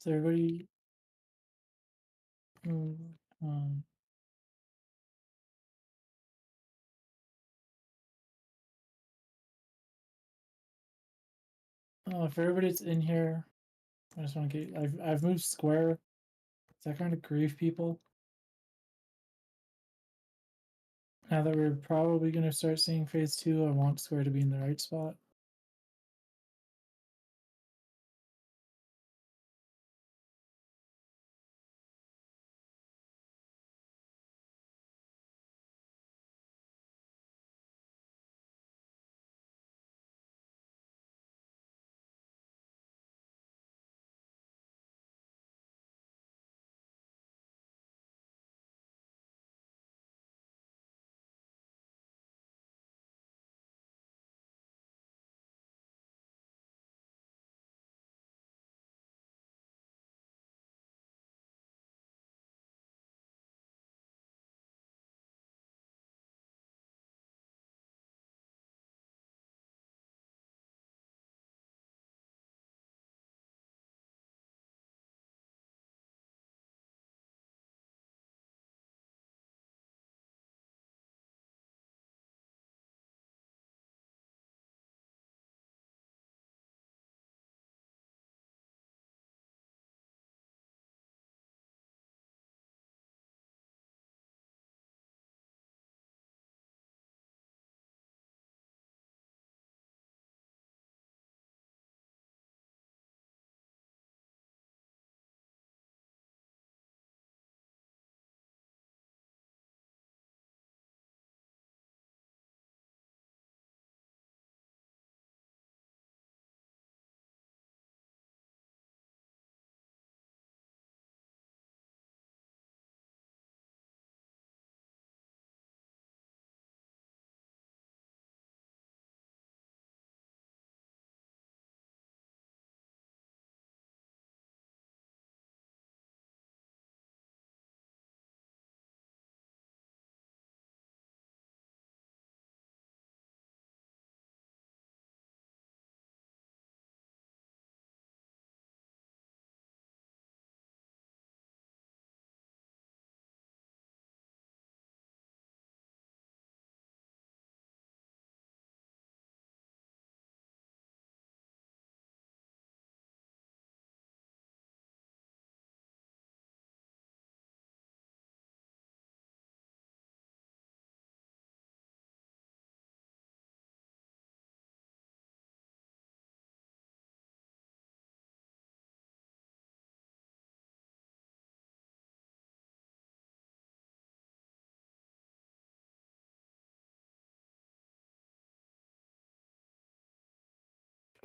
So everybody. Um, if everybody's in here, I just want to get. I've moved square. Does that kind of grieve people? Now that we're probably going to start seeing phase 2, I want square to be in the right spot.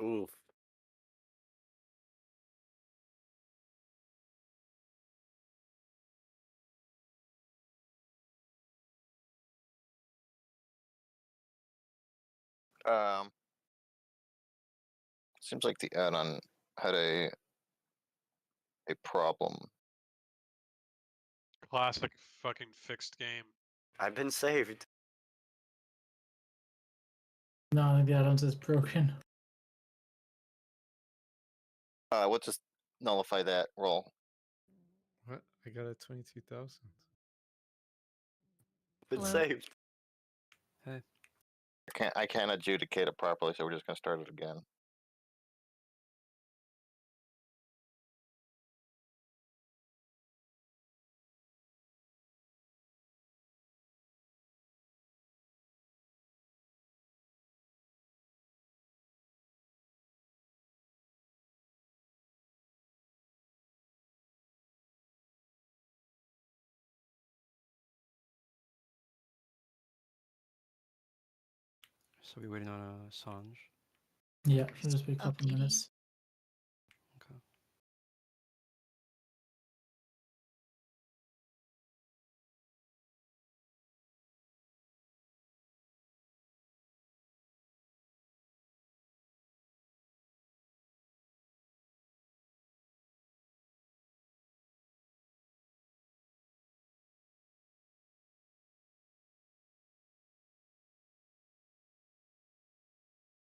Oof. Seems like the add-on had a problem. Classic fucking fixed game. I've been saved. No, I think the add-ons is broken. We'll just nullify that roll. What? I got a 22,000. Been Hello. saved. Hey. I can't adjudicate it properly, so we're just gonna start it again. So we're waiting on Sanj. Yeah, should just be a couple minutes. Okay.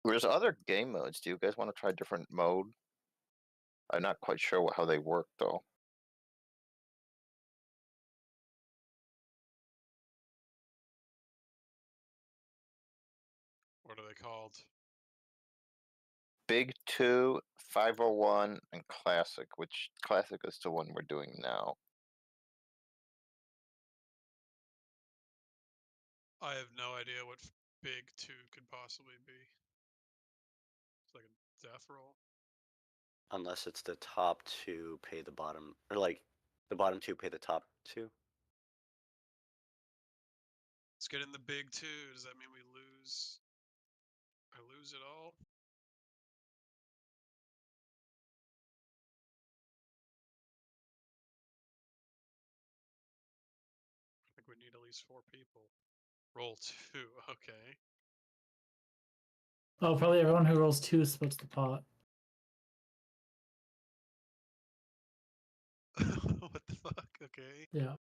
There's other game modes. Do you guys want to try different mode? I'm not quite sure how they work though. What are they called? Big 2, 501, and Classic, which Classic is the one we're doing now. I have no idea what big 2 could possibly be. It's like a death roll. Unless it's the top two pay the bottom, or like the bottom two pay the top two. Let's get in the big 2. Does that mean we lose? I lose it all? I think we need at least 4 people. Roll 2, okay. Oh, probably everyone who rolls 2 splits the pot. What the fuck? Okay. Yeah.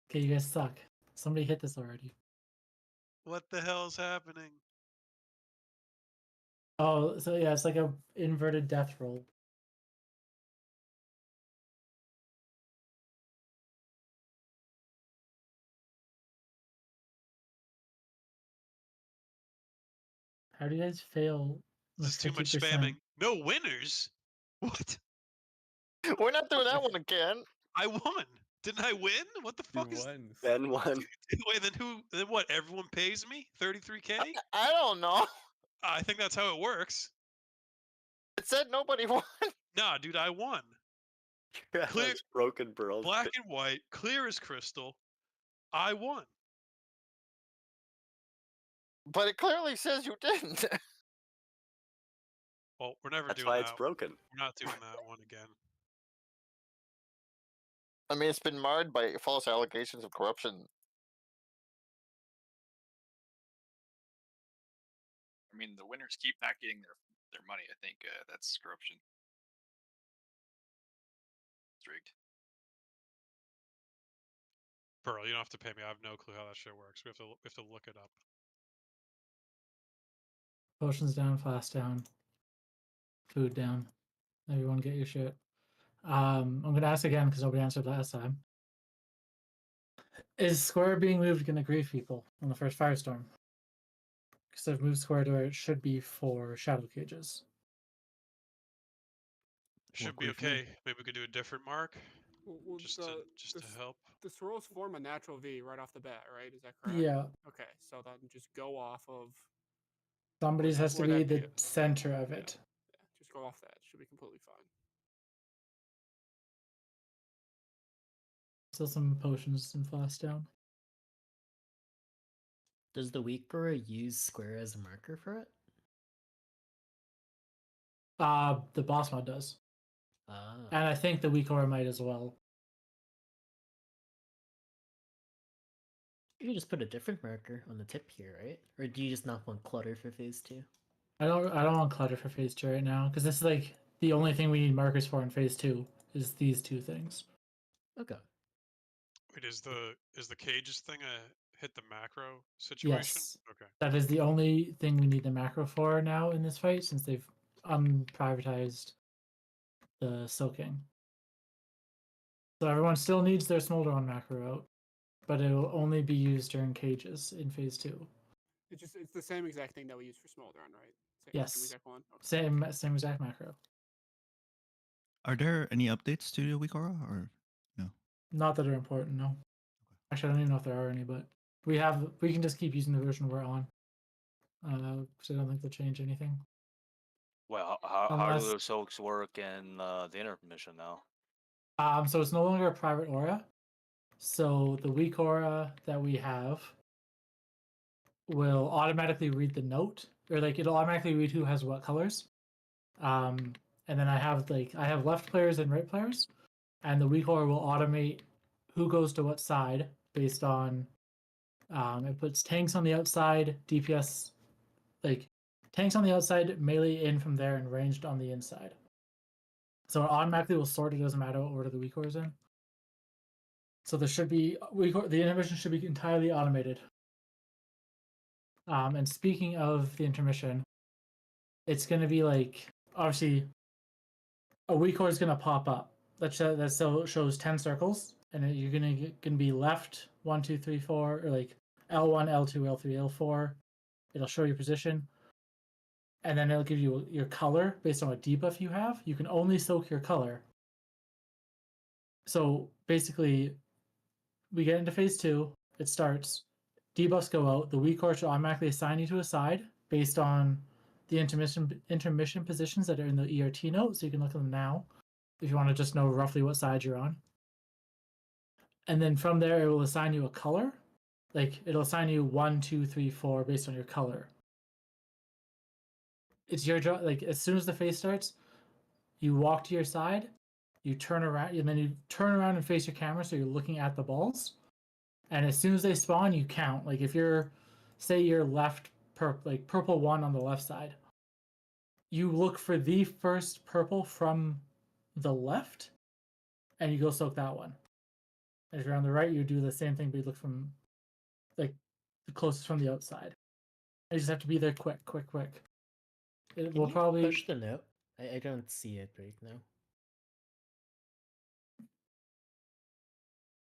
Okay, you guys suck. Somebody hit this already. What the hell's happening? Oh, so yeah, it's like a inverted death roll. How do you guys fail? This is too much 50%? spamming. No winners? What? We're not doing that one again. I won. Didn't I win? What the fuck You is? won. Ben won. Wait, then who? Then what? Everyone pays me 33K? I don't know. I think that's how it works. It said nobody won. Nah, dude, I won. Clear- That's broken pearls. Black and white, clear as crystal. I won. But it clearly says you didn't. Well, we're never That's doing why that. it's broken. We're not doing that one again. I mean, it's been marred by false allegations of corruption. I mean, the winners keep not getting their money. I think that's corruption. It's rigged. Pearl, you don't have to pay me. I have no clue how that shit works. We have to look it up. Potions down, flask down, food down. Everyone get your shit. I'm gonna ask again because nobody answered last time. Is square being moved gonna grieve people on the first firestorm? Because I've moved square to where it should be for shadow cages. Should be great for me. okay. Maybe we could do a different mark Well, just to help. the swirls form a natural V right off the bat, right? Is that correct? Yeah, Okay, so then just go off of somebody's has to where be that the P- center of yeah. it. just go off that. Should be completely fine. Still some potions and flask down. Does the weak aura use square as a marker for it? The boss mod does, Ah. and I think the weak aura might as well. You can just put a different marker on the tip here, right? Or do you just not want clutter for phase 2? I don't want clutter for phase 2 right now because this is like the only thing we need markers for in phase 2 is these 2 things. Okay. Wait, is the cages thing a hit the macro situation? Yes. Okay. That is the only thing we need the macro for now in this fight since they've unprivatized the soaking. So everyone still needs their smolder on macro out, but it will only be used during cages in phase 2. It's the same exact thing that we use for Smoldron, right? Same Yes. exact one. Okay. Same exact macro. Are there any updates to the weak aura or no? Not that are important, no. Actually, I don't even know if there are any, but we can just keep using the version we're on. Because I don't think they'll change anything. Well, how do Unless- those soaks work in the intermission now? So it's no longer a private aura. So the weak aura that we have will automatically read the note, or like it'll automatically read who has what colors. And then I have left players and right players, and the weak aura will automate who goes to what side based on. It puts tanks on the outside, DPS, like tanks on the outside, melee in from there, and ranged on the inside. So it automatically will sort. It doesn't matter what order the weak aura is in. So there should be the intermission should be entirely automated. And speaking of the intermission, it's going to be like obviously a WeCore is going to pop up. That shows 10 circles, and you're going to be left 1, 2, 3, 4, or like L1, L2, L3, L4. It'll show your position, and then it'll give you your color based on what debuff you have. You can only soak your color. So basically, we get into phase 2. It starts. Debuffs go out. The WeCore should automatically assign you to a side based on the intermission positions that are in the ERT note. So you can look at them now if you want to just know roughly what side you're on. And then from there, it will assign you a color. Like it'll assign you 1, 2, 3, 4 based on your color. It's your job. Like as soon as the phase starts, you walk to your side, you turn around, and then you turn around and face your camera so you're looking at the balls. And as soon as they spawn, you count. Like if you're, say you're left, purple 1 on the left side, you look for the first purple from the left, and you go soak that one. And if you're on the right, you do the same thing, but you look from like the closest from the outside. You just have to be there quick. It Can will you probably push the note? I don't see it right now.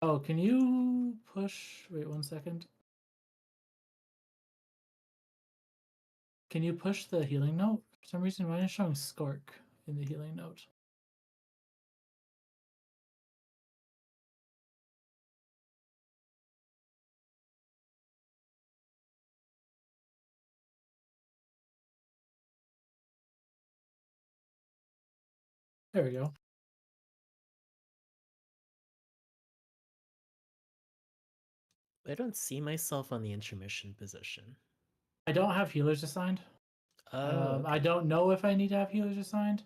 Oh, can you push? Wait 1 second. Can you push the healing note? For some reason, why is it showing Skork in the healing note? There we go. I don't see myself on the intermission position. I don't have healers assigned. Oh, I okay. don't know if I need to have healers assigned.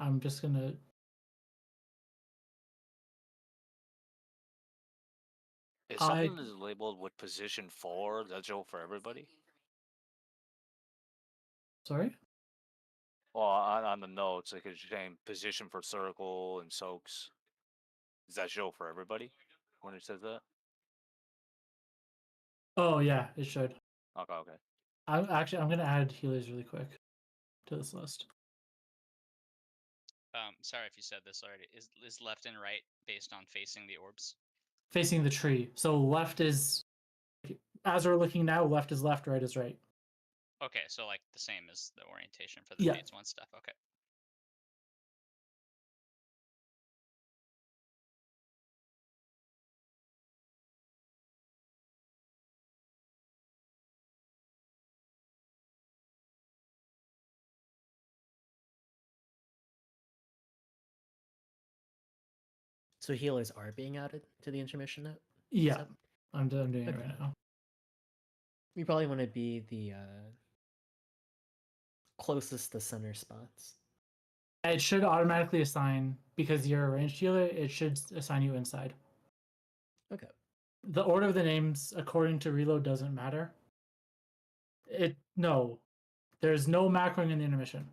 I'm just gonna. If something is labeled with position 4, that's Joe for everybody? Sorry? Well, on the notes, like it's saying position for circle and soaks. Is that Joe for everybody when it says that? Oh yeah, it should. Okay. I'm gonna add healers really quick to this list. Sorry if you said this already. Is left and right based on facing the orbs? Facing the tree. So left is, as we're looking now, left is left, right is right. Okay, so like the same as the orientation for the Yeah. phase 1 stuff. Okay. So healers are being added to the intermission note? Yeah, So I'm doing it Okay. right now. you probably want to be the closest to center spots. It should automatically assign, because you're a ranged healer, it should assign you inside. Okay. The order of the names according to reload doesn't matter. No. There's no macroing in the intermission.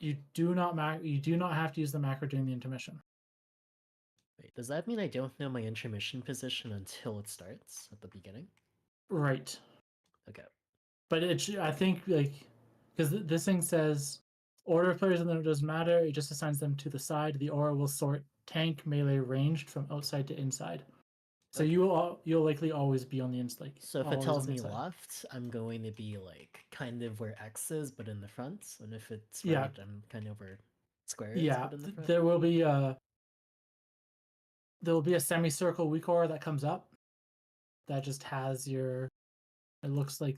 You do not have to use the macro during the intermission. Wait, does that mean I don't know my intermission position until it starts at the beginning? Right. Okay. But I think like, because this thing says order of players and then it doesn't matter. It just assigns them to the side. The aura will sort tank, melee, ranged from outside to inside. So Okay. you'll likely always be on the inside. So if it tells me left, I'm going to be like kind of where X is, but in the front. And if it's right, Yeah. I'm kind of where square is, Yeah, but in the front. there will be a semicircle weak aura that comes up that just has your. It looks like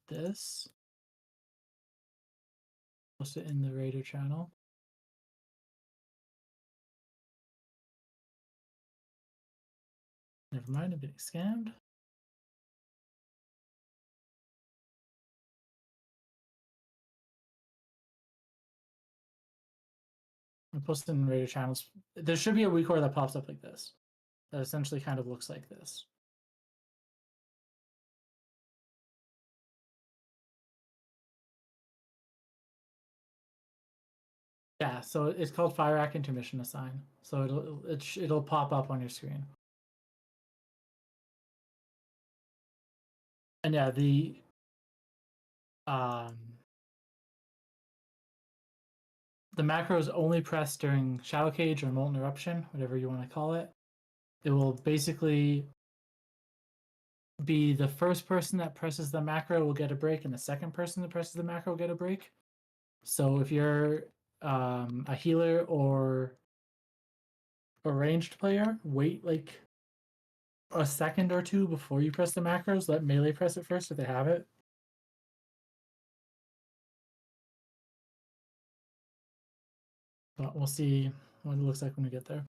this. Post it in the Raider channel. Never mind, I'm getting scammed. I'm posting in Raider channels. There should be a weak aura that pops up like this. That essentially kind of looks like this. Yeah, so it's called fyrakk intermission assign. So it'll pop up on your screen. And yeah, the macro is only pressed during Shadow Cage or Molten Eruption, whatever you want to call it. It will basically be the first person that presses the macro will get a break, and the second person that presses the macro will get a break. So if you're a healer or a ranged player, wait like a second or two before you press the macros. Let melee press it first if they have it. But we'll see what it looks like when we get there.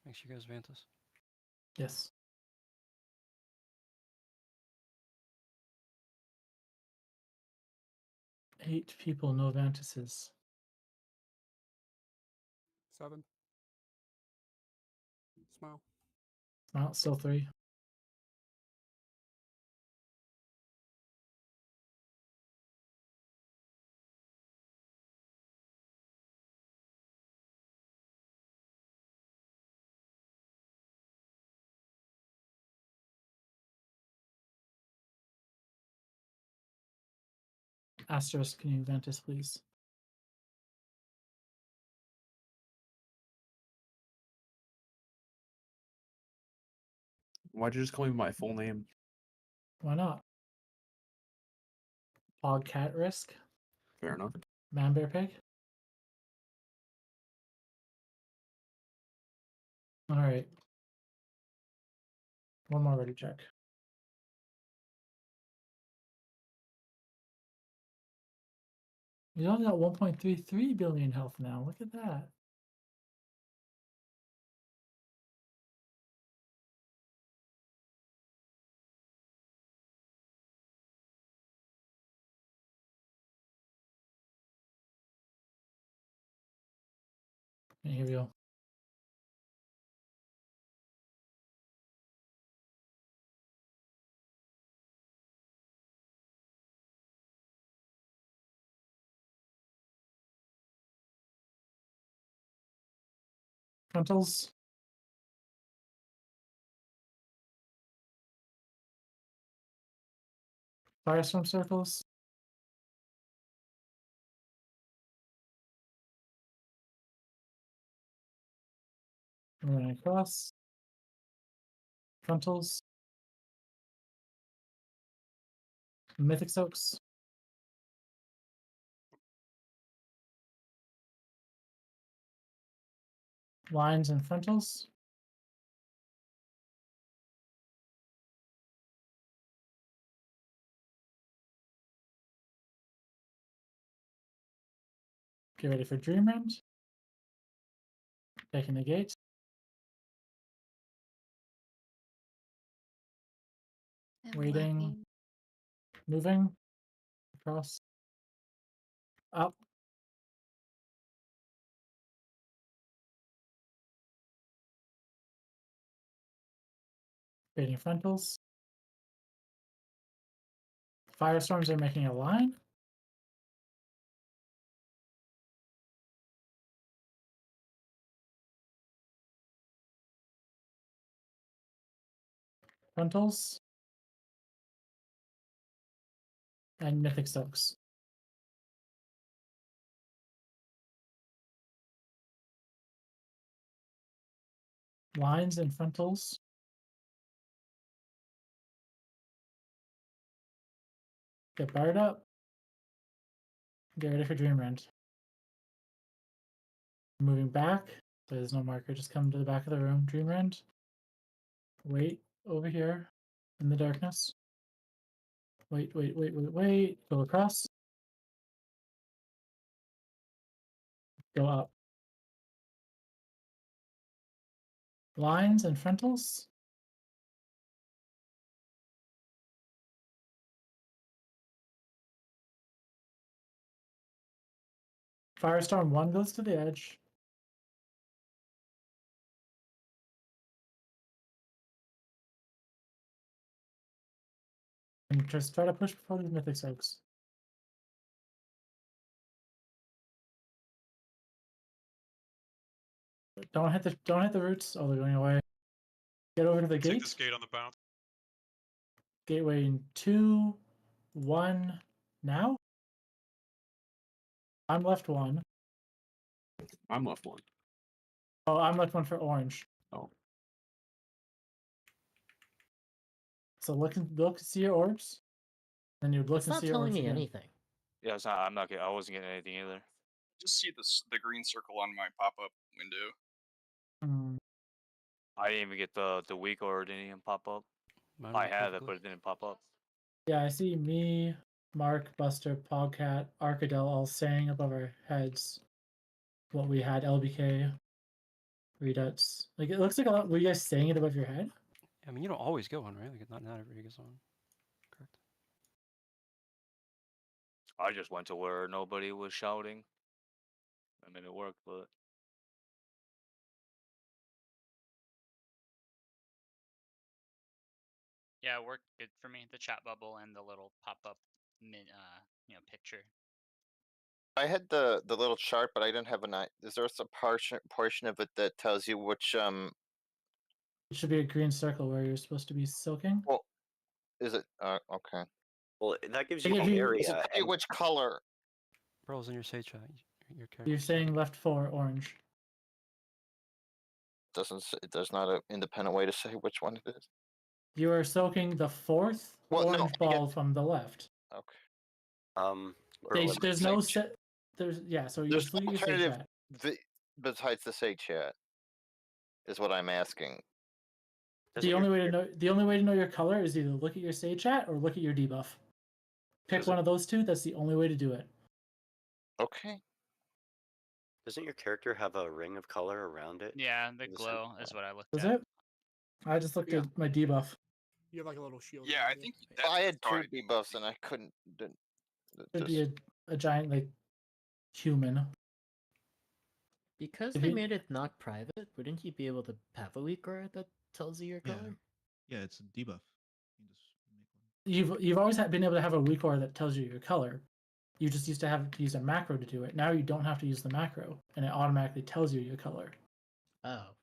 Make sure you guys Vantas. Yes. Eight people, no Vantuses. 7. Smile. Well, still 3. Asterisk, can you Ventus, please? Why'd you just call me my full name? Why not? Hog, cat, risk. Fair enough. Man, bear, pig. All right. One more ready check. You only got 1.33 billion health now. Look at that. And here we go. Frontals. Firestorm circles. Running across. Frontals. Mythic soaks. Lines and frontals. Get ready for Dreamland. Taking the gate. Waiting. Moving. Across. Up. Creating frontals. Firestorms are making a line. Frontals. And mythic soaks. Lines and frontals. Get fired up. Get ready for Dreamland. Moving back. So there's no marker. Just come to the back of the room. Dreamland. Wait over here in the darkness. Wait. Go across. Go up. Lines and frontals. Firestorm 1 goes to the edge. And just try to push before these mythic soaks. Don't hit the roots. Oh, they're going away. Get over to the Take gate. this gate on the bounce. Gateway in 2, 1, now. I'm left 1. I'm left 1. Oh, I'm left 1 for orange. Oh. So look, see your orbs. Then you'd look It's and not see your telling orbs me again. anything. Yeah, it's not. I'm not. I wasn't getting anything either. Just see the green circle on my pop-up window. I didn't even get the weak or it didn't even pop up. Mine I worked had it, perfectly. but it didn't pop up. Yeah, I see me, Mark, Buster, Podcat, Arcadel all saying above our heads what we had. LBK, Reduts. Like it looks like a lot. Were you guys saying it above your head? I mean, you don't always go on, right? Like not everybody gets on. Correct. I just went to where nobody was shouting. I mean, it worked, but Yeah, it worked good for me. The chat bubble and the little pop-up picture. I had the little chart, but I didn't have is there a portion of it that tells you which It should be a green circle where you're supposed to be soaking. well, is it okay? Well, that gives It you gives the you- Does it area. tell you which color? Pearl's in your say chat. Your character. You're saying left 4 orange. It does not an independent way to say which one it is. You are soaking the 4th Well, no, orange I get- ball from the left. Okay. There's no set. There's so you There's just look no at your say alternative chat. besides the say chat. Is what I'm asking. The only way to know your color is either look at your say chat or look at your debuff. Pick one of those two. That's the only way to do it. Okay. Doesn't your character have a ring of color around it? Yeah, the glow is what I looked Is at. it? I just looked at my debuff. You have like a little shield. Yeah, I think that I had two started debuffs and I couldn't. Should be a giant like human. Because If they you- made it not private, wouldn't you be able to have a weak aura that tells you your Yeah. color? Yeah, it's a debuff. You've always been able to have a weak aura that tells you your color. You just used to have to use a macro to do it. Now you don't have to use the macro, and it automatically tells you your color. Oh,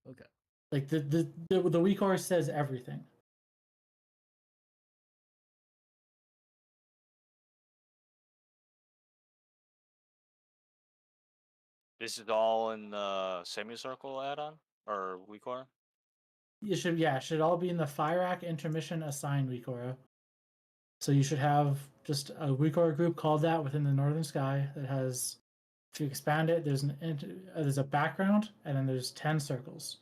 okay. Like the weak aura says everything. this is all in the semicircle add-on or weak aura. It should all be in the fyrakk intermission assigned weak aura. So you should have just a weak aura group called that within the northern sky that has. If you expand it, there's a background, and then there's 10 circles.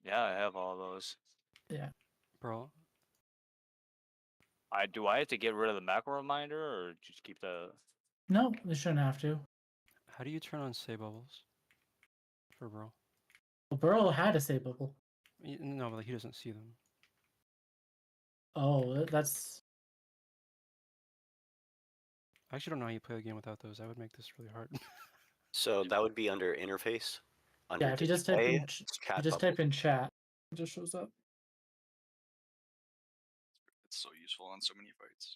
Yeah, I have all those. Yeah. Bro, Do I have to get rid of the macro reminder or just keep the? No, they shouldn't have to. how do you turn on say bubbles? For bro. Well, Burrow had a say bubble. No, but like, he doesn't see them. Oh, that's. I actually don't know how you play a game without those. That would make this really hard. So that would be under interface. Under Yeah, if you just type display, in, it's chat you just bubble. type in chat, it just shows up. It's so useful on so many fights.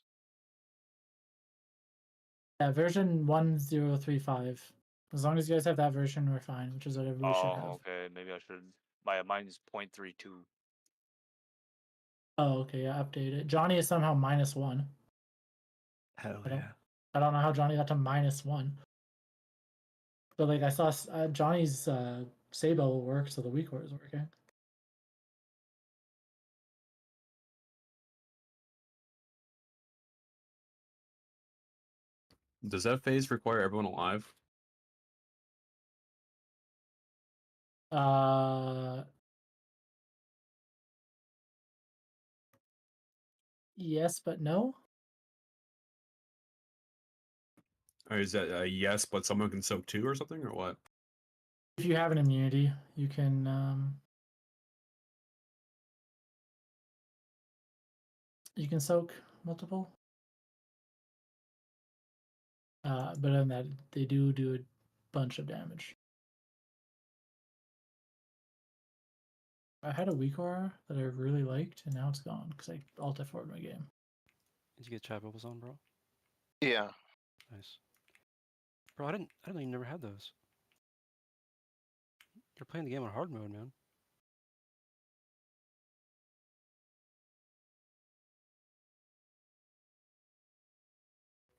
Yeah, version 1035. As long as you guys have that version, we're fine, which is what everybody should have. Okay. Maybe I should. Mine's 0.32. Oh, okay, yeah, update it. Johnny is somehow -1. Hell I don't know how Johnny got to -1. But like I saw Johnny's say bubble work, so the weak aura is working. Does that phase require everyone alive? Yes, but no. Or is that a yes, but someone can soak too or something, or what? If you have an immunity, you can soak multiple. But other than that, they do a bunch of damage. I had a weak aura that I really liked, and now it's gone because I alt F4'd my game. Did you get chat bubbles on, bro? Yeah. Nice. Bro, I didn't know you never had those. You're playing the game on hard mode, man.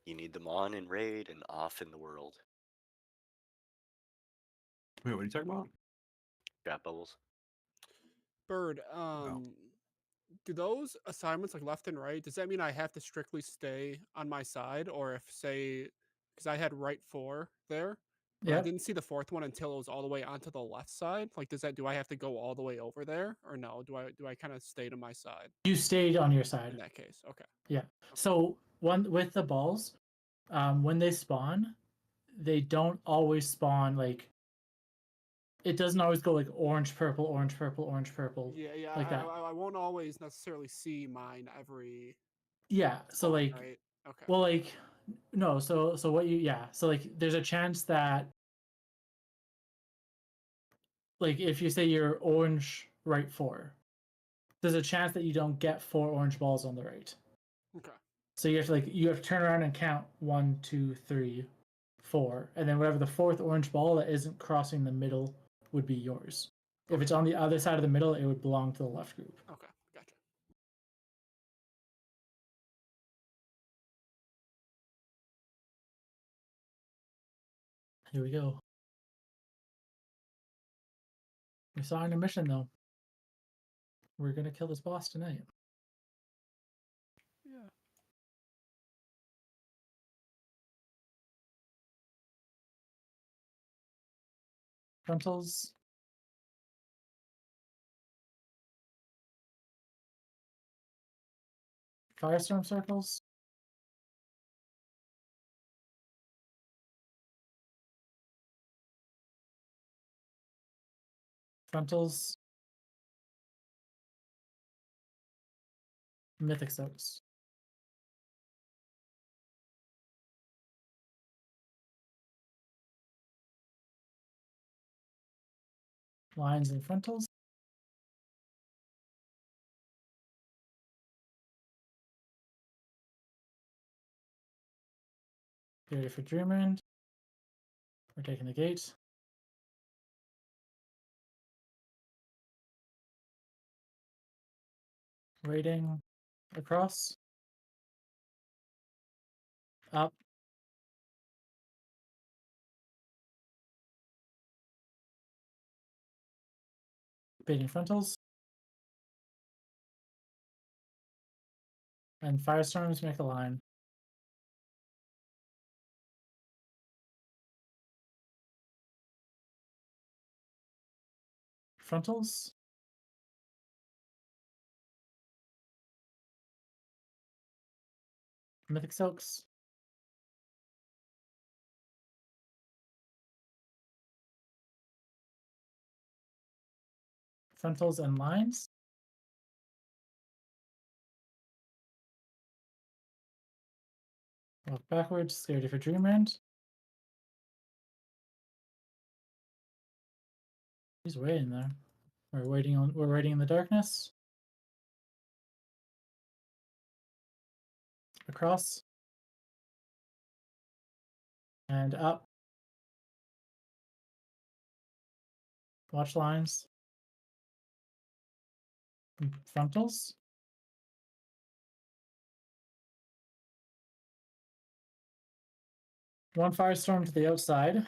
You need them on in raid and off in the world. Wait, what are you talking about? Chat bubbles. Bird, do those assignments like left and right, does that mean I have to strictly stay on my side? Or if say, because I had right 4 there, but I Yeah. didn't see the 4th one until it was all the way onto the left side. Like, do I have to go all the way over there, or no? Do I kind of stay to my side You stayed on your in side. that case? Okay. Yeah. So one with the balls, when they spawn, they don't always spawn like. It doesn't always go like orange, purple, orange, purple, orange, purple. Yeah, yeah. Like that. I won't always necessarily see mine every. Yeah. So spawn, like, right? Okay. well, like, no. So what you? Yeah. So like, there's a chance that, like, if you say you're orange right 4, there's a chance that you don't get 4 orange balls on the right. Okay. So you have to turn around and count 1, 2, 3, 4, and then whatever the 4th orange ball that isn't crossing the middle would be yours. If it's on the other side of the middle, it would belong to the left group. Okay. Gotcha. Here we go. We saw in a mission though. We're gonna kill this boss tonight. Yeah. Frontals. Firestorm circles. Frontals. Mythic soaks. Lines and frontals. Get ready for Dreamland. We're taking the gate. Waiting across. Up. Baiting frontals. And firestorms make a line. Frontals. Mythic soaks. Frontals and lines. Walk backwards, scared for Dreamland. He's waiting there. We're waiting in the darkness. Across. And up. Watch lines. Frontals. One firestorm to the outside.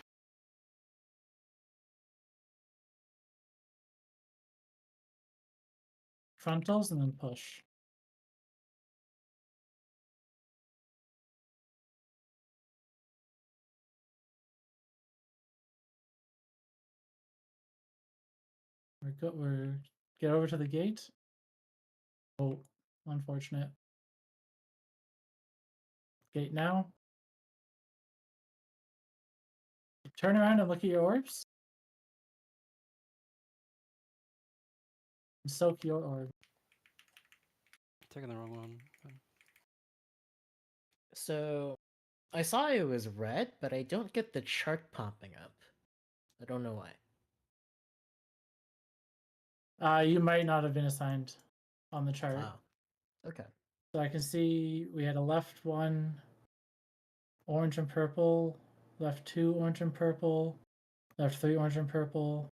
Frontals and then push. We're get over to the gate. Oh, unfortunate. Gate now. Turn around and look at your orbs. Soak your orb. Taking the wrong one. So I saw it was red, but I don't get the chart popping up. I don't know why. You might not have been assigned on the chart. Ah, okay. So I can see we had a left 1, orange and purple, left 2, orange and purple, left 3, orange and purple.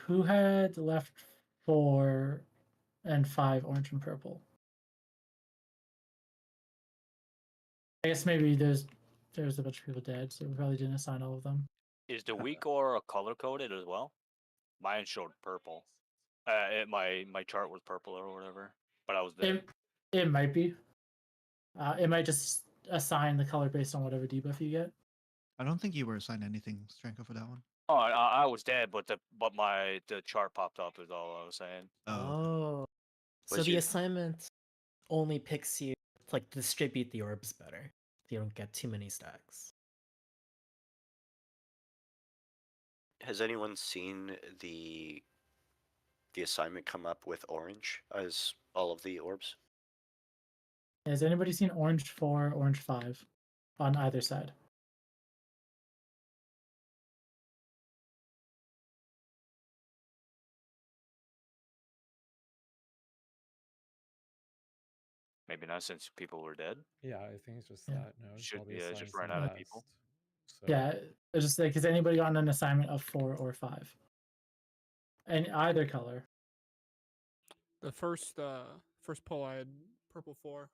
Who had left 4 and 5, orange and purple? I guess maybe there's a bunch of people dead, so we probably didn't assign all of them. Is the weak aura color coded as well? Mine showed purple. My chart was purple or whatever, but I was dead. It might be. It might just assign the color based on whatever debuff you get. I don't think you were assigned anything, Stranko, for that one. Oh, I was dead, but the chart popped up is all I was saying. Oh. So Was the you- assignment only picks you to, like, distribute the orbs better. You don't get too many stacks. Has anyone seen the assignment come up with orange as all of the orbs? Has anybody seen orange 4, orange 5 on either side? Maybe not since people were dead. Yeah, I think it's just Yeah. that. No, Should probably be just assigned ran some out of last, people. So. Yeah, it's just like, has anybody gotten an assignment of 4 or 5? And either color. The first pull I had purple 4.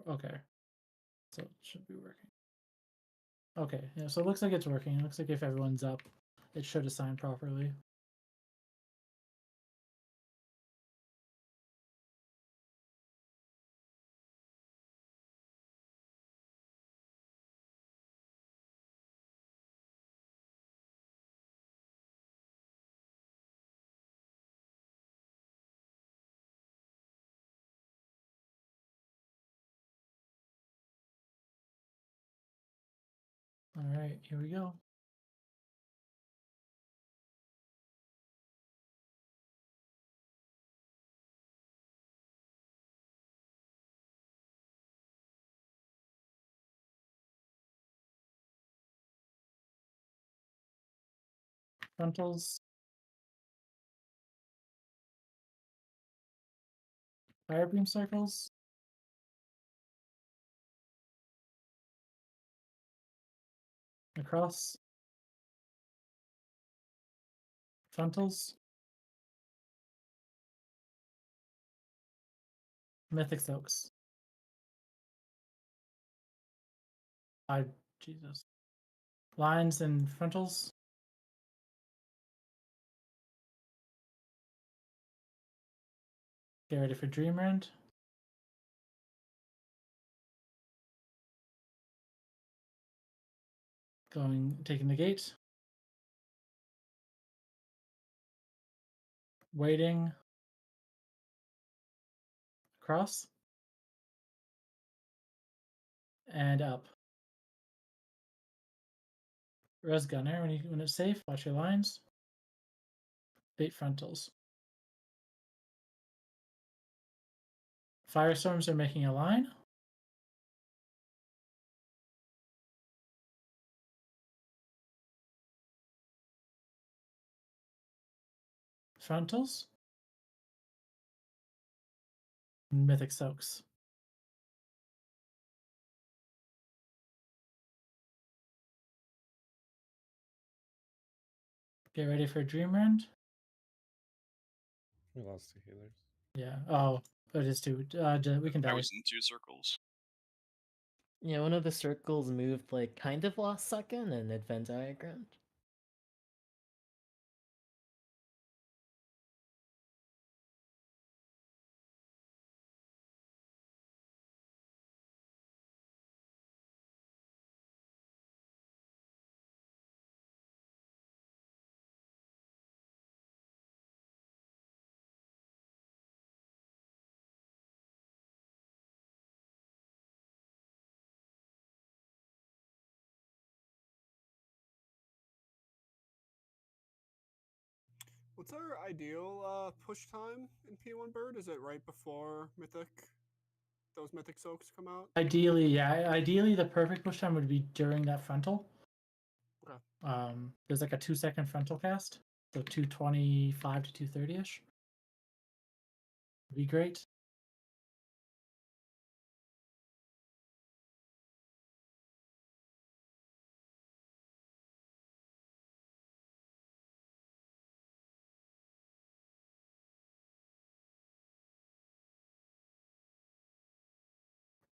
Okay. So it should be working. Okay, yeah, so it looks like it's working. It looks like if everyone's up, it should assign properly. All right, here we go. Frontals. Fire beam circles. Across. Frontals. Mythic soaks. Jesus. Lines and frontals. Get ready for Dreamrend. Taking the gate. Waiting. Across. And up. Res Gunner, when it's safe, watch your lines. Bait frontals. Firestorms are making a line. Frontals. Mythic soaks. Get ready for Dreamrend. We lost 2 healers. Yeah. Oh, it is 2. We can I die. was in 2 circles. Yeah, one of the circles moved like kind of last second and it Venn diagrammed. What's our ideal push time in P1 Bird? Is it right before Mythic? Those Mythic soaks come out? Ideally, yeah. Ideally, the perfect push time would be during that frontal. Okay. There's like a 2-second frontal cast. So 225 to 230 ish. Would be great.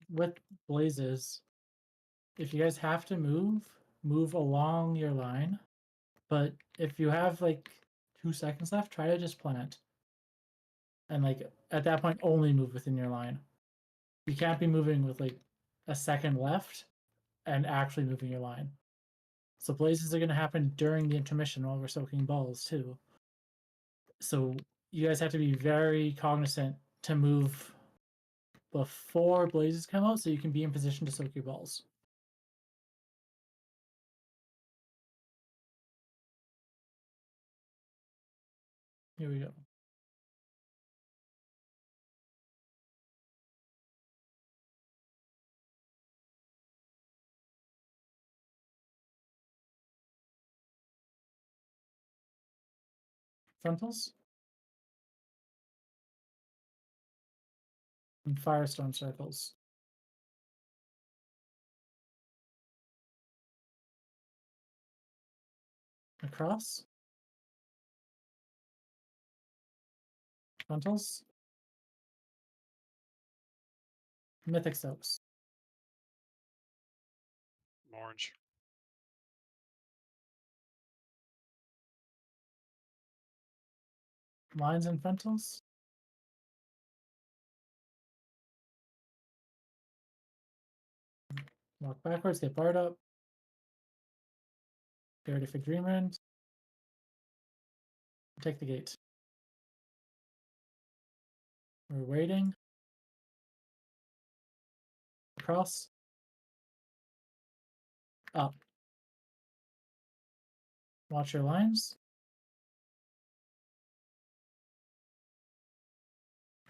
With blazes, if you guys have to move along your line. But if you have like 2 seconds left, try to just plant. And like at that point, only move within your line. You can't be moving with like a second left and actually moving your line. So blazes are going to happen during the intermission while we're soaking balls too. So you guys have to be very cognizant to move before blazes come out so you can be in position to soak your balls. Here we go. Frontals and firestorm circles. Across. Frontals. Mythic soaks. Orange. Lines and frontals. Walk backwards, get barred up. Get ready for Dreamland. Take the gate. We're waiting. Across. Up. Watch your lines.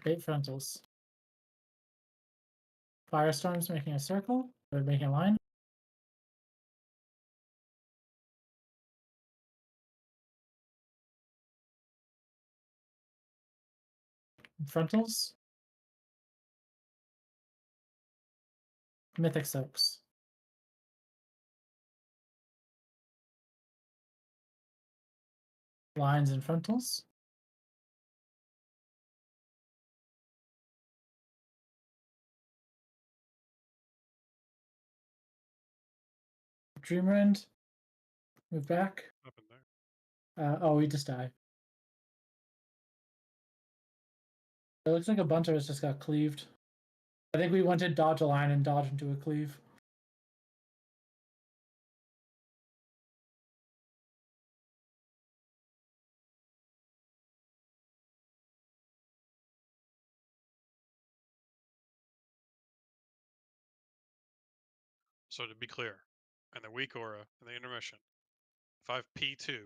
8 frontals. Firestorms making a circle. They're making a line. Frontals. Mythic soaks. Lines and frontals. Dreamland. Move back. Up in there. Oh, we just died. It looks like a bunch of us just got cleaved. I think we went to dodge a line and dodge into a cleave. So to be clear, in the weak aura, in the intermission, if I have P2,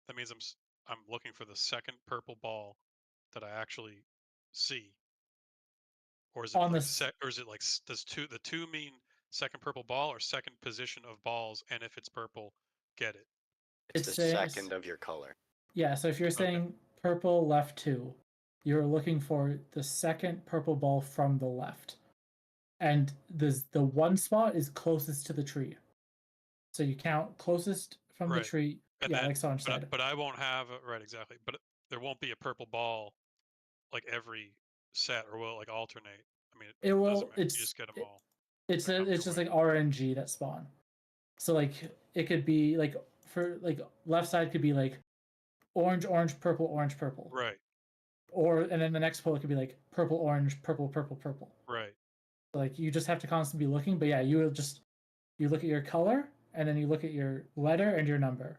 that means I'm looking for the second purple ball that I actually see. Or is it On like this, or is it like does the two mean second purple ball or second position of balls, and if it's purple, get it? It's It's the a- second of your color. yeah, so if you're saying purple left 2, you're looking for the second purple ball from the left. And the one spot is closest to the tree. So you count closest from the Right. tree. And yeah, then, like Sanj said. but I won't have right exactly. But there won't be a purple ball like every set, or will it like alternate? I mean, It doesn't will. matter. You just get them all. It's They come it's just quick. like RNG that spawn. So like it could be like for like left side could be like orange, orange, purple, orange, purple. Right. Or and then the next pull it could be like purple, orange, purple, purple, purple. Right. So, like you just have to constantly be looking. But yeah, you look at your color and then you look at your letter and your number.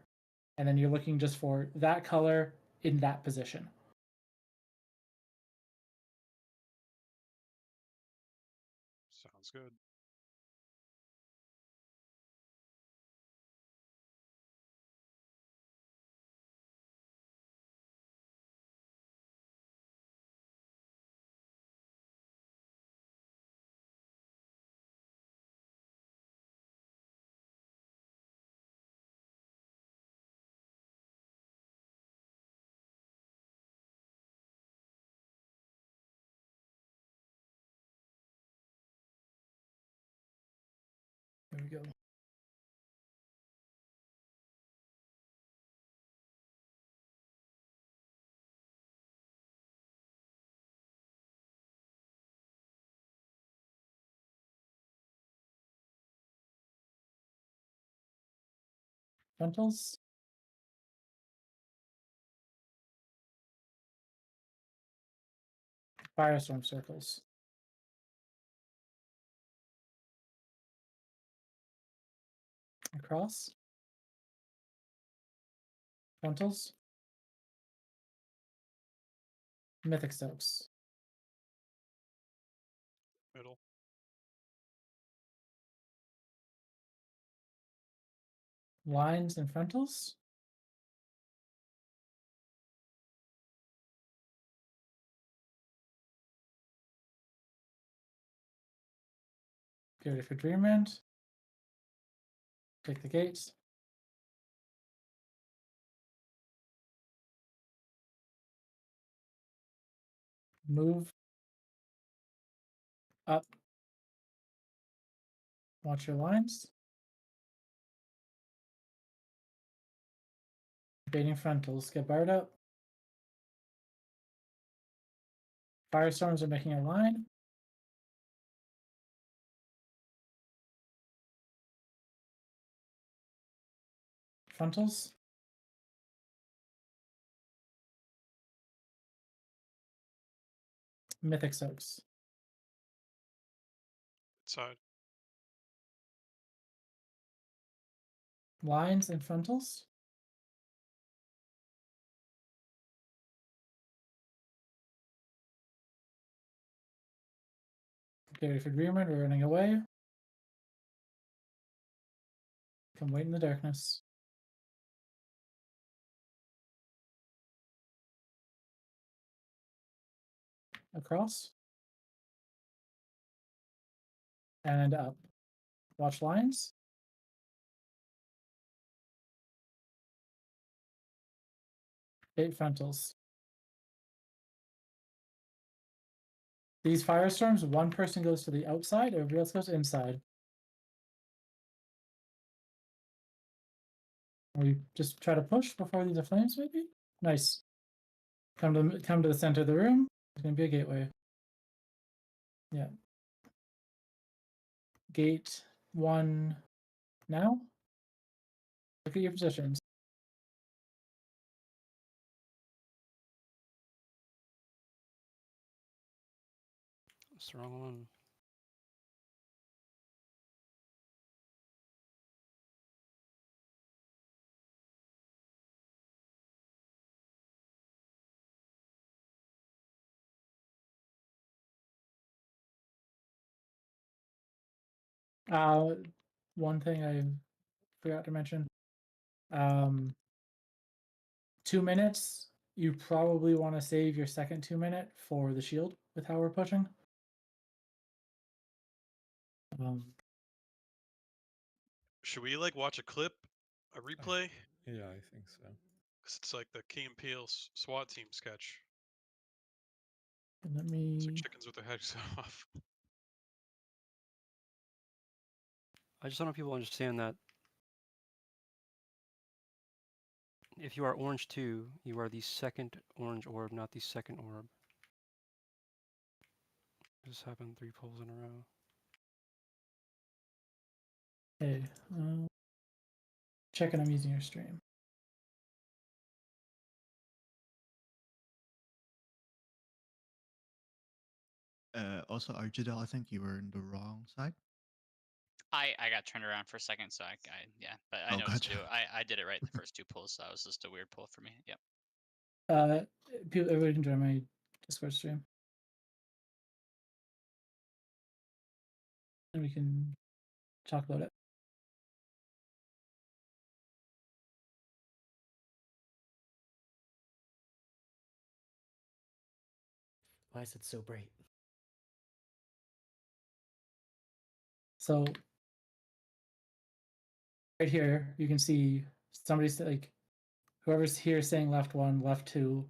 And then you're looking just for that color in that position. Sounds good. There we go. Frontals. Firestorm circles. Across. Frontals. Mythic soaks. Middle. Lines and frontals. Get ready for Dreamland. Take the gates. Move up. Watch your lines. Baiting frontals. Get barred up. Firestorms are making a line. Frontals. Mythic soaks. Side. Lines and frontals. Get ready for Dreamland. We're running away. Come wait in the darkness. Across. And up. Watch lines. Bait frontals. These firestorms, one person goes to the outside, everybody else goes inside. We just try to push before these are flames, maybe? Nice. Come to the center of the room. There's gonna be a gateway. Yeah. Gate 1 now. Look at your positions. That's the wrong one. One thing I forgot to mention. 2 minutes. You probably want to save your second 2 minute for the shield with how we're pushing. Should we like watch a clip, a replay? Yeah, I think so. Cause it's like the Key and Peele SWAT team sketch. Let It's me. like chickens with their heads off. I just don't know if people understand that if you are orange 2, you are the second orange orb, not the second orb. This happened 3 polls in a row. Hey, checking I'm using your stream. Also, Arjadel, I think you were in the wrong side. I got turned around for a second, so I yeah, but I Oh, know what to gotcha. do. I did it right the first 2 pulls, so that was just a weird pull for me. Yep. Everybody can join my Discord stream. And we can talk about it. Why is it so bright? So right here, you can see somebody's like, whoever's here saying left 1, left 2.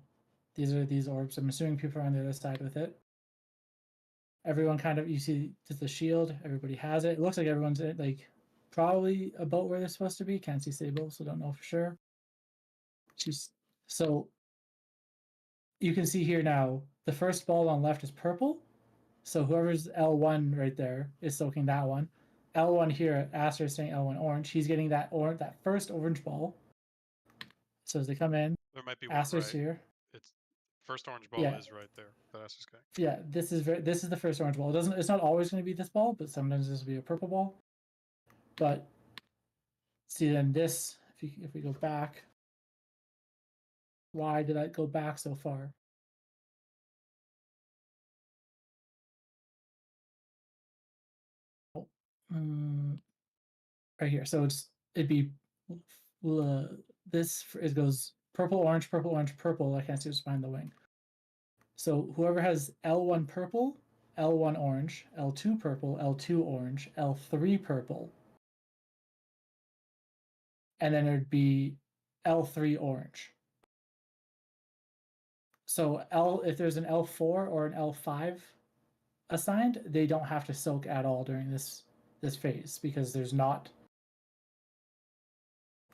These are these orbs. I'm assuming people are on the other side with it. Everyone kind of, you see the shield. Everybody has it. It looks like everyone's like probably about where they're supposed to be. Can't see Sable, so don't know for sure. So you can see here now, the first ball on left is purple. So whoever's L1 right there is soaking that one. L1 here, Aster is saying L1 orange. He's getting that first orange ball. So as they come in, There might be one Aster's right. here. It's first orange ball Yeah. is right there. That's just okay. Yeah, this is the first orange ball. It's not always going to be this ball, but sometimes this will be a purple ball. But see then this, if we go back, why did I go back so far? Right here. So it'd be this. It goes purple, orange, purple, orange, purple. I can't see what's behind the wing. So whoever has L1 purple, L1 orange, L2 purple, L2 orange, L3 purple, and then it'd be L3 orange. So if there's an L4 or an L5 assigned, they don't have to soak at all during this phase because there's not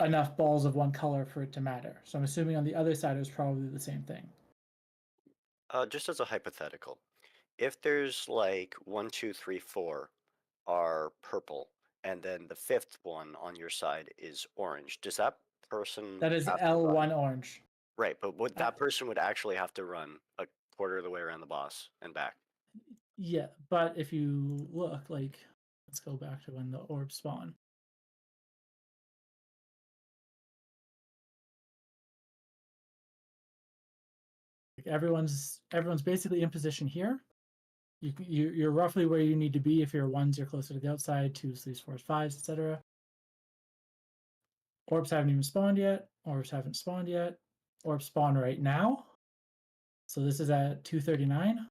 enough balls of one color for it to matter. So I'm assuming on the other side it was probably the same thing. Just as a hypothetical, if there's like 1, 2, 3, 4 are purple, and then the fifth one on your side is orange, does that person That is have to L1 run? orange. Right, but that person would actually have to run a quarter of the way around the boss and back. Yeah, but if you look, like, let's go back to when the orbs spawn. Like everyone's basically in position here. You're roughly where you need to be. If you're ones, you're closer to the outside. 2s, 3s, 4s, 5s, etc. Orbs haven't even spawned yet. Orbs haven't spawned yet. Orbs spawn right now. So this is at 2:39.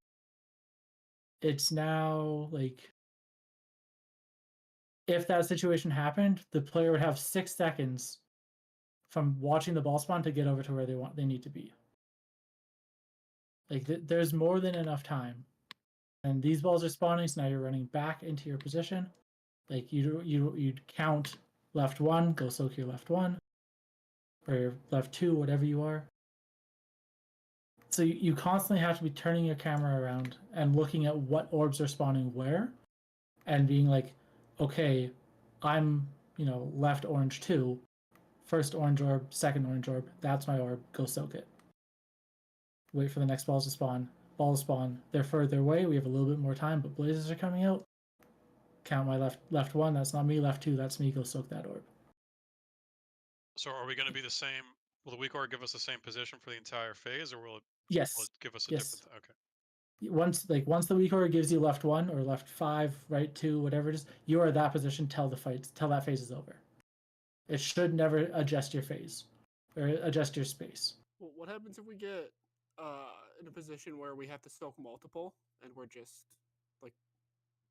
It's now like, if that situation happened, the player would have 6 seconds from watching the ball spawn to get over to where they need to be. Like there's more than enough time. And these balls are spawning, so now you're running back into your position. Like you'd count left 1, go soak your left 1, or your left 2, whatever you are. So you constantly have to be turning your camera around and looking at what orbs are spawning where, and being like, okay, I'm left orange 2, first orange orb, second orange orb, that's my orb, go soak it. Wait for the next balls to spawn. Balls spawn. They're further away. We have a little bit more time, but blazes are coming out. Count my left 1. That's not me. Left 2. That's me. Go soak that orb. So are we going to be the same? Will the weak orb give us the same position for the entire phase, or will it Yes. give us a Yes. different? Okay. Once the weak orb gives you left 1 or left 5, right 2, whatever it is, you are at that position till that phase is over. It should never adjust your phase or adjust your space. Well, what happens if we get in a position where we have to soak multiple and we're just like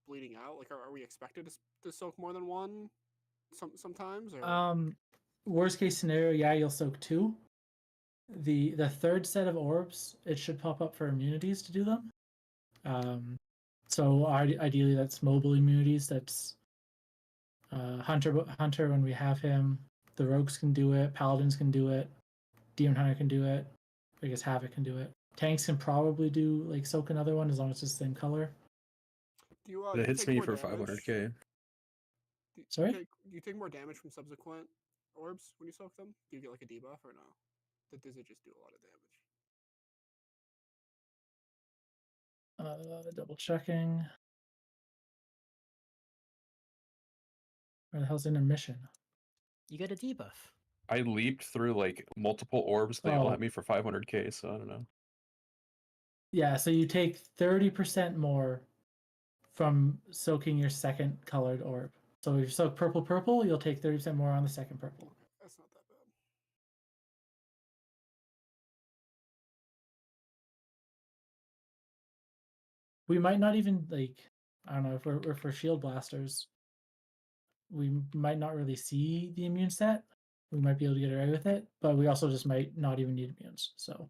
bleeding out? Like, are we expected to soak more than one sometimes? Or Worst case scenario, yeah, you'll soak 2. The third set of orbs, it should pop up for immunities to do them. So ideally that's mobile immunities. That's Hunter when we have him. The rogues can do it. Paladins can do it. Demon Hunter can do it. I guess Havoc can do it. Tanks can probably do like soak another one as long as it's the same color. do It hits me for 500k. Sorry? Do you take more damage from subsequent orbs when you soak them? Do you get like a debuff or no? Does it just do a lot of damage? Double checking. Where the hell's intermission? You get a debuff. I leaped through like multiple orbs. They all Oh. hit me for 500k, so I don't know. Yeah, so you take 30% more from soaking your second colored orb. So if you soak purple, you'll take 30% more on the second purple. That's not that bad. We might not even like, I don't know, if we're shield blasters, we might not really see the immune set. We might be able to get away with it, but we also just might not even need immunes. So I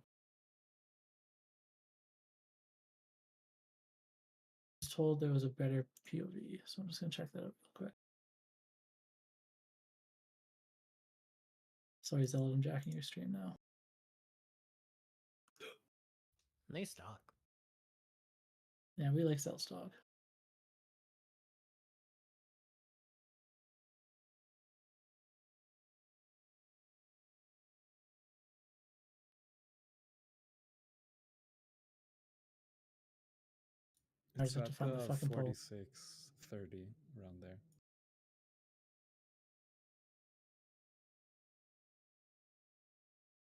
was told there was a better POV, so I'm just gonna check that out real quick. Sorry, Zealot, I'm jacking your stream now. Nice talk. Yeah, we like Zealot's dog. I It's just have to at find the fucking poll. 46:30 around there.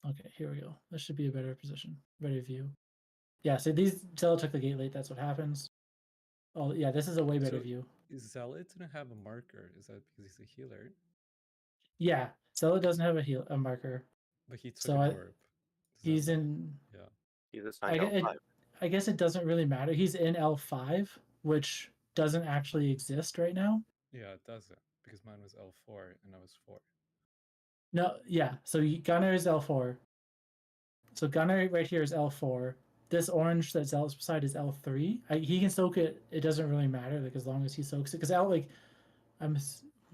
Okay, here we go. This should be a better position, better view. Yeah, so these Zealot took the gate late. That's what happens. Oh yeah, this is a way better So view. Zealot didn't have a marker. Is that because he's a healer? Yeah, Zealot doesn't have a marker. But he took So an orb. he's in. Yeah. He's assigned L5. I guess it doesn't really matter. He's in L5, which doesn't actually exist right now. Yeah, it doesn't because mine was L4 and I was 4. No, yeah. So Gunner is L4. So Gunner right here is L4. This orange that's Zealot's beside is L3. He can soak it. It doesn't really matter, like as long as he soaks it. Because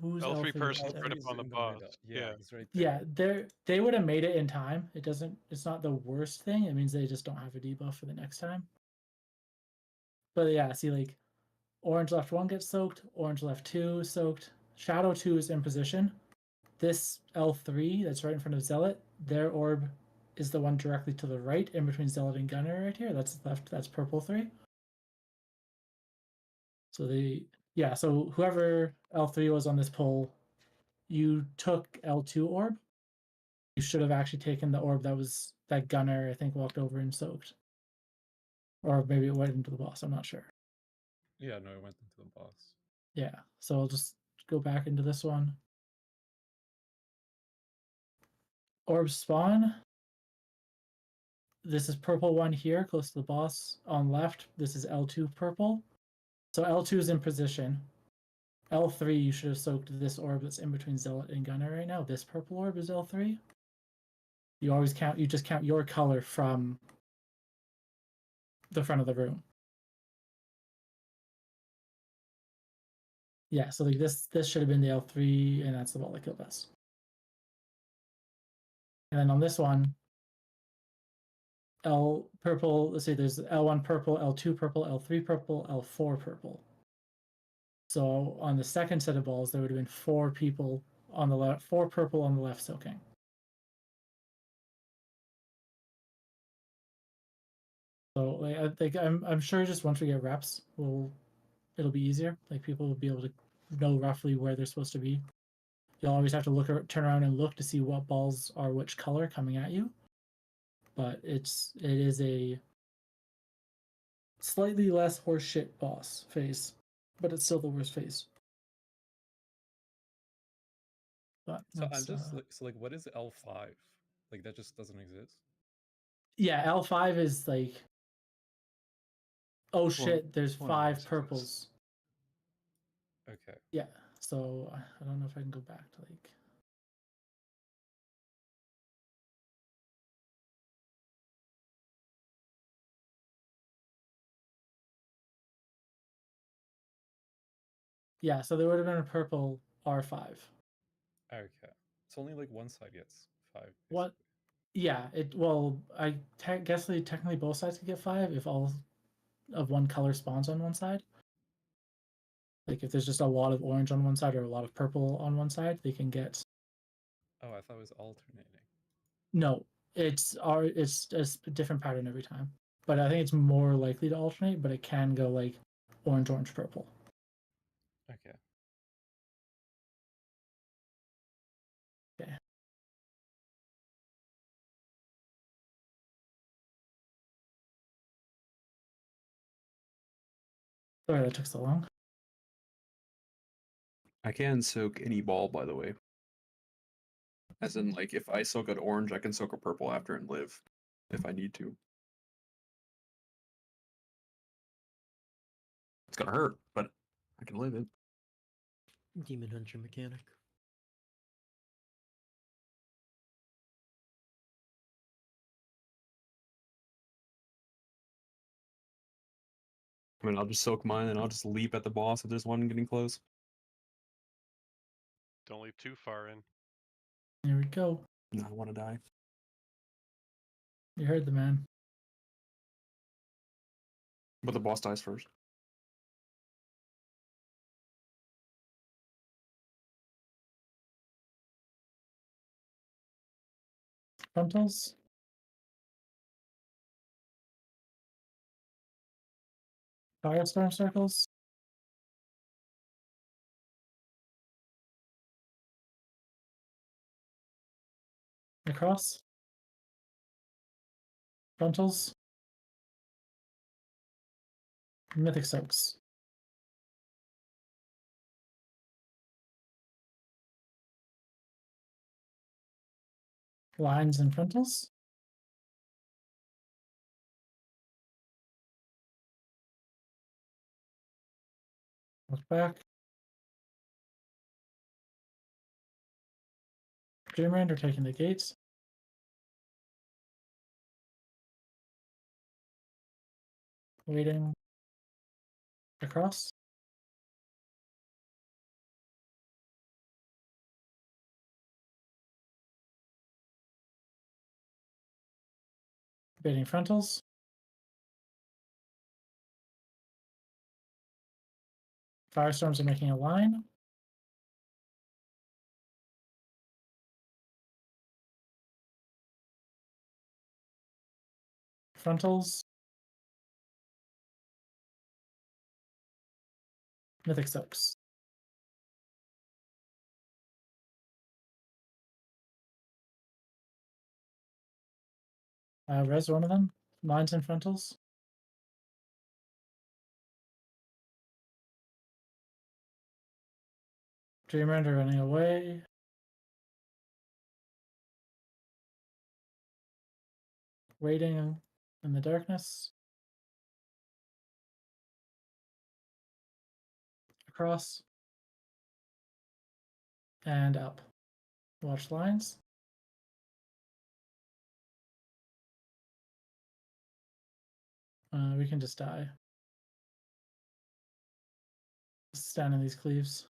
who's L3 L3? person's right up L3 on the in the boss. middle. Yeah. He's right there. Yeah, they would have made it in time. It doesn't. It's not the worst thing. It means they just don't have a debuff for the next time. But yeah, see, like orange left 1 gets soaked. Orange left 2 is soaked. Shadow 2 is in position. This L3 that's right in front of Zealot, their orb is the one directly to the right in between Zealot and Gunner right here. That's left. That's purple 3. So so whoever L3 was on this poll, you took L2 orb. You should have actually taken the orb that Gunner, I think, walked over and soaked. Or maybe it went into the boss, I'm not sure. Yeah, no, it went into the boss. Yeah, so I'll just go back into this one. Orb spawn. This is purple 1 here, close to the boss. On left, this is L2 purple. So L2 is in position. L3, you should have soaked this orb that's in between Zealot and Gunner right now. This purple orb is L3. You just count your color from the front of the room. Yeah, so like this should have been the L3, and that's the ball that killed us. And then on this one, L purple, let's say there's L1 purple, L2 purple, L3 purple, L4 purple. So on the second set of balls, there would have been 4 people on the left, 4 purple on the left soaking. So like I think I'm sure just once we get reps, it'll be easier. Like people will be able to know roughly where they're supposed to be. You'll always have to turn around and look to see what balls are which color coming at you. But it is a slightly less horseshit boss phase, but it's still the worst phase. But So I'm just like, what is L5? Like that just doesn't exist. Yeah, L5 is like, oh shit, there's one of 5 those purples. exists. Okay. Yeah, so I don't know if I can go back to like. Yeah, so there would have been a purple R5. Okay. It's only like one side gets 5. What? Yeah, I guess technically both sides could get 5 if all of one color spawns on one side. Like if there's just a lot of orange on one side or a lot of purple on one side, they can get. Oh, I thought it was alternating. No, it's a different pattern every time. But I think it's more likely to alternate, but it can go like orange, orange, purple. Okay. Okay. Sorry that took so long. I can soak any ball, by the way. As in, like, if I soak an orange, I can soak a purple after and live, if I need to. It's gonna hurt, but I can live it. Demon Hunter mechanic. I mean, I'll just soak mine and I'll just leap at the boss if there's one getting close. Don't leap too far in. There we go. No, I want to die. You heard the man. But the boss dies first. Frontals. Firestorm circles. Across. Frontals. Mythic soaks. Lines and frontals. Look back. Dreamrender taking the gates. Waiting. Across. Baiting frontals. Firestorms are making a line. Frontals. Mythic soaks. Res one of them. Lines and frontals. Dreamrender running away. Waiting in the darkness. Across. And up. Watch lines. We can just die. Stand in these cleaves.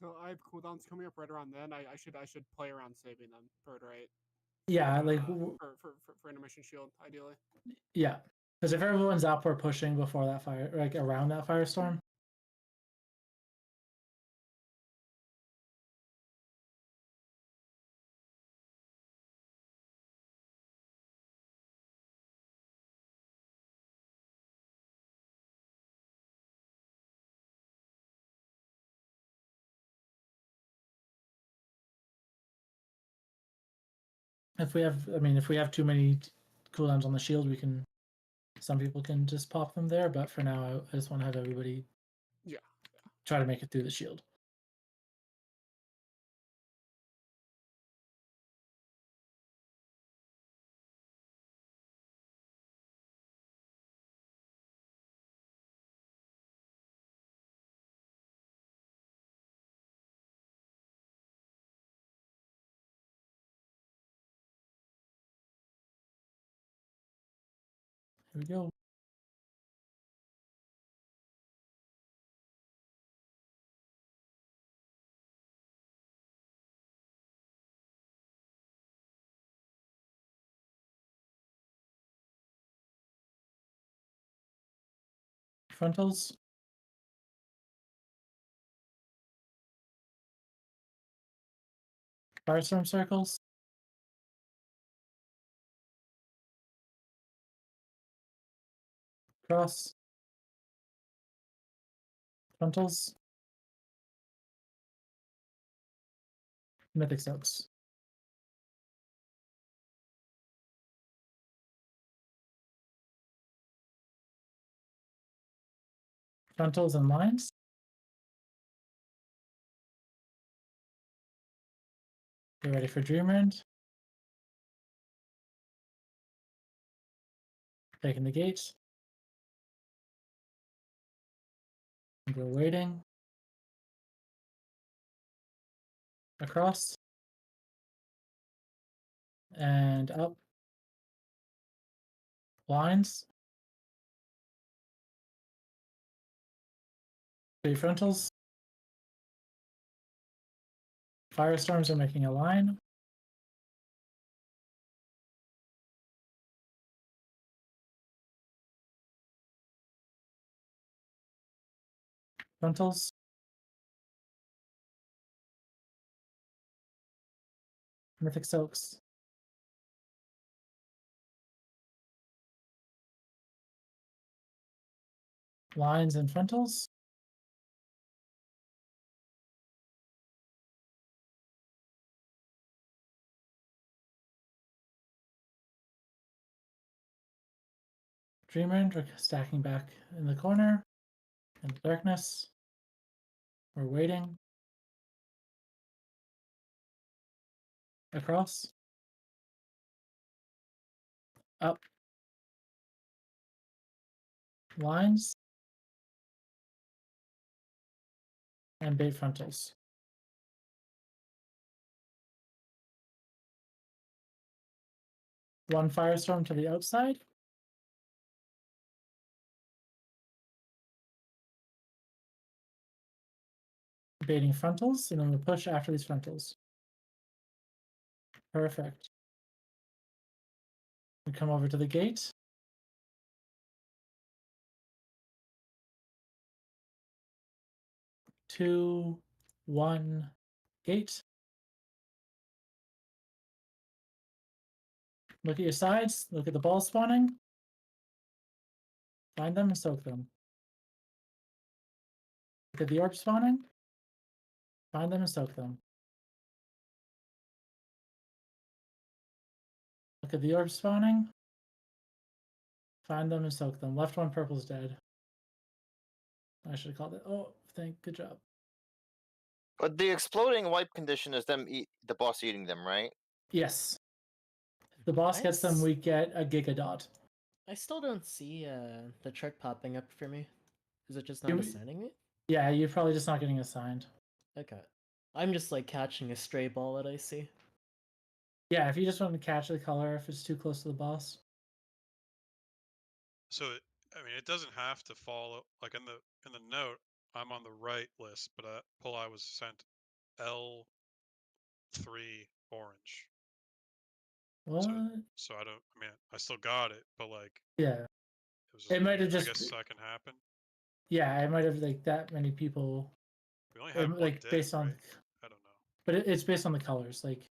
So I have cooldowns coming up right around then. I should play around saving them. Bird, right? Yeah, like for intermission shield, ideally. yeah, because if everyone's up, we're pushing before that fire, like around that firestorm. If we have, I mean, if we have too many cooldowns on the shield, we can. Some people can just pop them there, but for now, I just want to have everybody. Yeah. Try to make it through the shield. Here we go. Frontals. Firestorm circles. Cross. Frontals. Mythic soaks. Frontals and lines. Get ready for Dreamrend. Taking the gates. And we're waiting. Across. And up. Lines. 3 frontals. Firestorms are making a line. Frontals. Mythic Soaks. Lines and frontals. Dreamrend, we're stacking back in the corner, in the darkness. We're waiting. Across. Up. Lines. And bait frontals. One firestorm to the outside. Baiting frontals, and then we'll push after these frontals. Perfect. We come over to the gate. Two, one, gate. Look at your sides. Look at the balls spawning. Find them and soak them. Look at the orb spawning. Find them and soak them. Look at the orb spawning. Find them and soak them. Left one, purple's dead. I should have called it. Oh, good job. But the exploding wipe condition is them the boss eating them, right? Yes. If the boss gets them, we get a Giga Dot. I still don't see the trick popping up for me. Is it just not You- assigning me? Yeah, you're probably just not getting assigned. Okay. I'm just like catching a stray ball that I see. Yeah, if you just want to catch the color if it's too close to the boss. So it doesn't have to follow like in the note. I'm on the right list, but Poli was sent L3 orange. What? So I don't. I mean, I still got it, but like Yeah. it might have I just. guess that can happen. Yeah, it might have like that many people. We only have like one based dead, on. right? I don't know. But it's based on the colors. Like,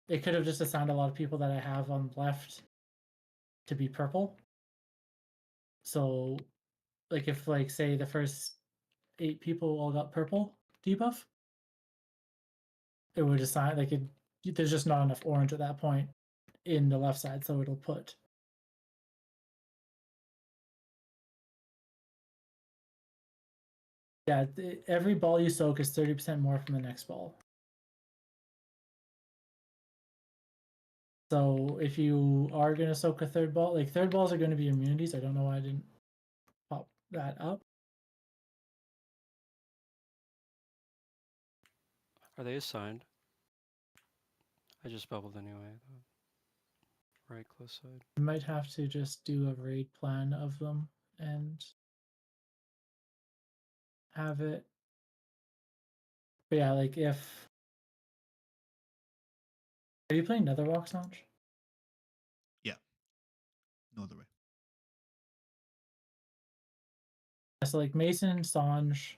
it could have just assigned a lot of people that I have on the left to be purple. So, like, if like say the first 8 people all got purple debuff, it would assign like it. There's just not enough orange at that point in the left side, so it'll put. Yeah, every ball you soak is 30% more from the next ball. So if you are going to soak a third ball, like third balls are going to be immunities. I don't know why I didn't pop that up. Are they assigned? I just bubbled anyway. Right close side. You might have to just do a raid plan of them and have it. But yeah, like if. Are you playing Netherwalk, Sanj? Yeah. No other way. So like Mason, Sanj,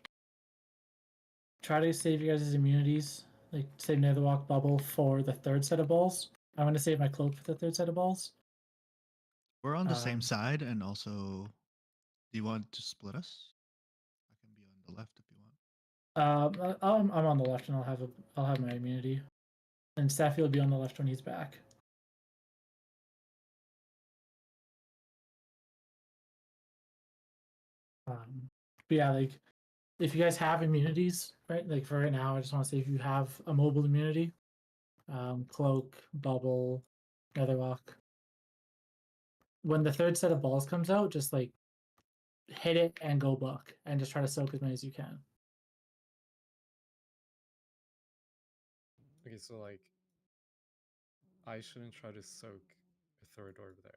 try to save you guys' immunities. Like save Netherwalk bubble for the third set of balls. I'm gonna save my cloak for the third set of balls. We're on the same side, and also, do you want to split us? I can be on the left if you want. I'm on the left, and I'll have my immunity, and Staffy will be on the left when he's back. But yeah, like if you guys have immunities, right? Like for right now, I just want to say if you have a mobile immunity, cloak, bubble, Netherwalk. When the third set of balls comes out, just like hit it and go buck, and just try to soak as many as you can. Okay, so like, I shouldn't try to soak a third orb there.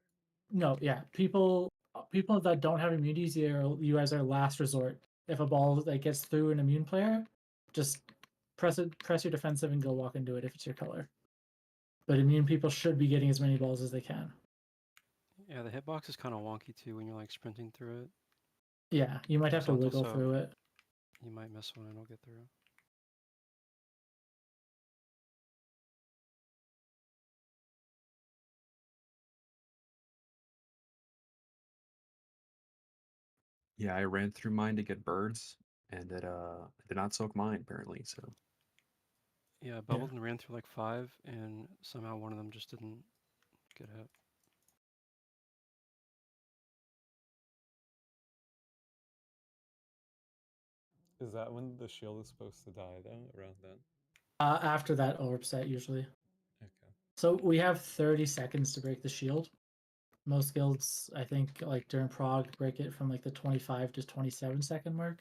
No, yeah, people that don't have immunities, you guys are last resort. If a ball that gets through an immune player, just press your defensive and go walk into it if it's your color. But immune people should be getting as many balls as they can. Yeah, the hitbox is kind of wonky too when you're like sprinting through it. Yeah, you might have to Horizontal, wiggle so through it. You might miss one and it'll get through. Yeah, I ran through mine to get birds, and it did not soak mine apparently. So Yeah, I bubbled and ran through like 5, and somehow one of them just didn't get hit. Is that when the shield is supposed to die though? Around then? After that orb set usually. Okay. So we have 30 seconds to break the shield. Most guilds, I think, like during Prague, break it from like the 25 to 27-second mark.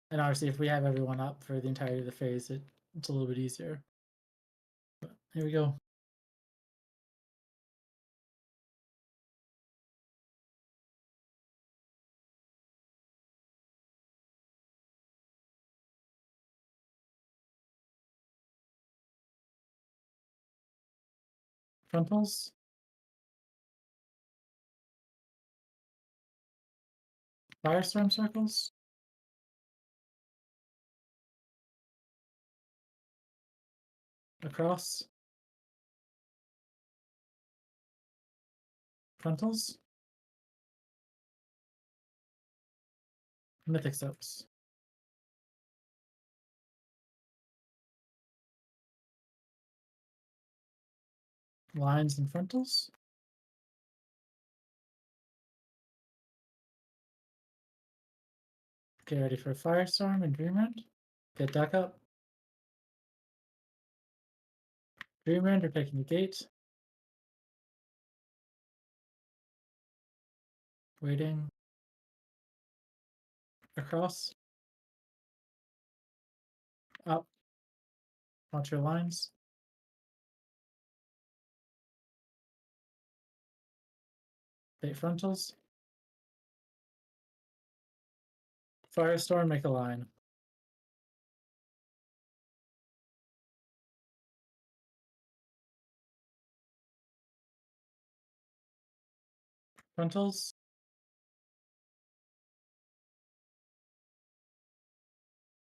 And obviously, if we have everyone up for the entirety of the phase, it's a little bit easier. But here we go. Frontals. Firestorm circles. Across. Frontals. Mythic soaps. Lines and frontals. Get ready for Firestorm and Dreamrend. Get duck up. Dreamrend are taking the gate. Waiting. Across. Up. Watch your lines. Bait frontals. Firestorm, make a line. Frontals.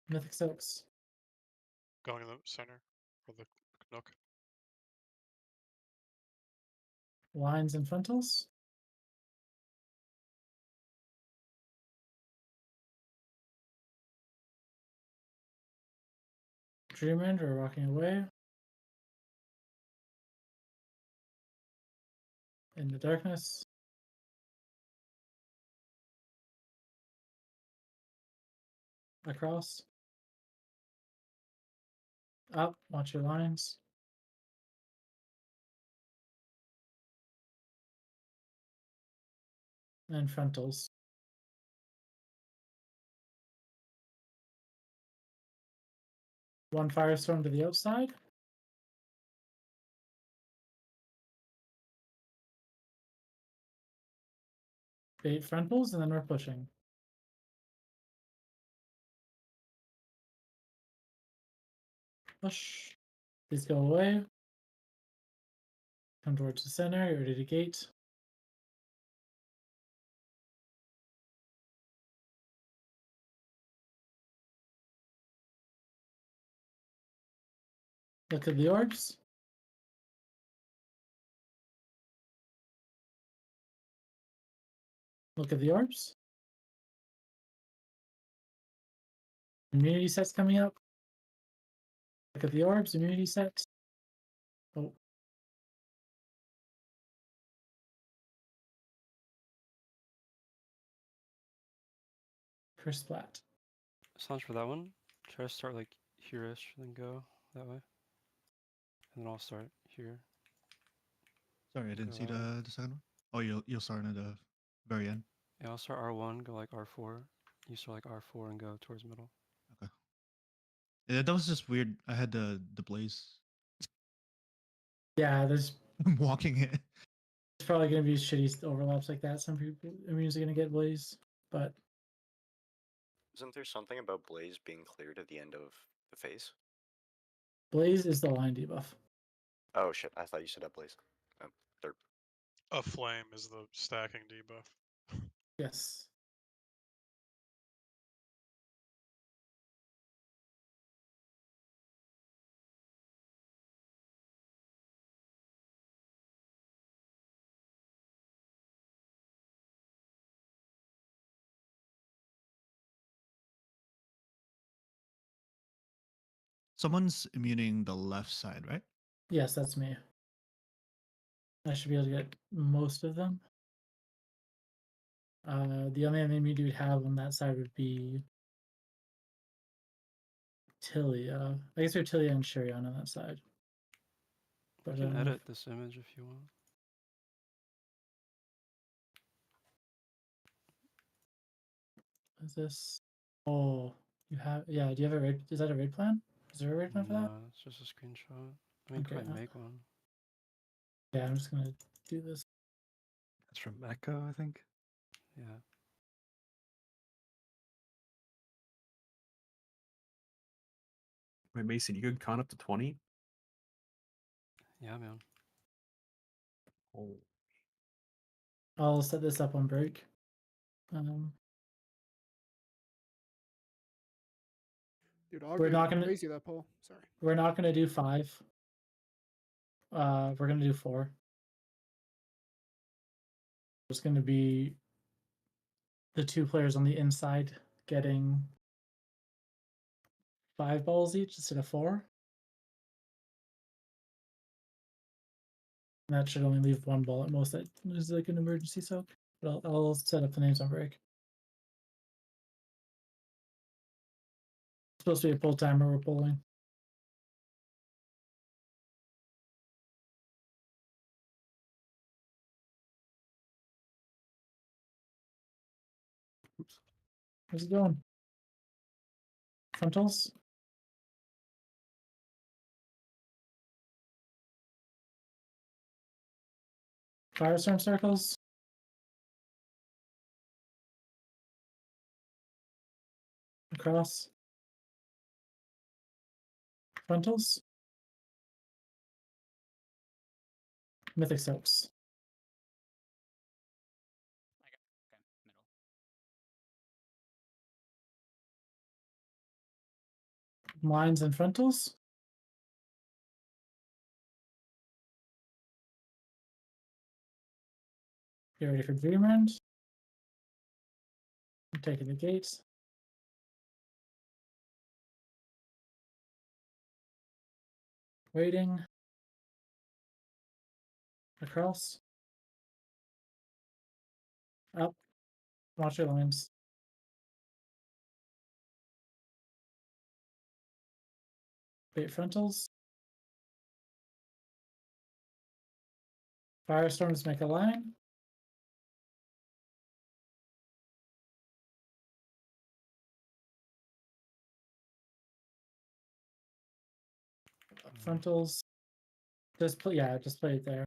Mythic soaps. Going in the center for the nook. Lines and frontals. Dreamrend are walking away. In the darkness. Across. Up, watch your lines. And frontals. One Firestorm to the outside. Bait frontals, and then we're pushing. Push. These go away. Come towards the center, get ready to gate. Look at the orbs. Look at the orbs. Immunity sets coming up. Look at the orbs, immunity sets. Oh. First splat. Sounds for that one. Try to start like here-ish, then go that way. And then I'll start here. Sorry, I didn't see the second one. Oh, you'll start at the very end. Yeah, I'll start R1, go like R4. You start like R4 and go towards middle. Okay. Yeah, that was just weird. I had the blaze. Yeah, there's I'm walking it. It's probably going to be shitty overlaps like that. Some people immunes are going to get blaze, but Isn't there something about Blaze being cleared at the end of the phase? Blaze is the line debuff. Oh shit! I thought you said Blaze. They're A flame is the stacking debuff. Yes. Someone's immuning the left side, right? Yes, that's me. I should be able to get most of them. The only enemy you'd have on that side would be Tilia. I guess we have Tilia and Shirion on that side. But You can edit this image if you want. Is this? Oh, you have? Yeah. Do you have a raid? Is that a raid plan? Is there a raid plan for that? No, it's just a screenshot. I mean, Okay, you could make one. Yeah, I'm just gonna do this. That's from Echo, I think. Yeah. Wait, Mason, you could count up to 20? Yeah, man. Oh. I'll set this up on break. Dude, We're not gonna crazy that poll. Sorry. We're not gonna do 5. We're gonna do 4. It's gonna be the 2 players on the inside getting 5 balls each instead of 4. And that should only leave 1 ball at most that is like an emergency soak. But I'll set up the names on break. It's supposed to be a pull timer we're pulling. Oops. How's it going? Frontals? Firestorm circles? Across? Frontals? Mythic soaks. Okay, middle. Lines and frontals? Get ready for Dreamrend. I'm taking the gates. Waiting. Across. Up. Watch your lines. Bait frontals. Firestorms make a line. Frontals. Just play it there.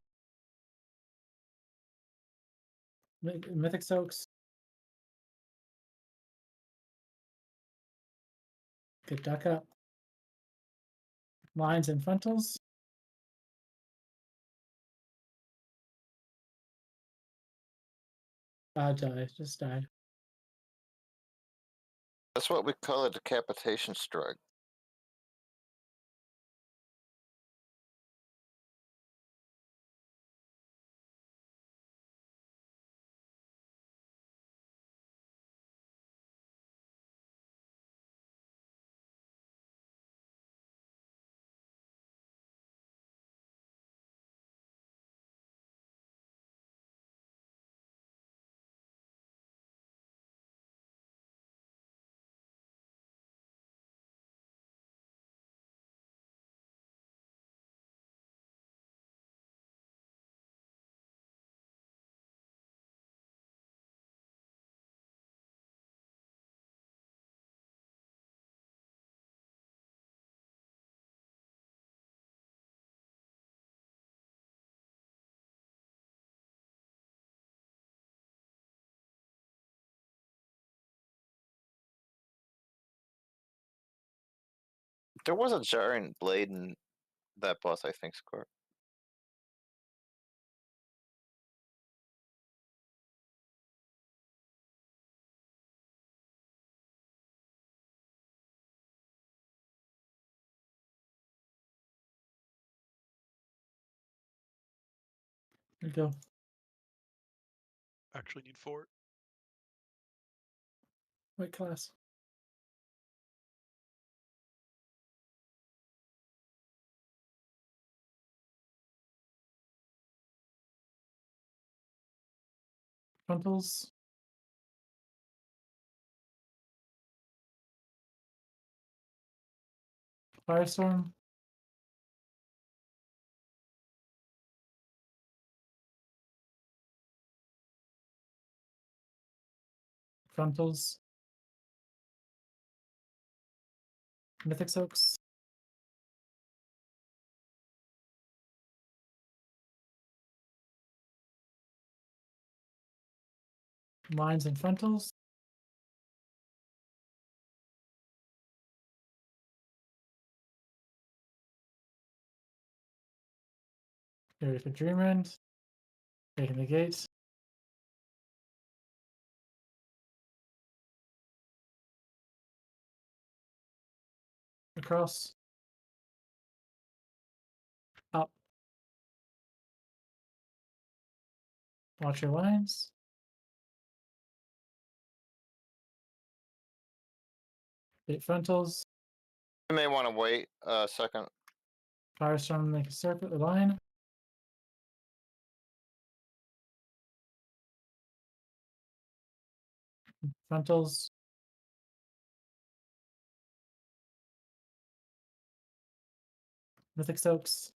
Mythic soaks. Good duck up. Lines and frontals. Die. Just die. That's what we call a decapitation strike. There was a giant blade in that boss, I think, score. There you go. Actually need 4. What class? Frontals. Firestorm. Frontals. Mythic Soaks. Lines and frontals. Ready for Dreamrend. Taking the gate. Across. Up. Watch your lines. Hit frontals. You may want to wait a second. Firestorm, make a circle, a line. Frontals. Mythic Soaks.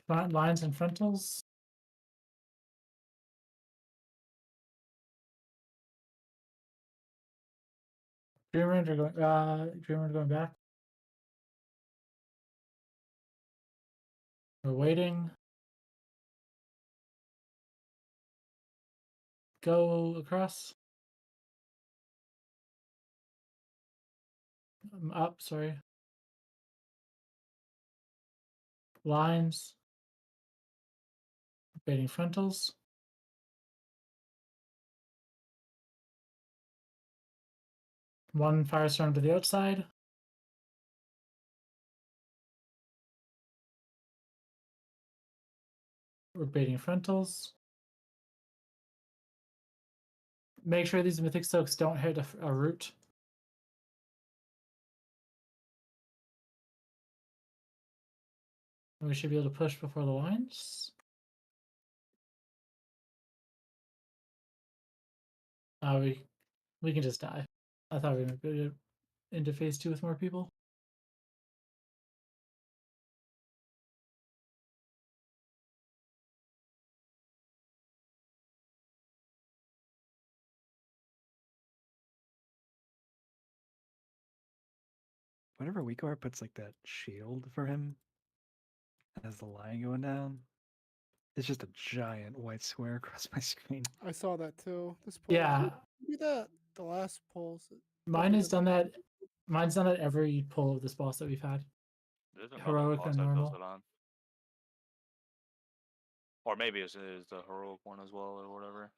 Lines and frontals. Dreamrend going back. We're waiting. Go across. Up, sorry. Lines. Baiting frontals. One Firestorm to the outside. We're baiting frontals. Make sure these Mythic Soaks don't hit a root. We should be able to push before the lines. We can just die. I thought we were going to go into phase 2 with more people. Whenever Weakor puts like that shield for him as the line going down, it's just a giant white square across my screen. I saw that too. This poll. Yeah. Do that. The last polls. Mine has done that. Mine's done it every pull of this boss that we've had. There's another Heroic boss and that does normal. it on. Or maybe it's the heroic one as well, or whatever.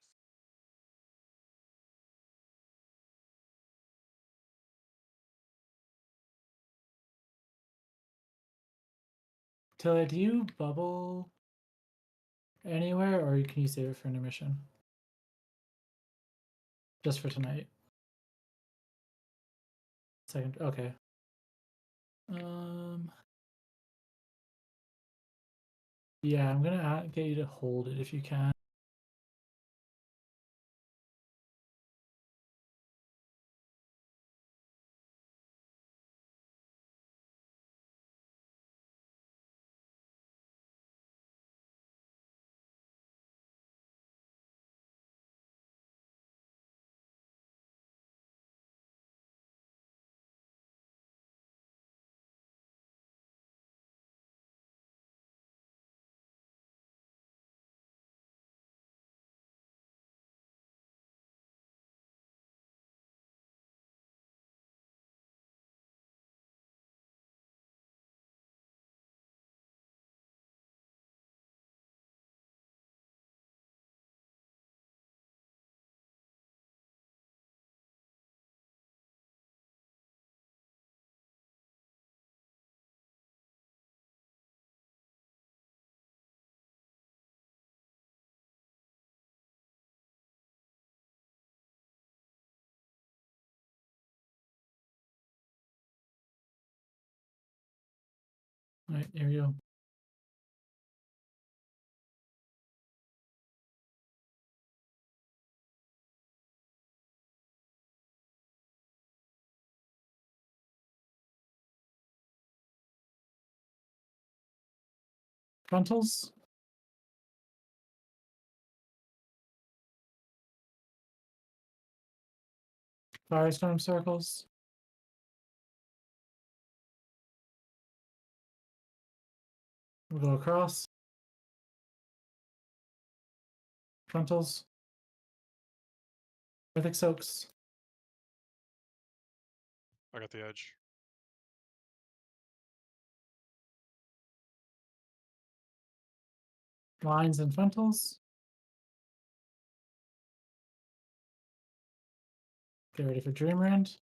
Tilia, do you bubble anywhere, or can you save it for intermission? Just for tonight. Second, okay. Yeah, I'm gonna get you to hold it if you can. Alright, here we go. Frontals. Firestorm circles. We'll go across. Frontals. Mythic soaks. I got the edge. Lines and frontals. Get ready for Dreamland.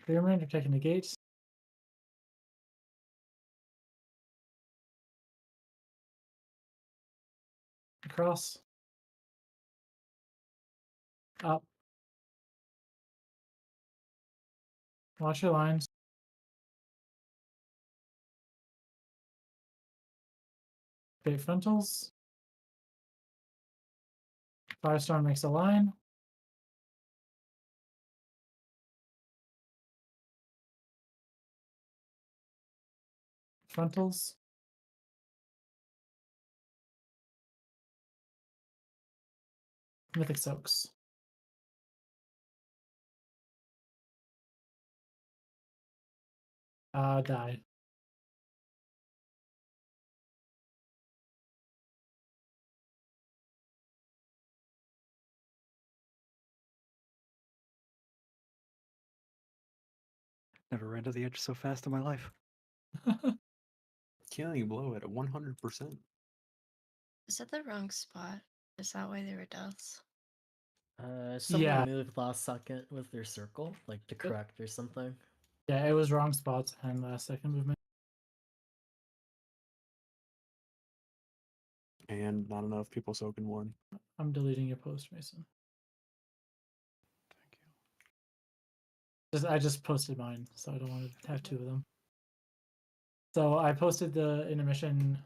Dreamland, you're taking the gates. Across. Up. Watch your lines. Bait frontals. Firestorm makes a line. Frontals. Mythic soaks. Die. Never ran to the edge so fast in my life. Killing blow at 100%. Is that the wrong spot? Is that why they were deaths? Someone Yeah. moved last second with their circle, like to correct or something. Yeah, it was wrong spots and last second movement. And not enough people soaking one. I'm deleting your post, Mason. Thank you. I just posted mine, so I don't want to have two of them. So I posted the intermission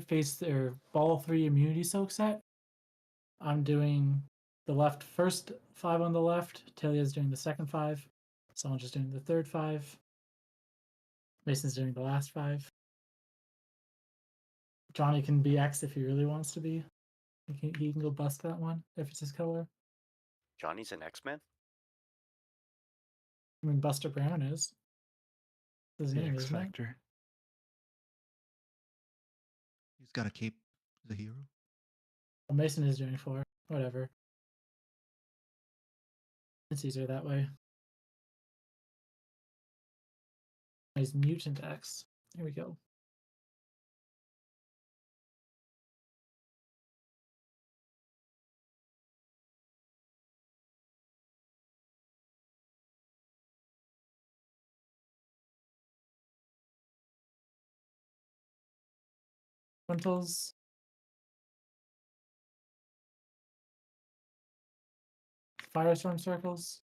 face or ball 3 immunity soak set. I'm doing the left first 5 on the left. Talia's doing the second 5. Someone's just doing the third 5. Mason's doing the last 5. Johnny can be X if he really wants to be. He can go bust that one if it's his color. Johnny's an X-Men? I mean, Buster Brown is. His The name, X isn't it? Factor. He's got a cape. He's a hero. Well, Mason is doing 4. Whatever. It's easier that way. He's mutant X. Here we go. Frontals. Firestorm circles.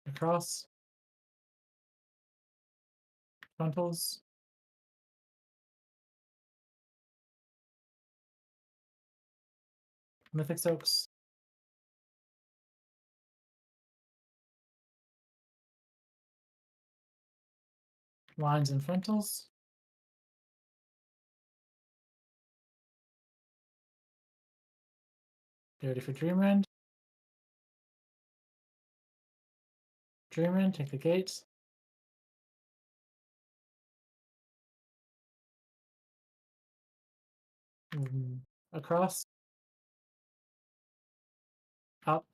Across. Frontals. Mythic soaks. Lines and frontals. Get ready for Dreamland. Dreamland, take the gates. Across. Up.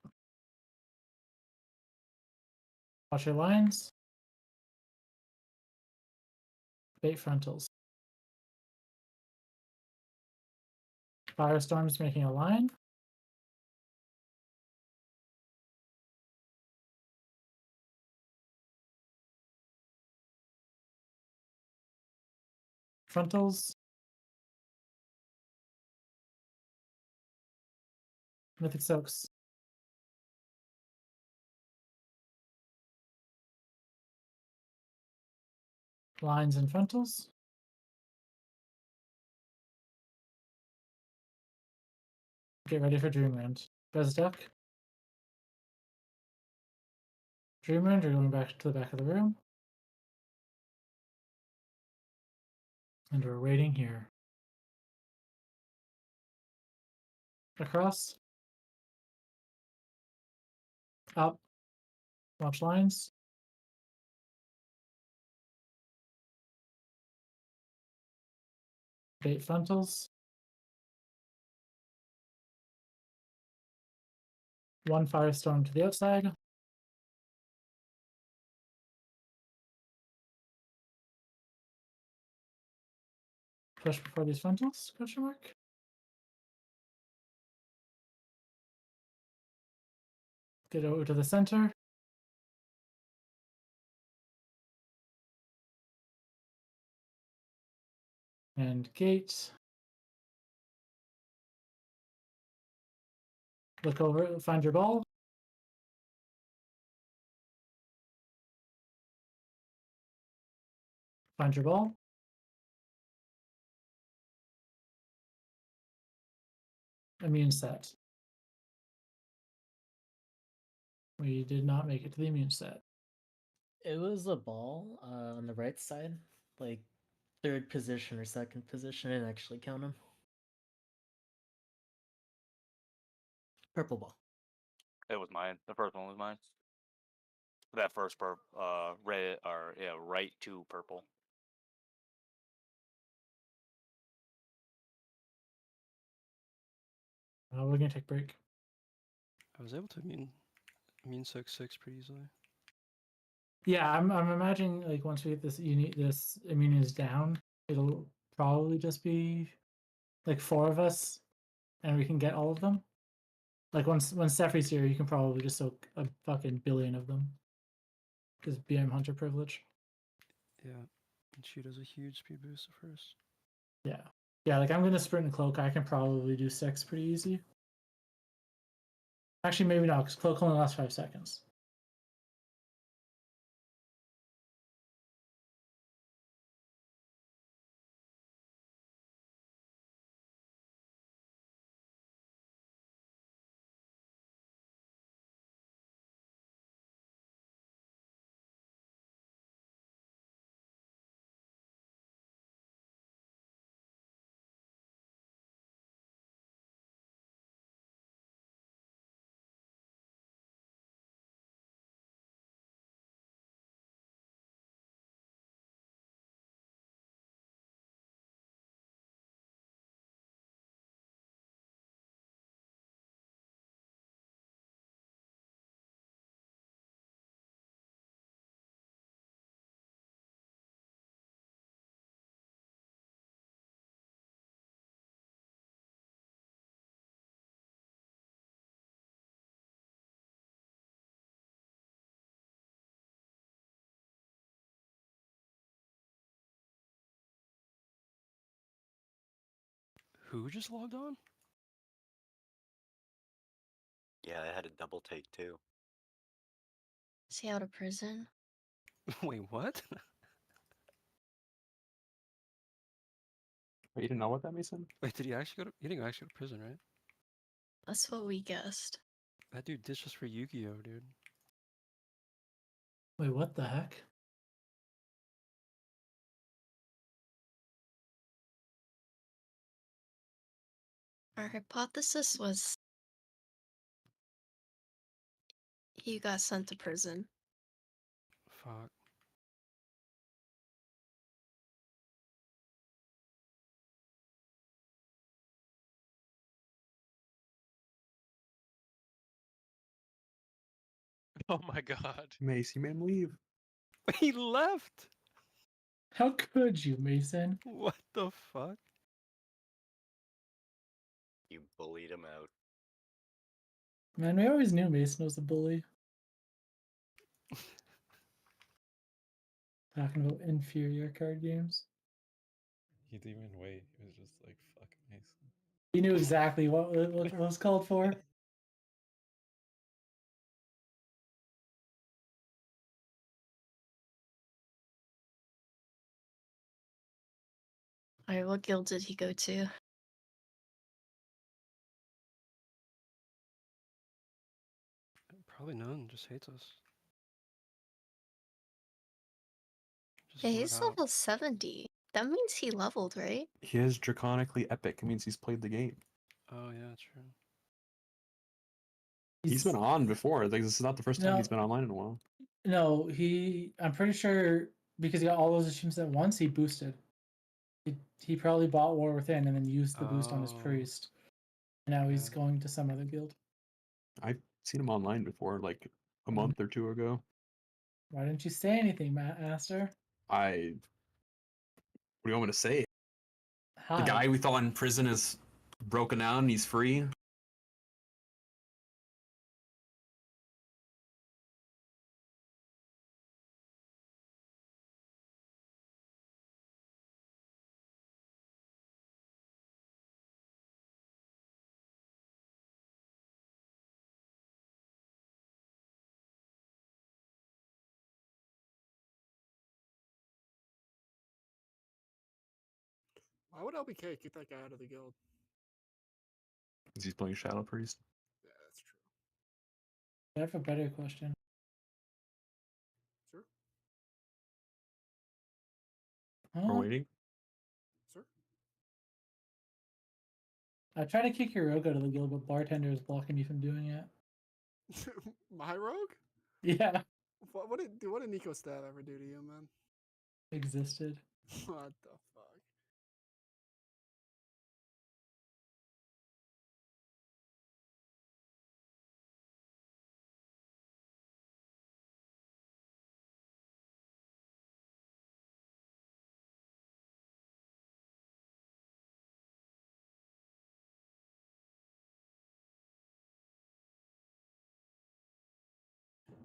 Watch your lines. Bait frontals. Firestorm's making a line. Frontals. Mythic soaks. Lines and frontals. Get ready for Dreamland. Res deck. Dreamland, you're going back to the back of the room. And we're waiting here. Across. Up. Watch lines. Bait frontals. One firestorm to the outside. Push before these frontals? Question mark. Get over to the center. And gate. Look over, find your ball. Find your ball. Immune set. We did not make it to the immune set. It was a ball on the right side, like third position or second position. I didn't actually count them. Purple ball. It was mine. The first one was mine. That first red or yeah, right to purple. We're gonna take a break. I was able to immune soak 6 pretty easily. Yeah, I'm imagining like once we get this this immunities down, it'll probably just be like 4 of us, and we can get all of them. Like when Sefri's here, you can probably just soak a fucking billion of them. Because BM Hunter privilege. Yeah, and she does a huge speed boost at first. Yeah. Yeah, like I'm gonna sprint and cloak. I can probably do 6 pretty easy. Actually, maybe not, because cloak only lasts 5 seconds. Who just logged on? Yeah, I had a double take too. Is he out of prison? Wait, what? Wait, you didn't know what that Mason? Wait, did he actually go to? He didn't actually go to prison, right? That's what we guessed. That dude ditched us for Yu-Gi-Oh, dude. Wait, what the heck? Our hypothesis was he got sent to prison. Fuck. Oh my god. Macy man, leave. He left. How could you, Mason? What the fuck? You bullied him out. Man, we always knew Mason was a bully. Talking about inferior card games. He didn't even wait. He was just like, fuck Mason. He knew exactly what was called for. Alright, what guild did he go to? Probably none. Just hates us. Just Yeah, vote he's out. level 70. That means he leveled, right? He is draconically epic. It means he's played the game. Oh yeah, true. He's been on before. Like this is not the first time No. he's been online in a while. No, I'm pretty sure because he got all those achievements at once, he boosted. He probably bought War Within and then used the boost on his Oh. priest. And now he's Yeah. going to some other guild. I've seen him online before, like a Mhm. month or two ago. Why didn't you say anything, Master? What do you want me to say? Hi. The guy we thought in prison is broken down and he's free. Why would LBK kick that guy out of the guild? Because he's playing Shadow Priest. Yeah, that's true. I have a better question. Sir? We're waiting. Sir? I tried to kick your rogue out of the guild, but bartender is blocking me from doing it. My rogue? Yeah. What did Nico Stab ever do to you, man? Existed. What the fuck?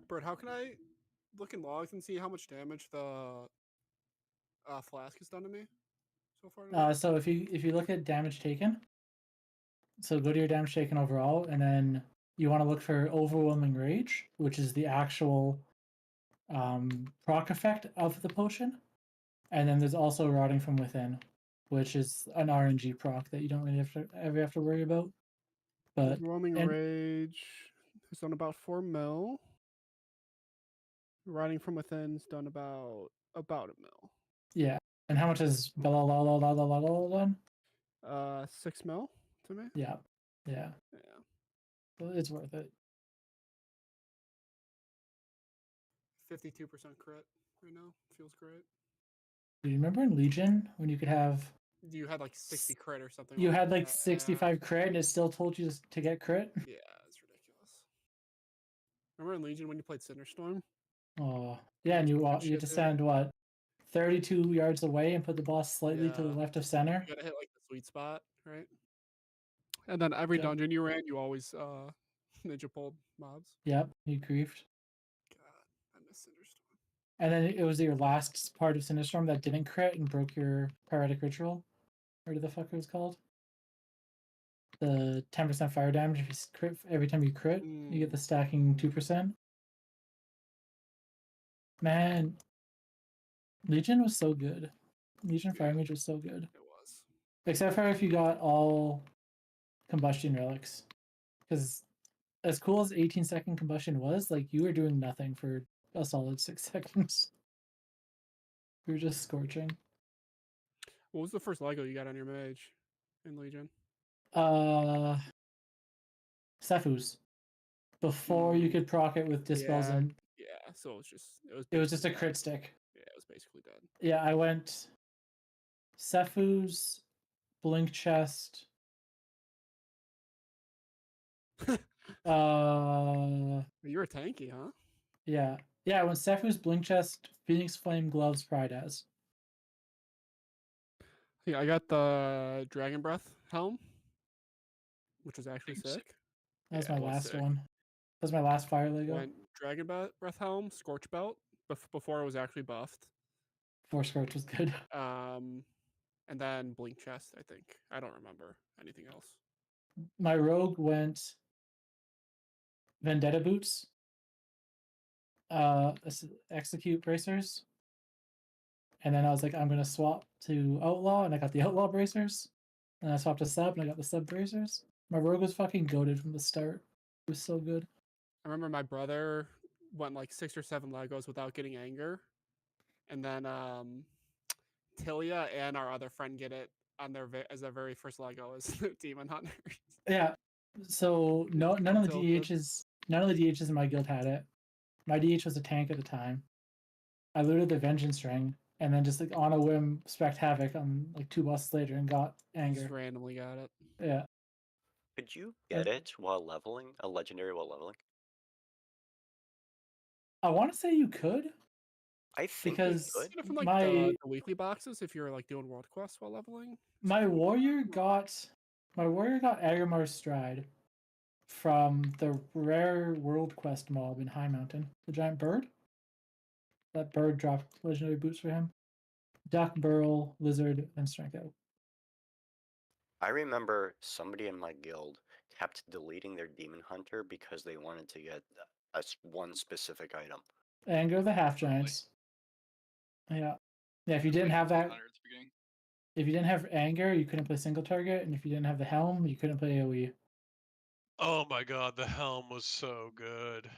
Bert, how can I look in logs and see how much damage the flask has done to me so far today? So if you look at damage taken, so go to your damage taken overall, and then you want to look for overwhelming rage, which is the actual proc effect of the potion, and then there's also rotting from within, which is an RNG proc that you don't really ever have to worry about. But Overwhelming Rage has done about 4 mil. Riding from Within's done about a mil. yeah, and how much is done? 6 mil to me. Yeah, yeah, Yeah. so it's worth it. 52% crit right now. Feels great. Do you remember in Legion when you could have You had like 60 crit or something. you had like that, 65 crit and it still told you to get crit? Yeah, it's ridiculous. Remember in Legion when you played Cinderstorm? Oh, yeah, and you That had shit, to dude. stand what 32 yards away and put the boss slightly to the left of center. You gotta hit like the sweet spot, right? And then every Yep. dungeon you ran, you always ninja pulled mobs. Yep, you griefed. God, I miss Cinderstorm. And then it was your last part of Cinderstorm that didn't crit and broke your Pyretic Ritual. What the fuck it was called? The 10% fire damage if you crit every time you crit, you get the stacking 2%. Man, Legion was so good. Legion Fire Mage was so good. It was. Except for if you got all combustion relics. Because as cool as 18-second combustion was, like you were doing nothing for a solid 6 seconds. You were just scorching. What was the first Lego you got on your mage in Legion? Cephus. Before you could proc it with dispels and yeah, so it was just it was just a basically crit dead. stick. Yeah, it was basically dead. Yeah, I went Cephus, Blink Chest. You're a tanky, huh? Yeah. Yeah, I went Cephus, Blink Chest, Phoenix Flame, Gloves, Pride as. Yeah, I got the Dragon Breath helm, which was actually Thanks. sick. That was Yeah, my it was last sick. one. That was my last fire Lego. Went Dragon Breath helm, Scorch Belt, before it was actually buffed. Four Scorch was good. And then Blink Chest, I think. I don't remember anything else. My rogue went Vendetta Boots, Execute Bracers, And then I was like, I'm gonna swap to outlaw, and I got the outlaw bracers. And I swapped to sub, and I got the sub bracers. My rogue was fucking goated from the start. It was so good. I remember my brother went like 6 or 7 Legos without getting anger, and then Tilia and our other friend get it on their as their very first Lego as Demon Hunters. Yeah. So none of the Tilted. DHs in my guild had it. My DH was a tank at the time. I looted the Vengeance Ring, and then just like on a whim spec Havoc on like 2 bosses later and got anger. Just randomly got it. Yeah. Could you get it while leveling? A legendary while leveling? I want to say you could. I think because you Get it could. from like my the weekly boxes if you're like doing world quests while leveling. my warrior got Agrimar's Stride from the rare world quest mob in High Mountain. The giant bird. That bird dropped legendary boots for him. Duck, burl, lizard, and strength out. I remember somebody in my guild kept deleting their demon hunter because they wanted to get one specific item. Anger of the half giants. Yeah. Yeah, if you didn't have that, if you didn't have anger, you couldn't play single target, and if you didn't have the helm, you couldn't play AoE. Oh my god, the helm was so good.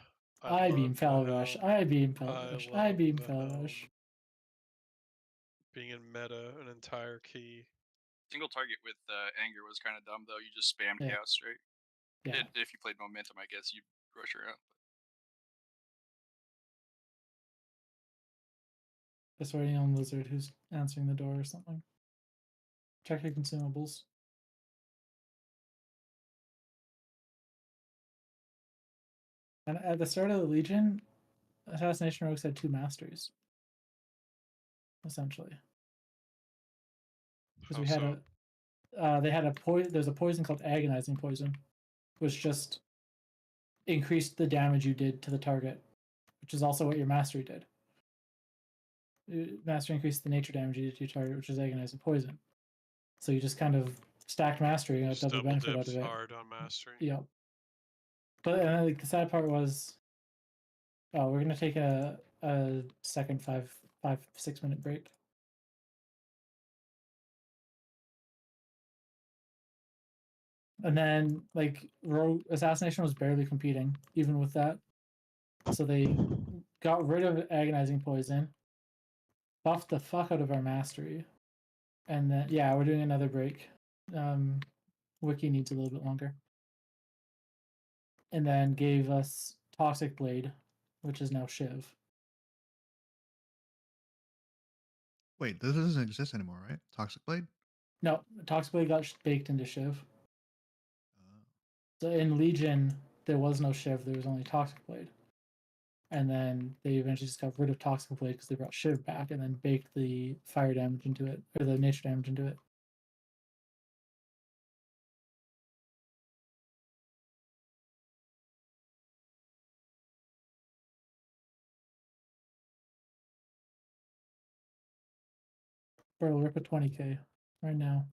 I beam loved the fell rush. helm. I beam fell rush. I loved beam the fell helm. rush. Being in meta, an entire key. Single target with anger was kind of dumb though. You just spammed Yeah. chaos straight. Yeah. If you played momentum, I guess you'd rush around. Just waiting on Lizard who's answering the door or something. Check your consumables. And at the start of the Legion, Assassination Rogues had 2 masteries. Essentially. Because we had they had a there's a poison called Agonizing Poison, which just increased the damage you did to the target, which is also what your mastery did. Mastery increased the nature damage you did to your target, which is Agonizing Poison. So you just kind of stacked mastery and got double benefit out of it. Hard on mastery. Yep. But like the sad part was, we're gonna take a second 6 minute break. And then like Rogue Assassination was barely competing even with that. So they got rid of Agonizing Poison, buffed the fuck out of our mastery, and then yeah, we're doing another break. Wiki needs a little bit longer. And then gave us Toxic Blade, which is now Shiv. Wait, this doesn't exist anymore, right? Toxic Blade? No, Toxic Blade got baked into Shiv. So in Legion, there was no Shiv, there was only Toxic Blade. And then they eventually just got rid of Toxic Blade because they brought Shiv back and then baked the fire damage into it, or the nature damage into it. Bro, rip a 20k right now.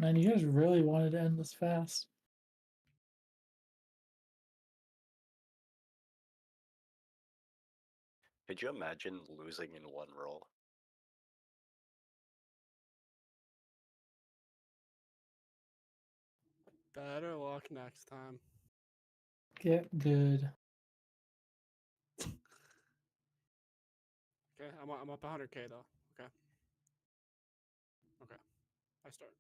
Man, you guys really wanted to end this fast. Could you imagine losing in one roll? Better luck next time. Get good. Okay, I'm up 100K though. Okay. Okay, I start.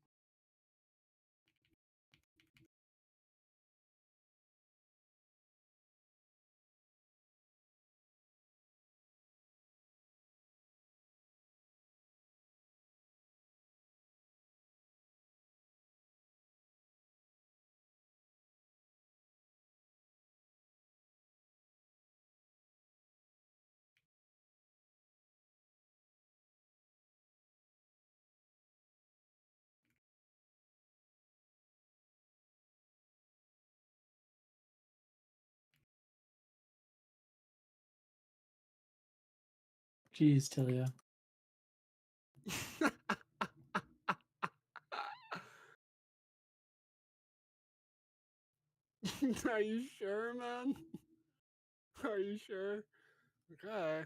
Jeez, Tilia. Are you sure, man? Are you sure? Okay.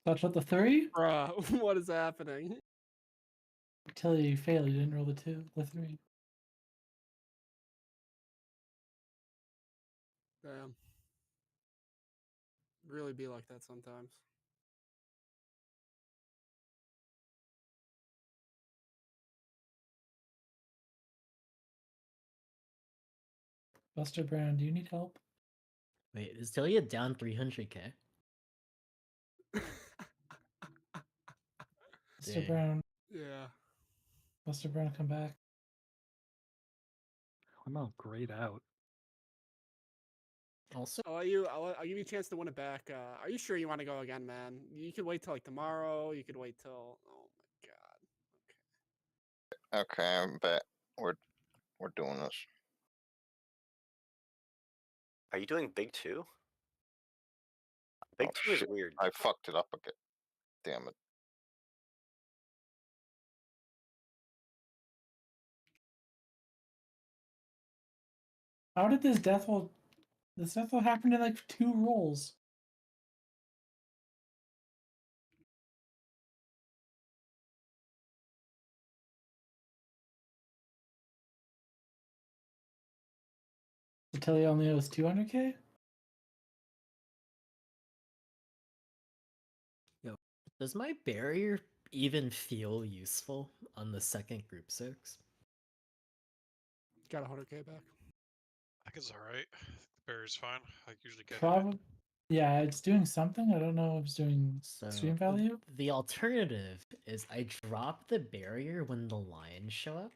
Touch with the 3? Bruh, what is happening? Tilia, you failed. You didn't roll the 3. Damn. Really be like that sometimes. Buster Brown, do you need help? Wait, is Tilia down 300K? Buster Dang. Brown. Yeah. Buster Brown, come back. I'm all grayed out. Also, I'll give you a chance to win it back. Are you sure you want to go again, man? You could wait till like tomorrow. You could wait till. Oh my god. Okay, I bet we're doing this. Are you doing big two? Big Oh, two is shit. weird. I fucked it up again. Damn it. How did this death roll? This death roll happened in like 2 rolls. So Tilia only owes 200K? yo, does my barrier even feel useful on the second group 6? Got 100K back. I think it's alright. The barrier's fine. I usually get it. Probably. Yeah, it's doing something. I don't know if it's doing So extreme value. the alternative is I drop the barrier when the lions show up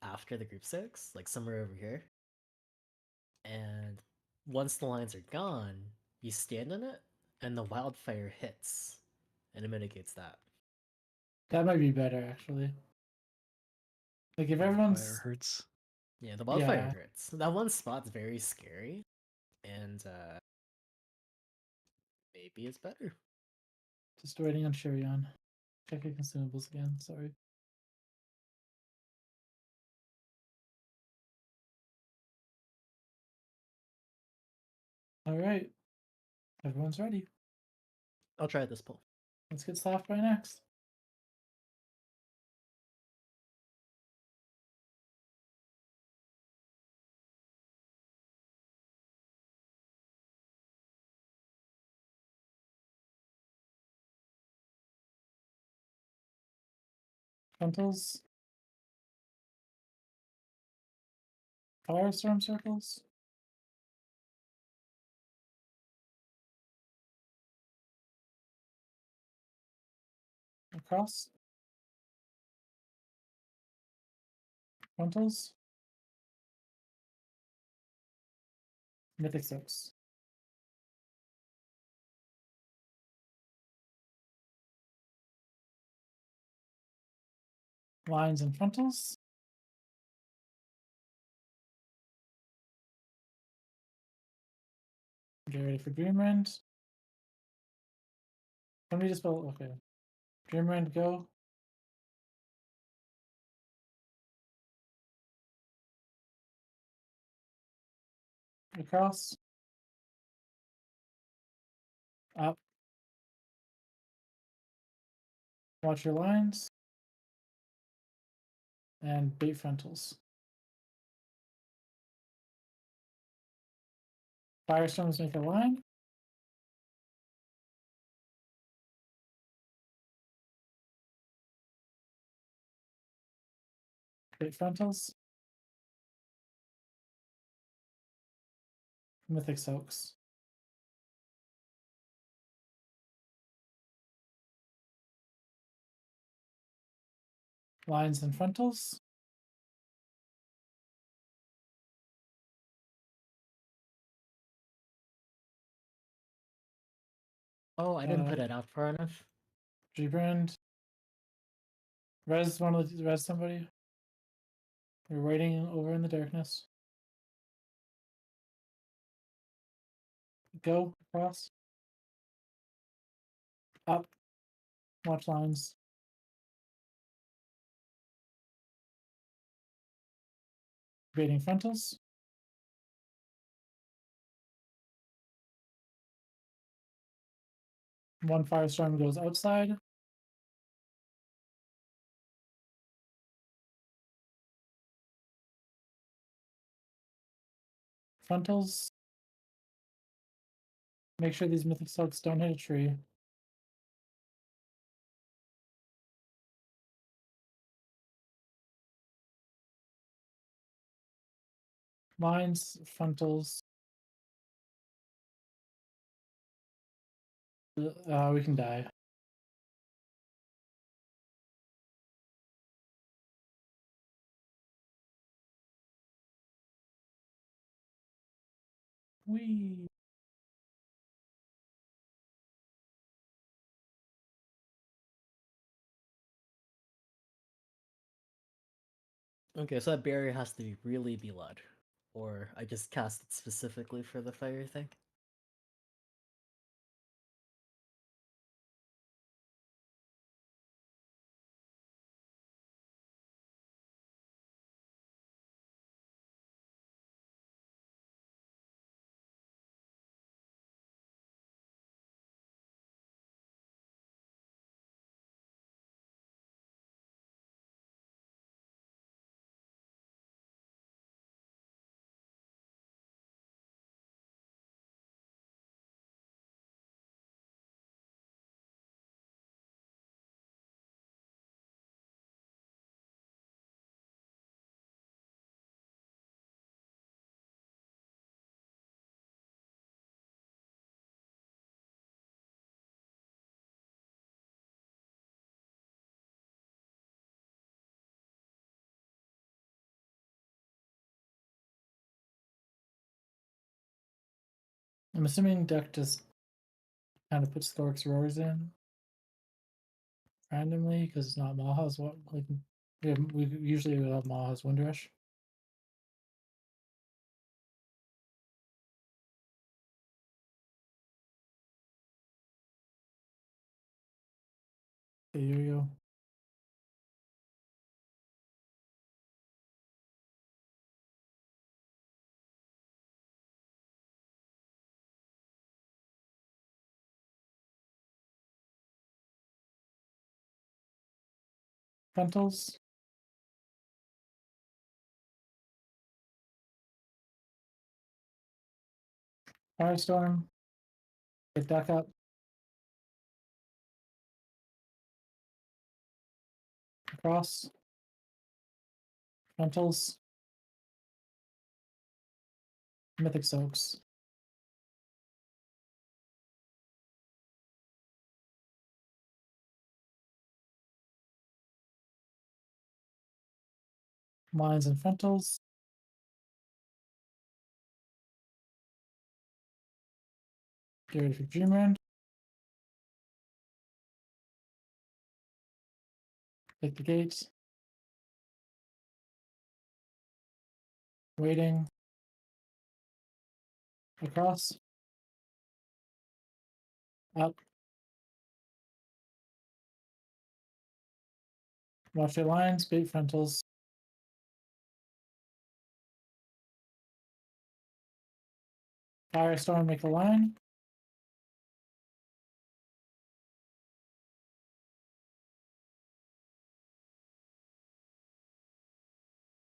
after the group 6, like somewhere over here. And once the lions are gone, you stand in it, and the wildfire hits, and it mitigates that. That might be better, actually. Like, if Fire everyone's. hurts. Yeah, the wildfire Yeah. hurts. That one spot's very scary, and maybe it's better. Just waiting on Shirion. Check your consumables again. Sorry. All right. Everyone's ready. I'll try this pull. Let's get soft by next. Frontals. Firestorm circles. Across. Frontals. Mythic soaks. Lines and frontals. Get ready for Dreamrend. Somebody just spell okay. Dreamrend go. Across. Up. Watch your lines. And bait frontals. Firestorms make a line. Bait frontals. Mythic soaks. Lines and frontals. Oh, I didn't put it out far enough. G-brand. Res one of the res somebody. We're waiting over in the darkness. Go across. Up. Watch lines. Baiting frontals. One firestorm goes outside. Frontals. Make sure these mythic soaks don't hit a tree. Lines, frontals. We can die. Whee! Okay, so that barrier has to be really blood. Or I just cast it specifically for the fire thing. I'm assuming deck just kind of puts Thork's Roars in randomly because it's not Maha's what like we usually would have Maha's Windrush. Okay, here we go. Frontals. Firestorm. Get deck up. Across. Frontals. Mythic Soaks. Lines and frontals. Get ready for Dreamland. Click the gates. Waiting. Across. Up. Watch your lines, bait frontals. Firestorm, make a line.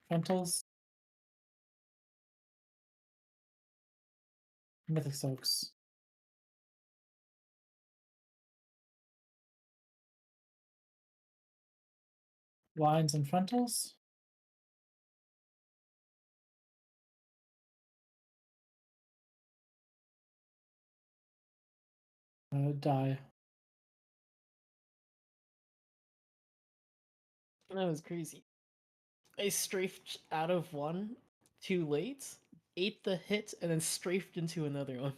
Frontals. Mythic Soaks. Lines and frontals. Die. That was crazy. I strafed out of one too late, ate the hit, and then strafed into another one.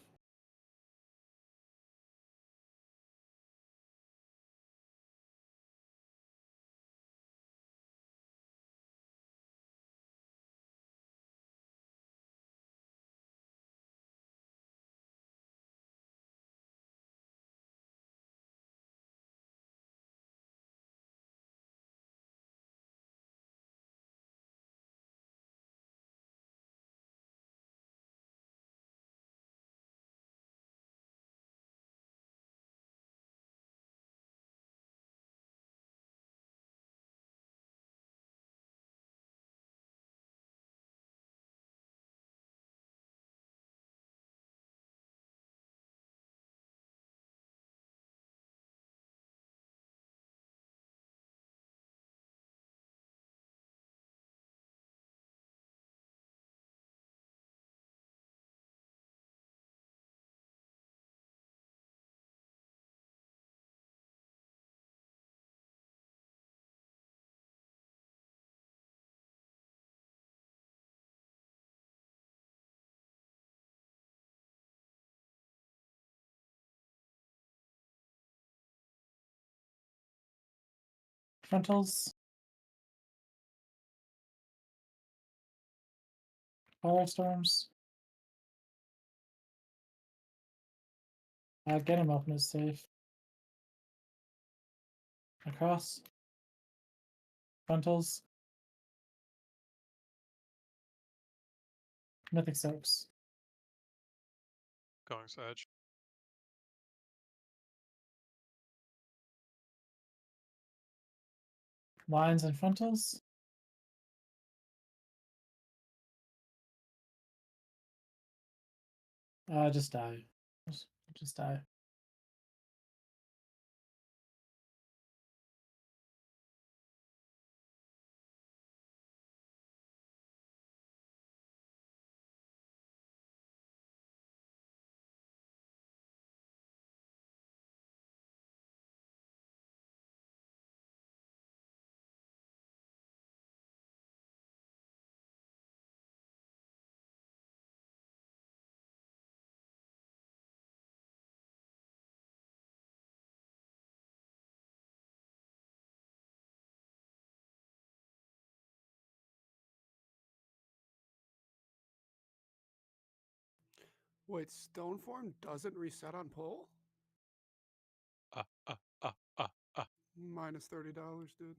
Frontals. Firestorms. Get him open is safe. Across. Frontals. Mythic Soaks. Going Sedge. Lines and frontals. Just die. Just die. Wait, Stoneform doesn't reset on pull? Uh, uh, uh, uh, uh. Minus $30, dude.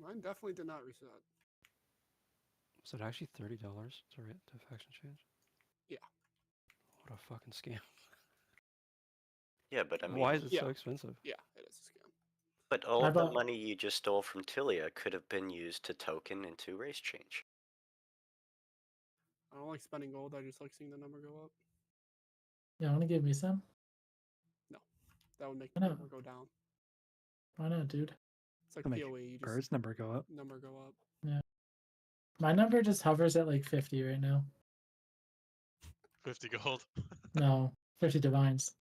Mine definitely did not reset. Was it actually $30 to faction change? Yeah. What a fucking scam. Yeah, but I mean, Why is it so expensive? Yeah, it is a scam. But all of the money you just stole from Tilia could have been used to token into race change. I don't like spending gold. I just like seeing the number go up. Yeah, want to give me some? No, that would make I the know. number go down. Why not, dude? It's like To make PoE. You just Bird's number go up. number go up. Yeah. My number just hovers at like 50 right now. 50 gold. No, 50 divines.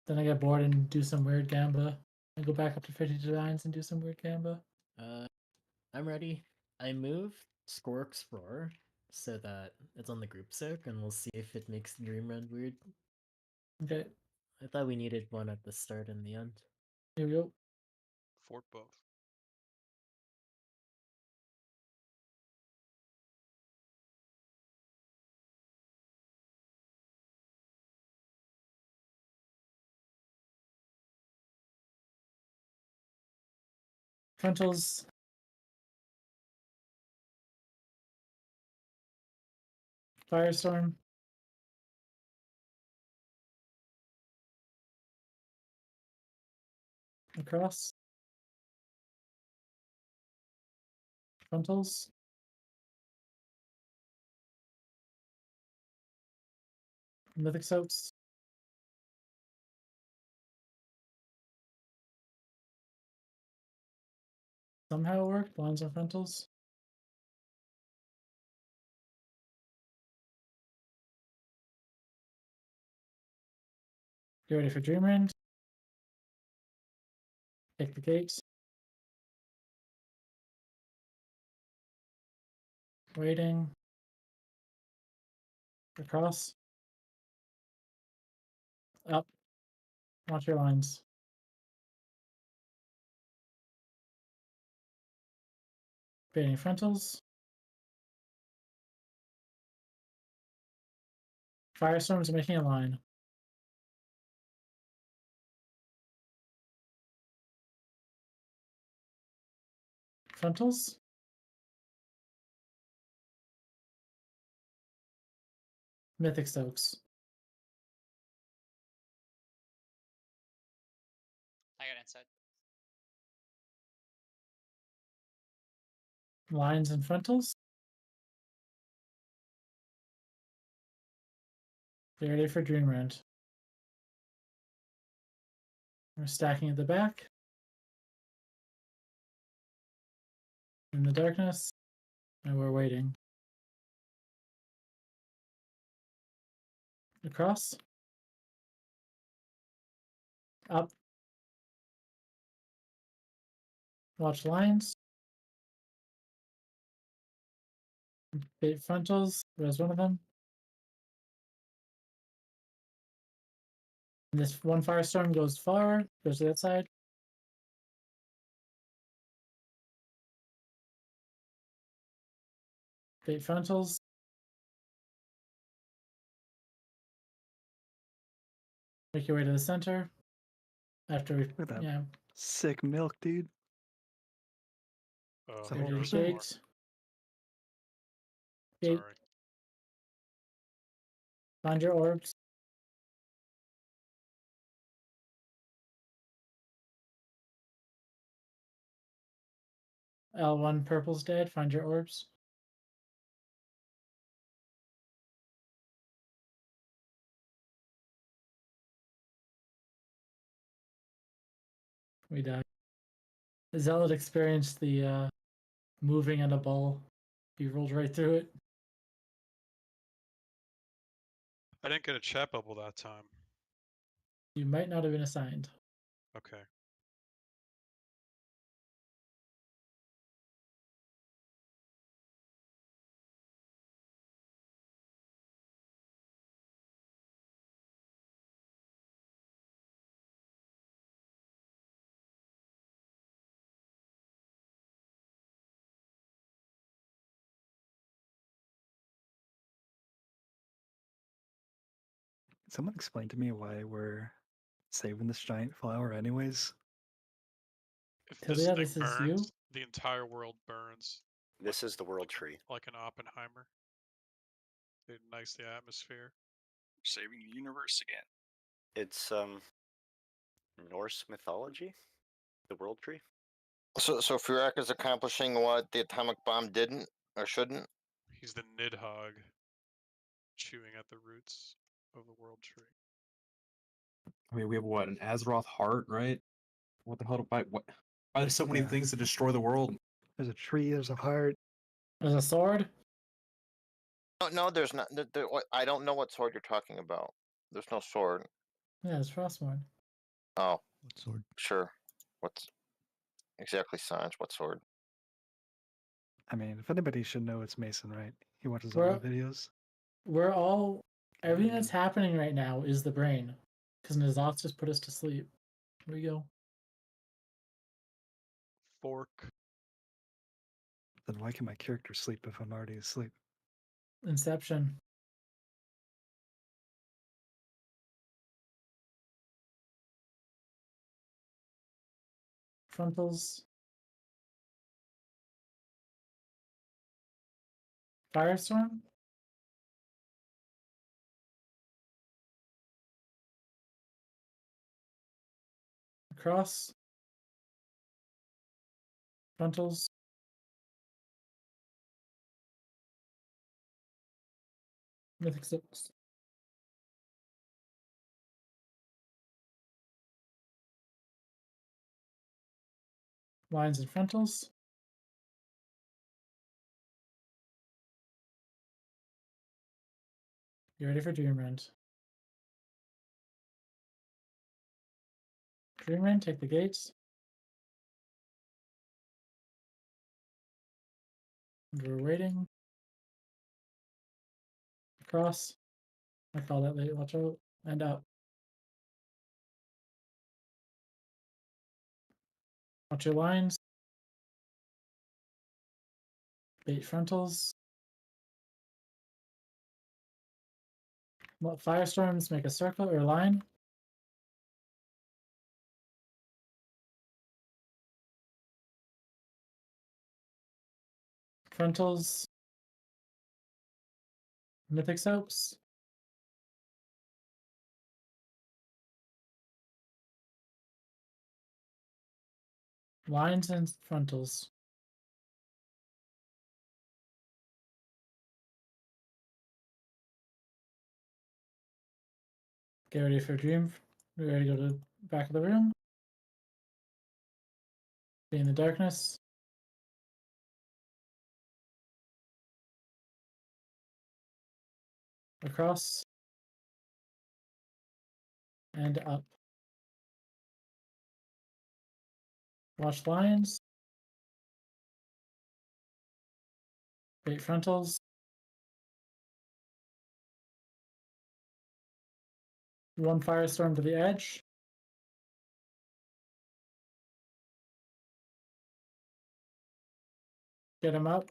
Then I get bored and do some weird gamba. And go back up to 50 divines and do some weird gamba. I'm ready. I move Squirk's Roar so that it's on the group soak, and we'll see if it makes Dream Run weird. Okay, I thought we needed one at the start and the end. here we go. Fort both. Frontals. Firestorm. Across. Frontals. Mythic soaks. Somehow it worked. Blinds on frontals. Get ready for Dreamrend. Take the gate. Waiting. Across. Up. Watch your lines. Baiting frontals. Firestorm's making a line. Frontals. Mythic soaks. I got inside. Lines and frontals. Get ready for Dreamrend. We're stacking at the back. In the darkness. And we're waiting. Across. Up. Watch lines. Bait frontals. There's one of them. And this one firestorm goes far, goes to that side. Bait frontals. Make your way to the center. After we, Look at that. yeah, Sick milk, dude. Oh, It's a here whole goes percent. more. gate. Gate. Sorry. Find your orbs. L1 purple's dead. Find your orbs. We died. Zealot experienced the moving and a ball. He rolled right through it. I didn't get a chat bubble that time. You might not have been assigned. Okay. Someone explain to me why we're saving this giant flower anyways. If Tilia, this this thing is you? burns, the entire world burns. This is the world tree. Like an Oppenheimer. They nice the atmosphere. Saving the universe again. It's Norse mythology. The world tree. So fyrakk is accomplishing what the atomic bomb didn't or shouldn't. He's the Nidhogg, chewing at the roots of the world tree. I mean, we have what, an Azeroth heart, right? What the hell? Why there's so many Yeah. things to destroy the world? There's a tree. There's a heart. There's a sword. No, there's not. I don't know what sword you're talking about. There's no sword. Yeah, it's Frostmourne. Oh, What sword? sure. What's exactly science? What sword? I mean, if anybody should know, it's Mason, right? He watches all We're- the videos. We're all everything that's happening right now is the brain, because Nazoth just put us to sleep. Here we go. Fork. Then why can my character sleep if I'm already asleep? Inception. Frontals. Firestorm. Cross. Frontals. Mythic 6. Lines and frontals. You ready for Dreamrend? Dreamrend, take the gates. And we're waiting. Cross. I call that late, watch out. And up. Watch your lines. Bait frontals. What firestorms make a circle or line? Frontals. Mythic soaps. Lines and frontals. Get ready for dream. We ready to go to the back of the room. Be in the darkness. Across. And up. Watch lines. Bait frontals. One firestorm to the edge. Get him up.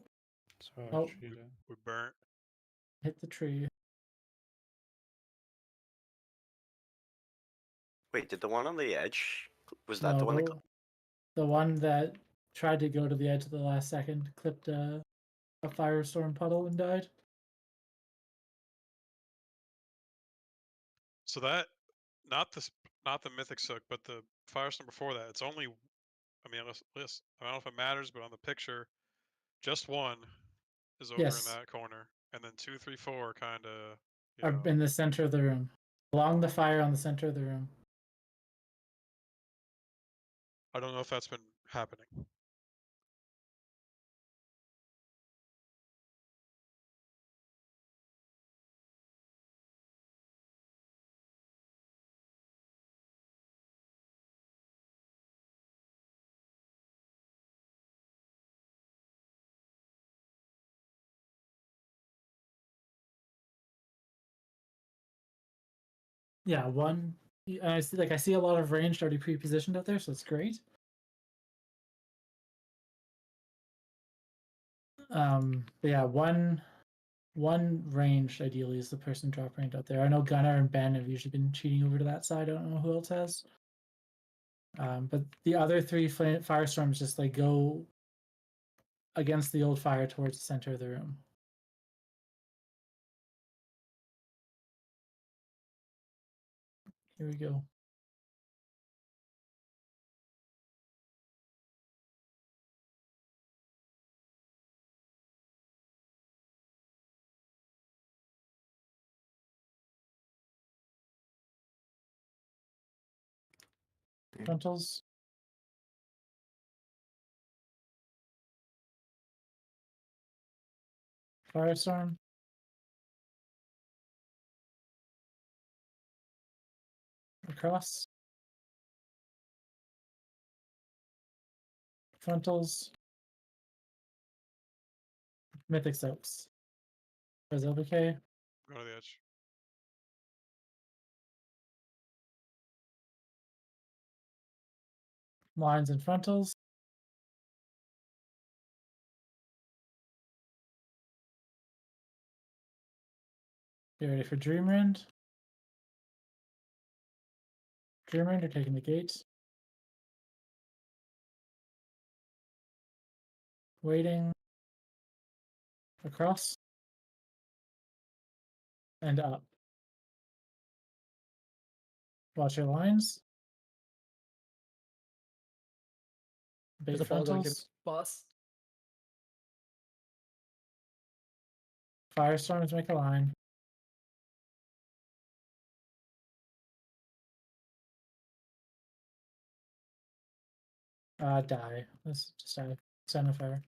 So Oh, We burnt. hit the tree. Wait, did the one on the edge? Was that No, the one that? the one that tried to go to the edge at the last second clipped a firestorm puddle and died. So that not the mythic sook, but the firestorm before that. It's only, I mean, I don't know if it matters, but on the picture, just one is over Yes. in that corner, and then 2, 3, 4 kind of. Are in the center of the room. Along the fire on the center of the room. I don't know if that's been happening. Yeah, one. I see a lot of ranged already pre-positioned out there, so it's great. But yeah, one ranged ideally is the person drop ranged out there. I know Gunnar and Ben have usually been cheating over to that side. I don't know who else has. But the other three firestorms just like go against the old fire towards the center of the room. Here we go. Frontals. Firestorm. Across. Frontals. Mythic Soaks. Bazilbike. Go to the edge. Lines and frontals. Get ready for Dreamrend. Dreamrend are taking the gate. Waiting. Across. And up. Watch your lines. Bait There's a ball going to frontals. boss. Firestorms make a line. Die. Let's just die. Send a fire.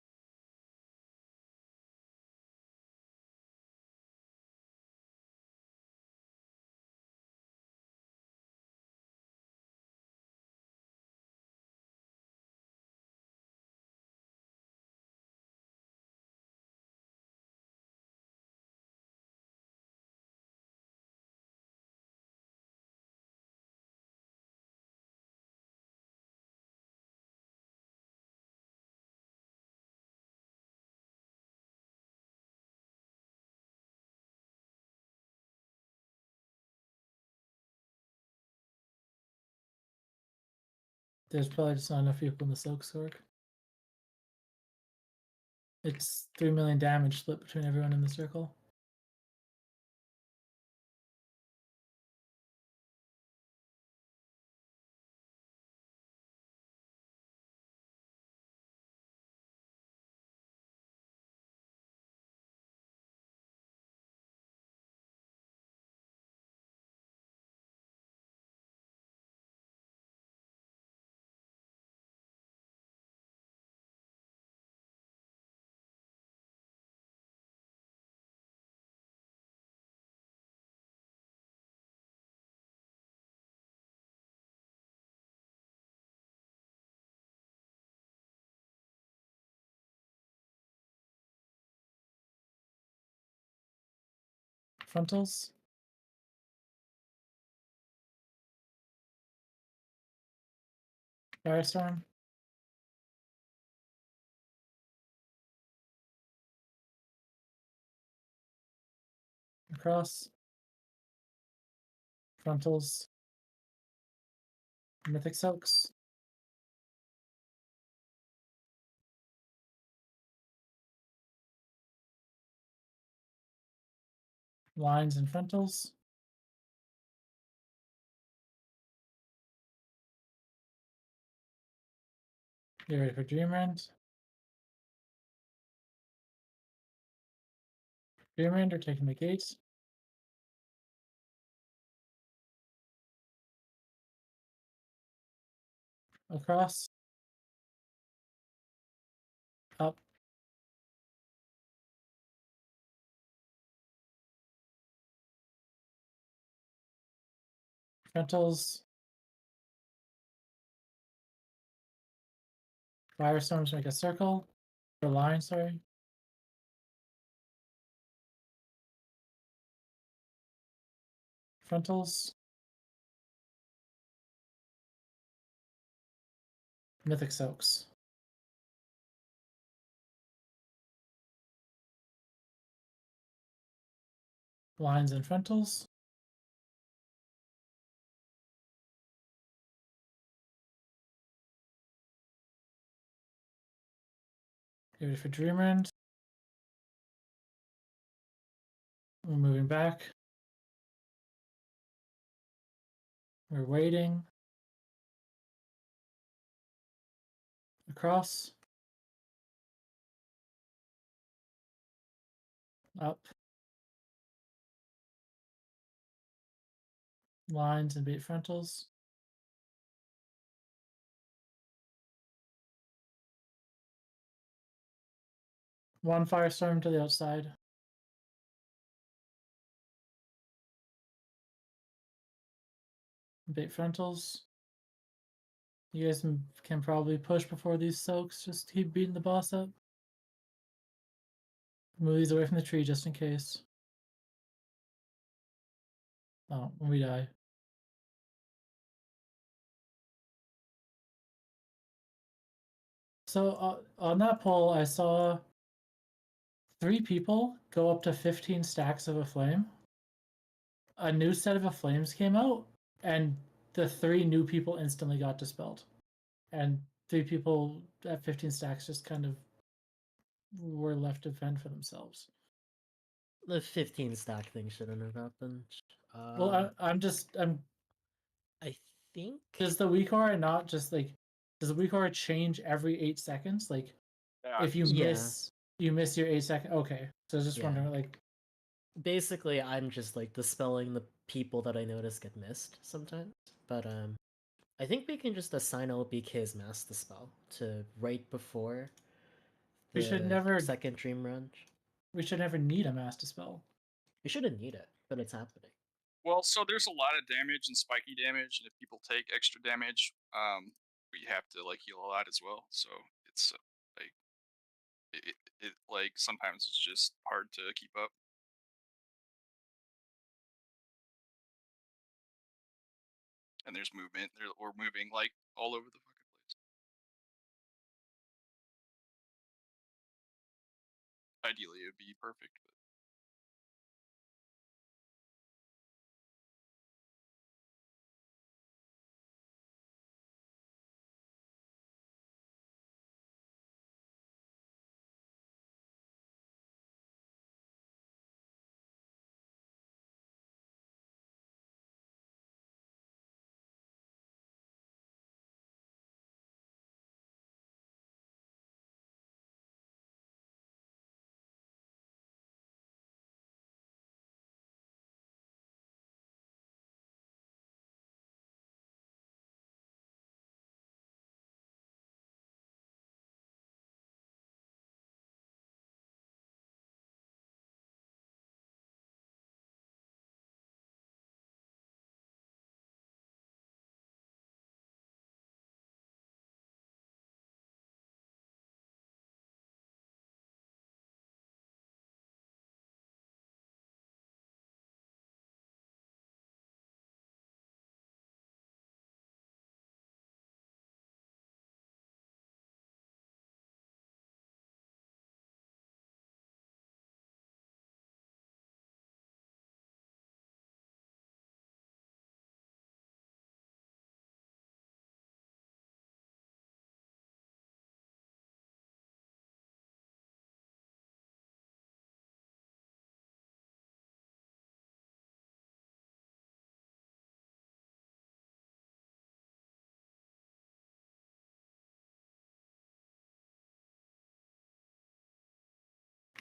There's probably just not enough people in the Silk Sword. It's 3 million damage split between everyone in the circle. Frontals. Firestorm. Across. Frontals. Mythic Soaks. Lines and frontals. Get ready for Dreamrend. Dreamrend are taking the gates. Across. Up. Frontals. Firestorms make a circle. The line, sorry. Frontals. Mythic Soaks. Lines and frontals. Get ready for Dreamrend. We're moving back. We're waiting. Across. Up. Lines and bait frontals. One Firestorm to the outside. Bait frontals. You guys can probably push before these soaks. Just keep beating the boss up. Move these away from the tree just in case. Oh, when we die. So on that poll, I saw 3 people go up to 15 stacks of a flame. A new set of flames came out, and the 3 new people instantly got dispelled. And 3 people at 15 stacks just kind of were left to fend for themselves. The 15 stack thing shouldn't have happened. Well, I'm I think. Does the weak aura not just like? Does the weak aura change every 8 seconds? Like, if you miss, you miss your 8 second. Okay, so I was just wondering, like. Basically, I'm just like dispelling the people that I notice get missed sometimes. But I think we can just assign LBK's Mass Dispel to right before We should never second Dream Run. We should never need a Mass Dispel. We shouldn't need it, but it's happening. Well, so there's a lot of damage and spiky damage, and if people take extra damage, we have to like heal a lot as well. So it's like it like sometimes it's just hard to keep up. And there's movement. We're moving like all over the fucking place. Ideally, it would be perfect. But...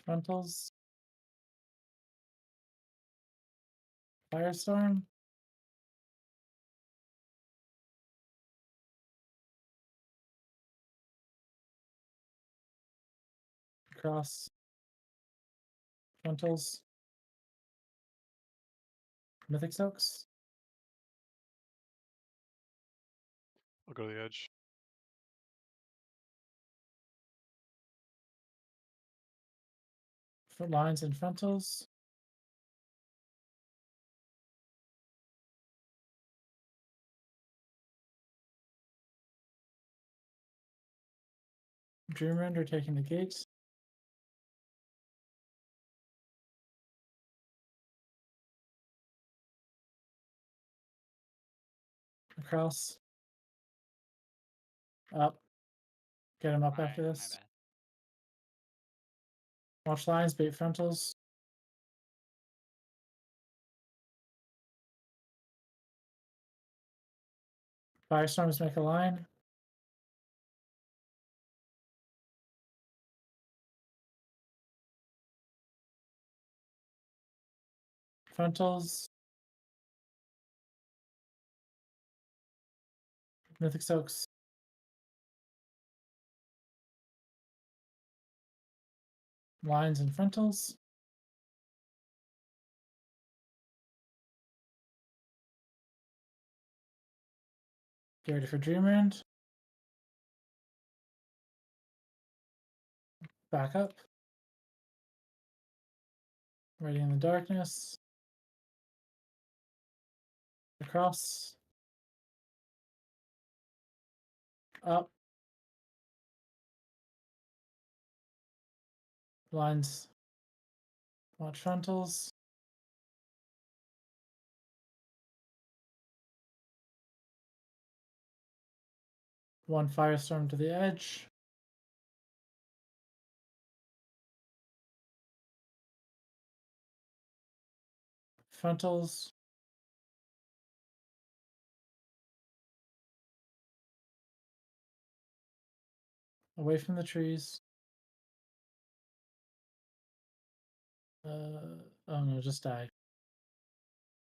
Frontals. Firestorm. Cross. Frontals. Mythic Soaks. I'll go to the edge. Foot lines and frontals. Dream Render taking the gates. Across. Up. Get him up after this. Watch lines, bait frontals. Firestorms make a line. Frontals. Mythic Soaks. Lines and frontals. Get ready for Dreamland. Back up. Ready in the darkness. Across. Up. Lines. Watch frontals. One firestorm to the edge. Frontals. Away from the trees. Oh no, just die.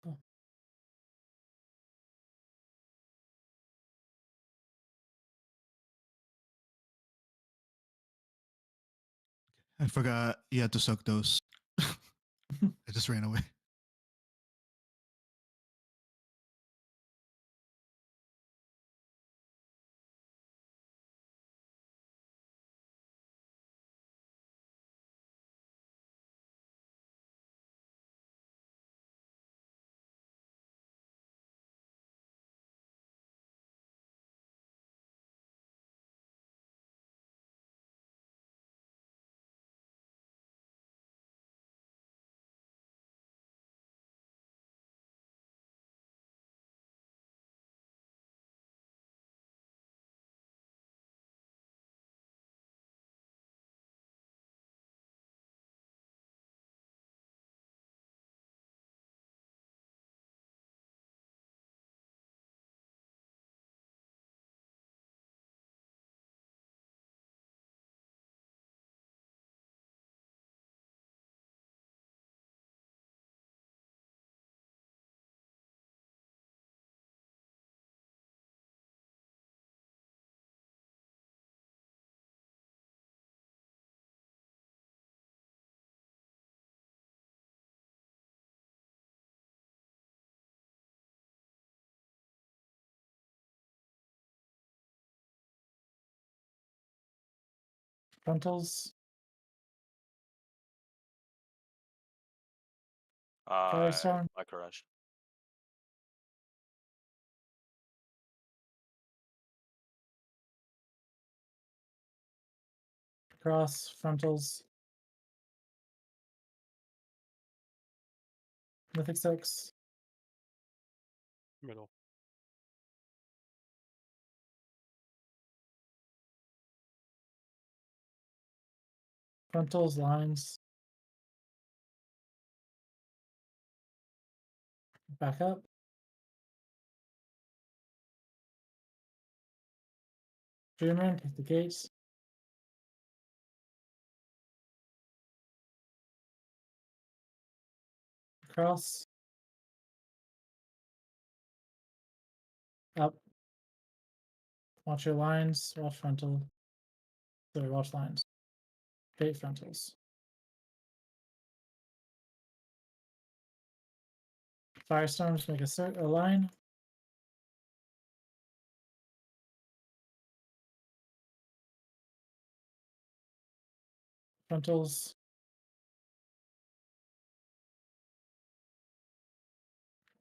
Oh. I forgot you had to suck those. I just ran away. Frontals. My garage. Cross. Frontals. Mythic 6. Middle. Frontals. Lines. Back up. Dreamland, take the gates. Cross. Up. Watch your lines. Watch frontal. Sorry, watch lines. Gate frontals. Firestorms make a line. Frontals.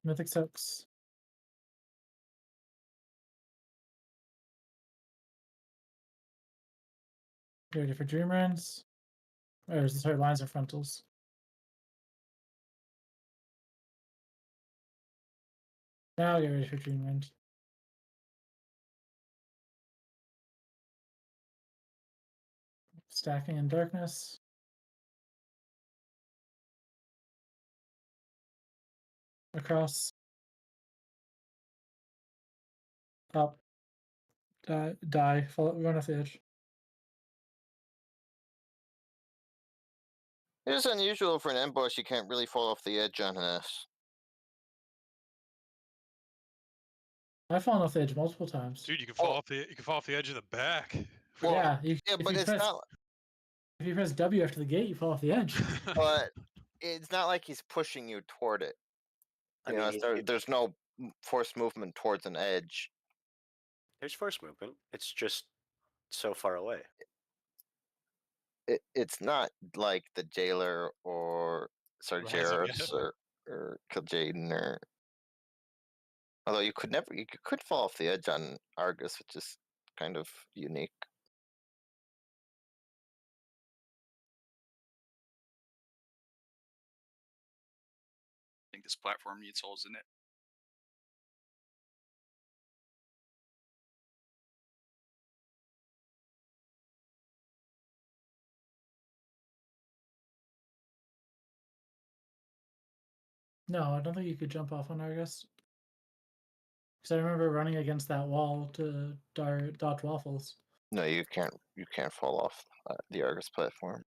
Mythic 6. Get ready for Dreamlands. Or sorry, lines are frontals. Now get ready for Dreamland. Stacking in darkness. Across. Up. Die. Fall, run off the edge. It is unusual for an ambush. You can't really fall off the edge on this. I've fallen off the edge multiple times. Dude, you can fall off the edge in the back. Well, yeah, but it's not. If you press W after the gate, you fall off the edge. But it's not like he's pushing you toward it. You know, there's no forced movement towards an edge. There's force movement. It's just so far away. It's not like the jailer or Sargeras yet. or Kil'jaeden or. Although you could fall off the edge on Argus, which is kind of unique. I think this platform needs holes in it. No, I don't think you could jump off on Argus. Because I remember running against that wall to dodge waffles. No, you can't. You can't fall off the Argus platform.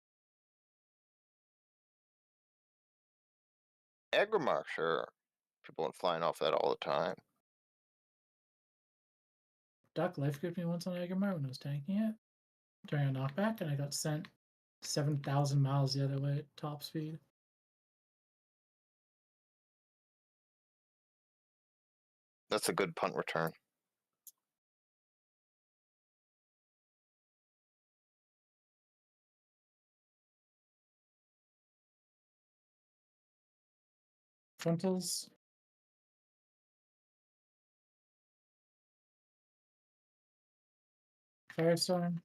Agrimar, sure. People went flying off that all the time. Duck life gripped me once on Agrimar when I was tanking it during a knockback, and I got sent 7,000 miles the other way at top speed. That's a good punt return. Frontals. Firestorm.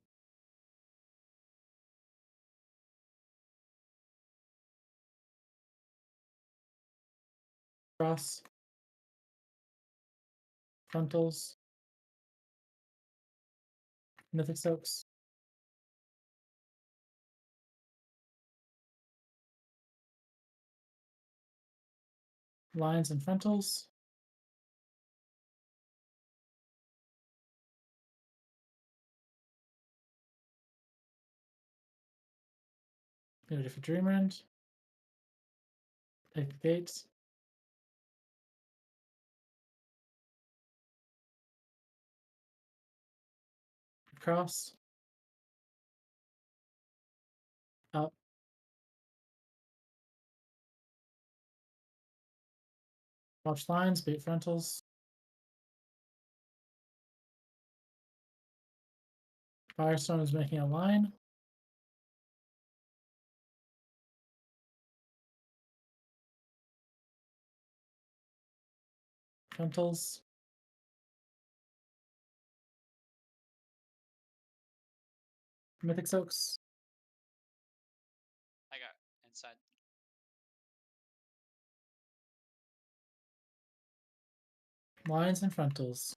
Cross. Frontals. Mythic Soaks. Lines and frontals. Go to Dreamrend. Take the gates. Cross. Up. Watch lines, bait frontals. Firestone is making a line. Frontals. Mythic Soaks. I got inside. Lines and frontals.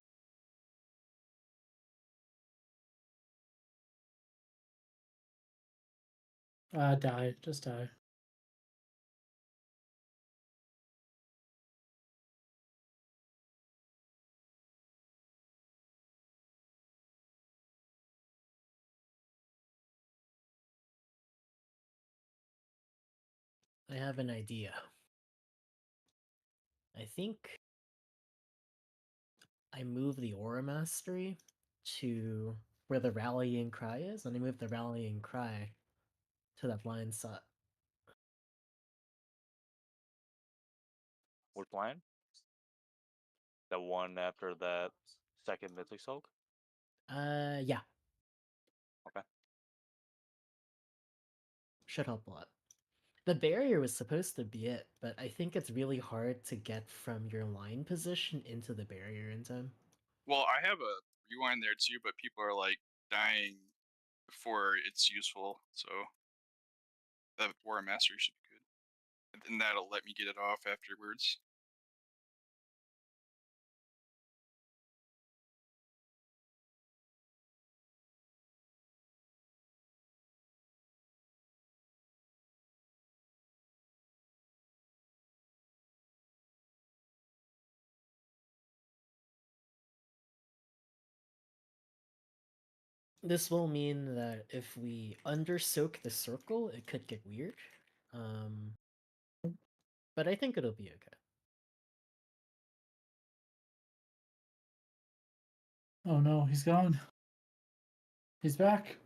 Die. Just die. I have an idea. I think I move the Aura Mastery to where the Rallying Cry is, and I move the Rallying Cry to that blind spot. What plan? The one after that second Mythic Soak? Yeah. Okay. Should help a lot. The barrier was supposed to be it, but I think it's really hard to get from your line position into the barrier in time. Well, I have a rewind there too, but people are like dying before it's useful, so the War Mastery should be good, and that'll let me get it off afterwards. This will mean that if we undersoak the circle, it could get weird. But I think it'll be okay. Oh no, he's gone. He's back.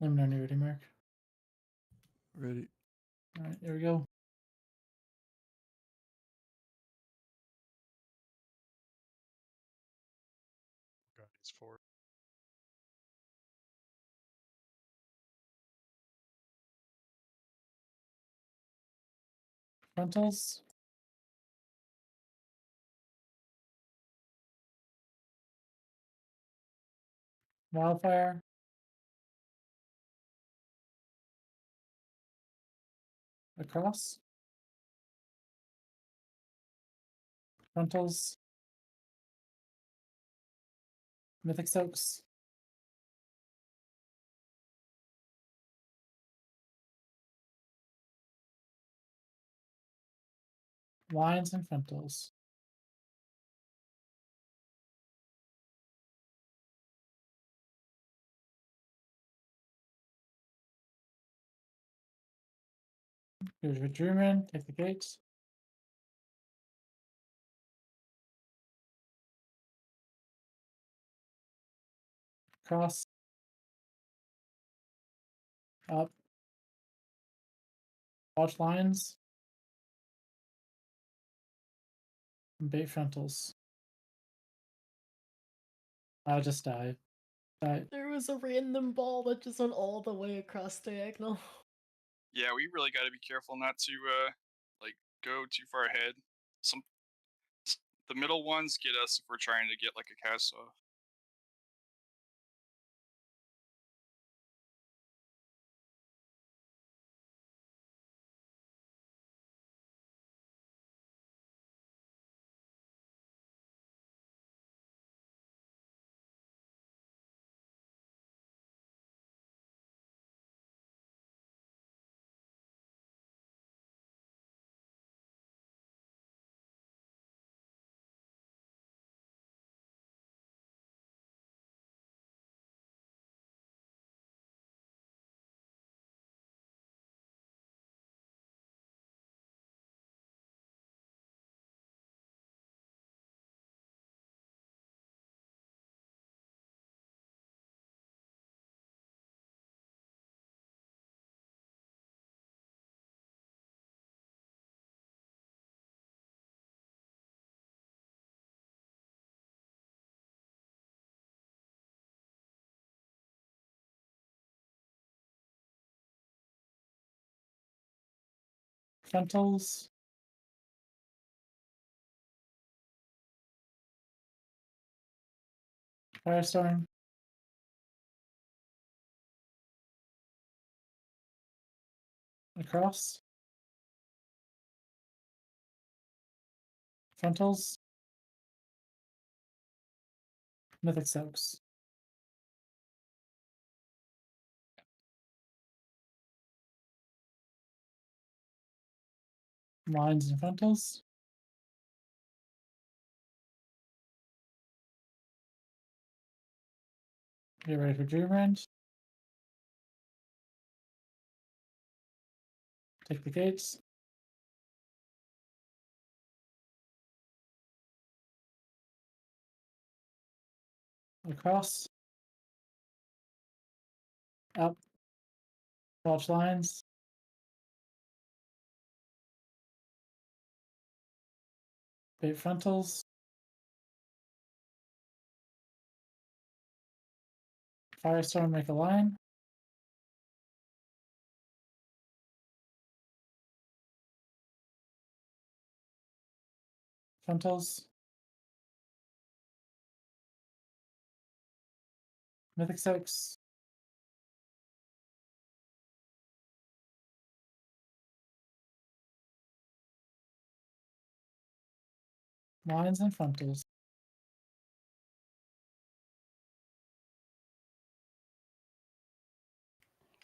Let me know when you're ready, Mark. Ready. All right, here we go. God, he's 4. Frontals. Wildfire. Across. Frontals. Mythic Soaks. Lines and frontals. Here's your Dreamin. Take the gates. Cross. Up. Watch lines. And bait frontals. I'll just die. Die. There was a random ball that just went all the way across diagonal. Yeah, we really got to be careful not to like go too far ahead. The middle ones get us if we're trying to get like a cast off. Frontals. Firestorm. Across. Frontals. Mythic Soaks. Lines and frontals. Get ready for Dreamland. Take the gates. Across. Up. Watch lines. Bait frontals. Firestorm, make a line. Frontals. Mythic Soaks. Lines and frontals.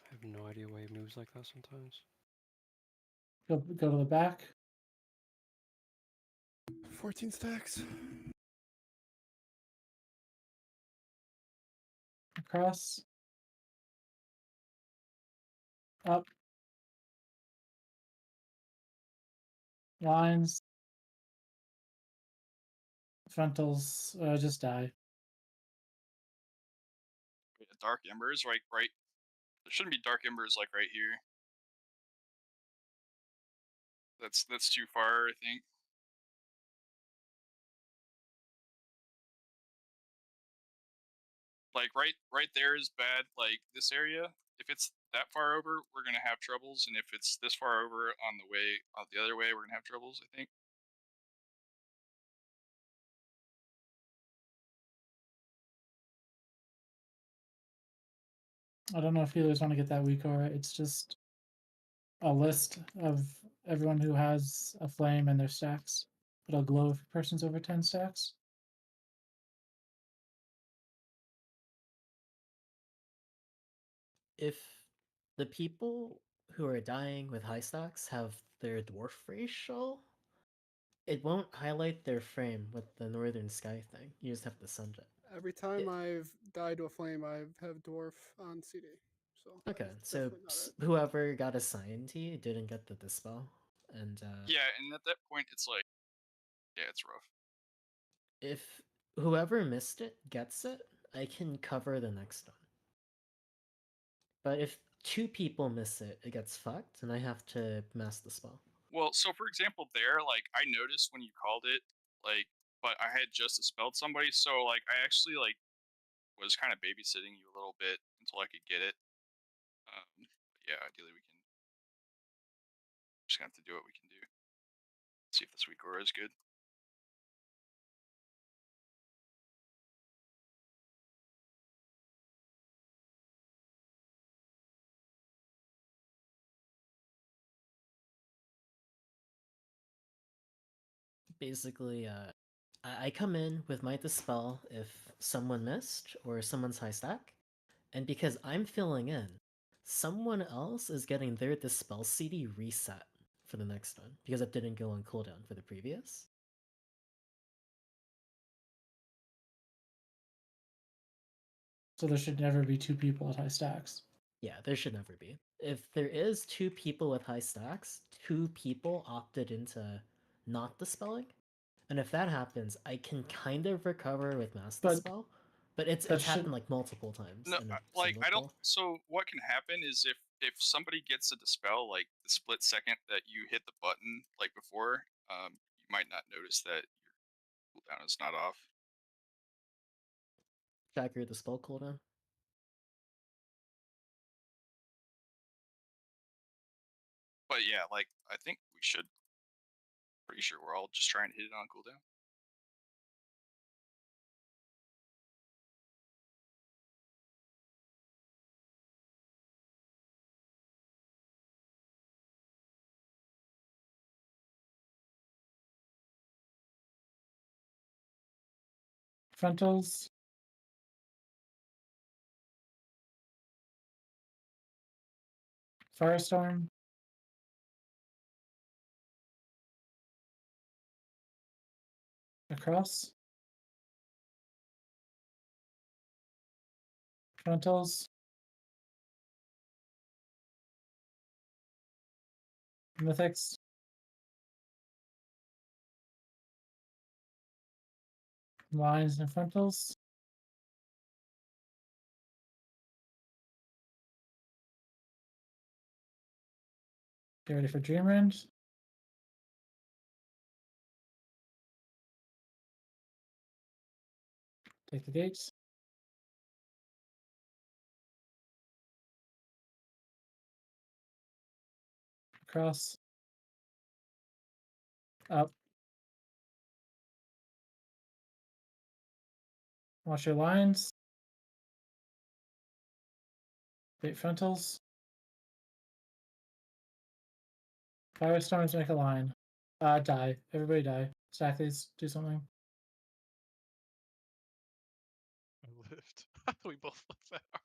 I have no idea why he moves like that sometimes. Go to the back. 14 stacks. Across. Up. Lines. Frontals. Just die. Dark Embers, right There shouldn't be dark embers like right here. That's too far, I think. Like right there is bad. Like this area, if it's that far over, we're gonna have troubles, and if it's this far over on the way the other way, we're gonna have troubles, I think. I don't know if healers want to get that weak aura. It's just a list of everyone who has a flame and their stacks. It'll glow if a person's over 10 stacks. If the people who are dying with high stacks have their dwarf racial, it won't highlight their frame with the northern sky thing. You just have to send it. Every time I've died to a flame, I have dwarf on CD. So Okay, so definitely not it. whoever got assigned to you didn't get the dispel, and Yeah, and at that point, it's like, yeah, it's rough. if whoever missed it gets it, I can cover the next one. But if 2 people miss it, it gets fucked, and I have to mass the spell. Well, so for example, there, like I noticed when you called it, like, but I had just dispelled somebody, so like I actually like was kind of babysitting you a little bit until I could get it. Yeah, ideally we can just gonna have to do what we can do. See if this weak aura is good. Basically, I come in with my dispel if someone missed or someone's high stack, and because I'm filling in, someone else is getting their dispel CD reset for the next one because it didn't go on cooldown for the previous. So there should never be 2 people at high stacks. Yeah, there should never be. If there is 2 people with high stacks, 2 people opted into not dispelling, and if that happens, I can kind of recover with mass dispel, but it's happened like multiple times. No, in a like single I don't. pull. So what can happen is if somebody gets a dispel, like the split second that you hit the button, like before, you might not notice that your cooldown is not off. Track your dispel cooldown. But yeah, like I think we should. Pretty sure we're all just trying to hit it on cooldown. Frontals. Firestorm. Across. Frontals. Mythics. Lines and frontals. Get ready for Dreamrend. Take the gates. Across. Up. Watch your lines. Bait frontals. Firestorms make a line. Die. Everybody die. Stack these. Do something. I lived. I thought we both lived that arc.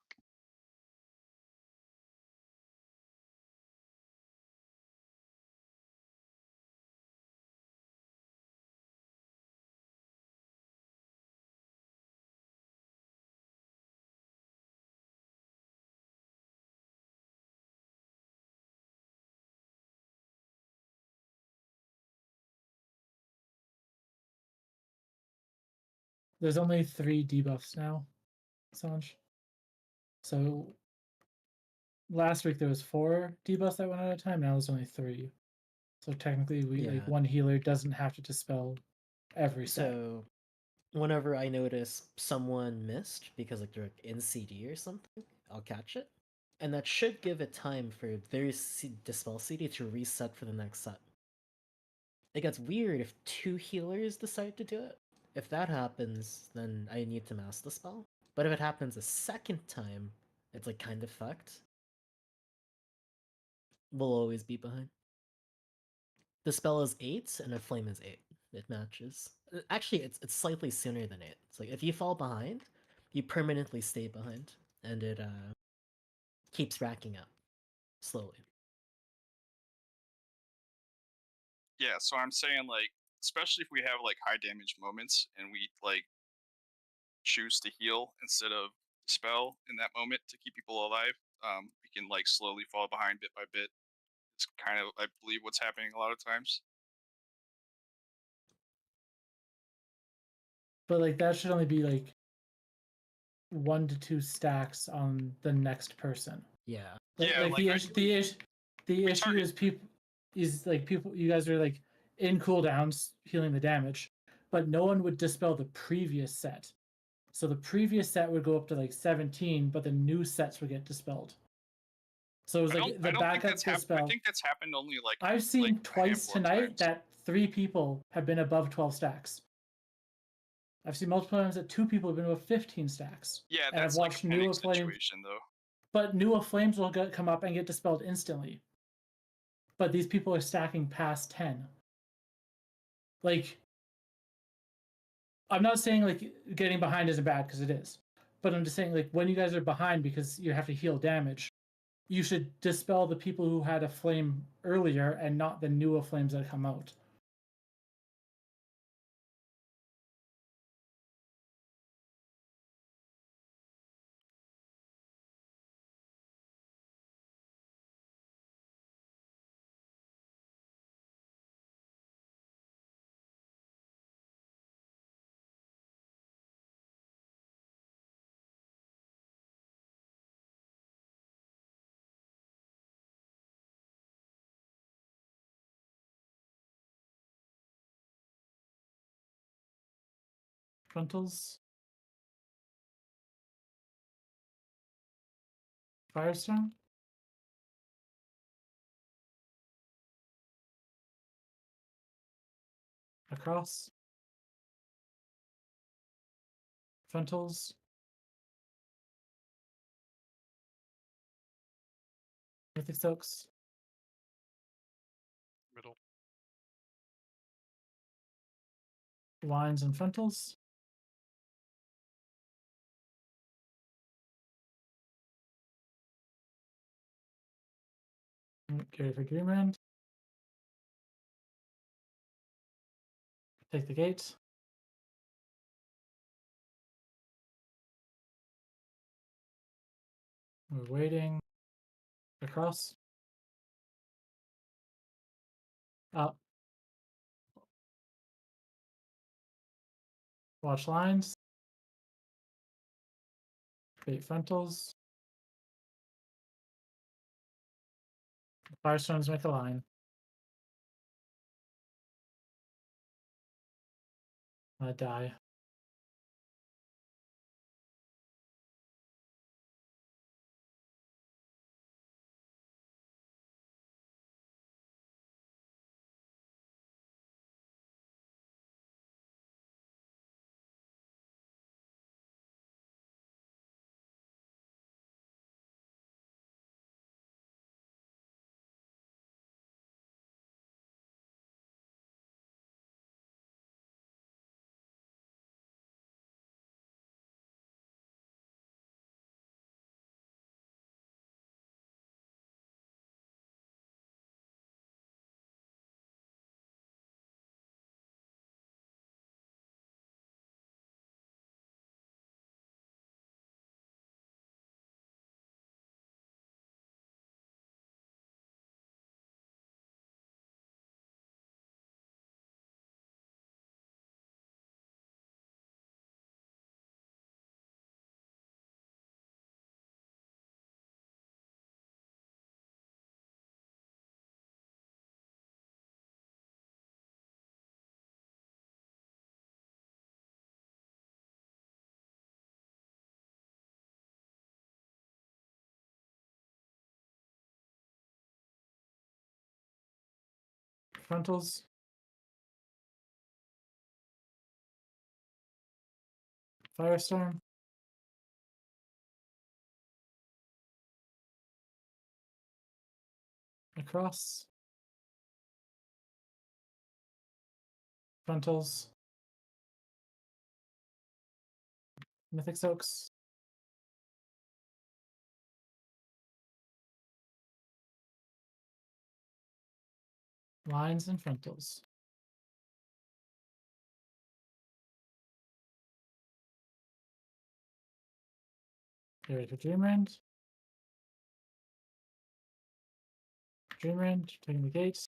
There's only 3 debuffs now, Sanj. So last week there was 4 debuffs that went at a time. Now there's only 3. So technically, we like Yeah. one healer doesn't have to dispel every set. So whenever I notice someone missed because like they're in CD or something, I'll catch it, and that should give it time for their dispel CD to reset for the next set. It gets weird if 2 healers decide to do it. If that happens, then I need to mass the spell. But if it happens a second time, it's like kind of fucked. We'll always be behind. The spell is 8 and a flame is 8. It matches. Actually, it's slightly sooner than 8. It's like if you fall behind, you permanently stay behind, and it keeps racking up slowly. Yeah, so I'm saying like, especially if we have like high damage moments and we like choose to heal instead of spell in that moment to keep people alive, we can like slowly fall behind bit by bit. It's kind of, I believe, what's happening a lot of times. But like that should only be like 1 to 2 stacks on the next person. Yeah. Like the issue is people you guys are like in cooldowns healing the damage, but no one would dispel the previous set. So the previous set would go up to like 17, but the new sets would get dispelled. So it was like the backup dispel. I think that's happened only like I've seen like twice tonight that 3 people have been above 12 stacks. I've seen multiple times that 2 people have been above 15 stacks. Yeah, and that's I've watched like a new panic situation though. But new flames will come up and get dispelled instantly. But these people are stacking past 10. Like, I'm not saying like getting behind isn't bad because it is, but I'm just saying like when you guys are behind because you have to heal damage, you should dispel the people who had a flame earlier and not the newer flames that come out. Frontals. Firestone. Across. Frontals. Mythic Stokes. Middle. Lines and frontals. Get ready for Dreamland. Take the gates. We're waiting. Across. Up. Watch lines. Bait frontals. Firestones make a line. I die. Frontals. Firestorm. Across. Frontals. Mythic Soaks. Lines and frontals. Get ready for Dreamrend. Dreamrend, taking the gates.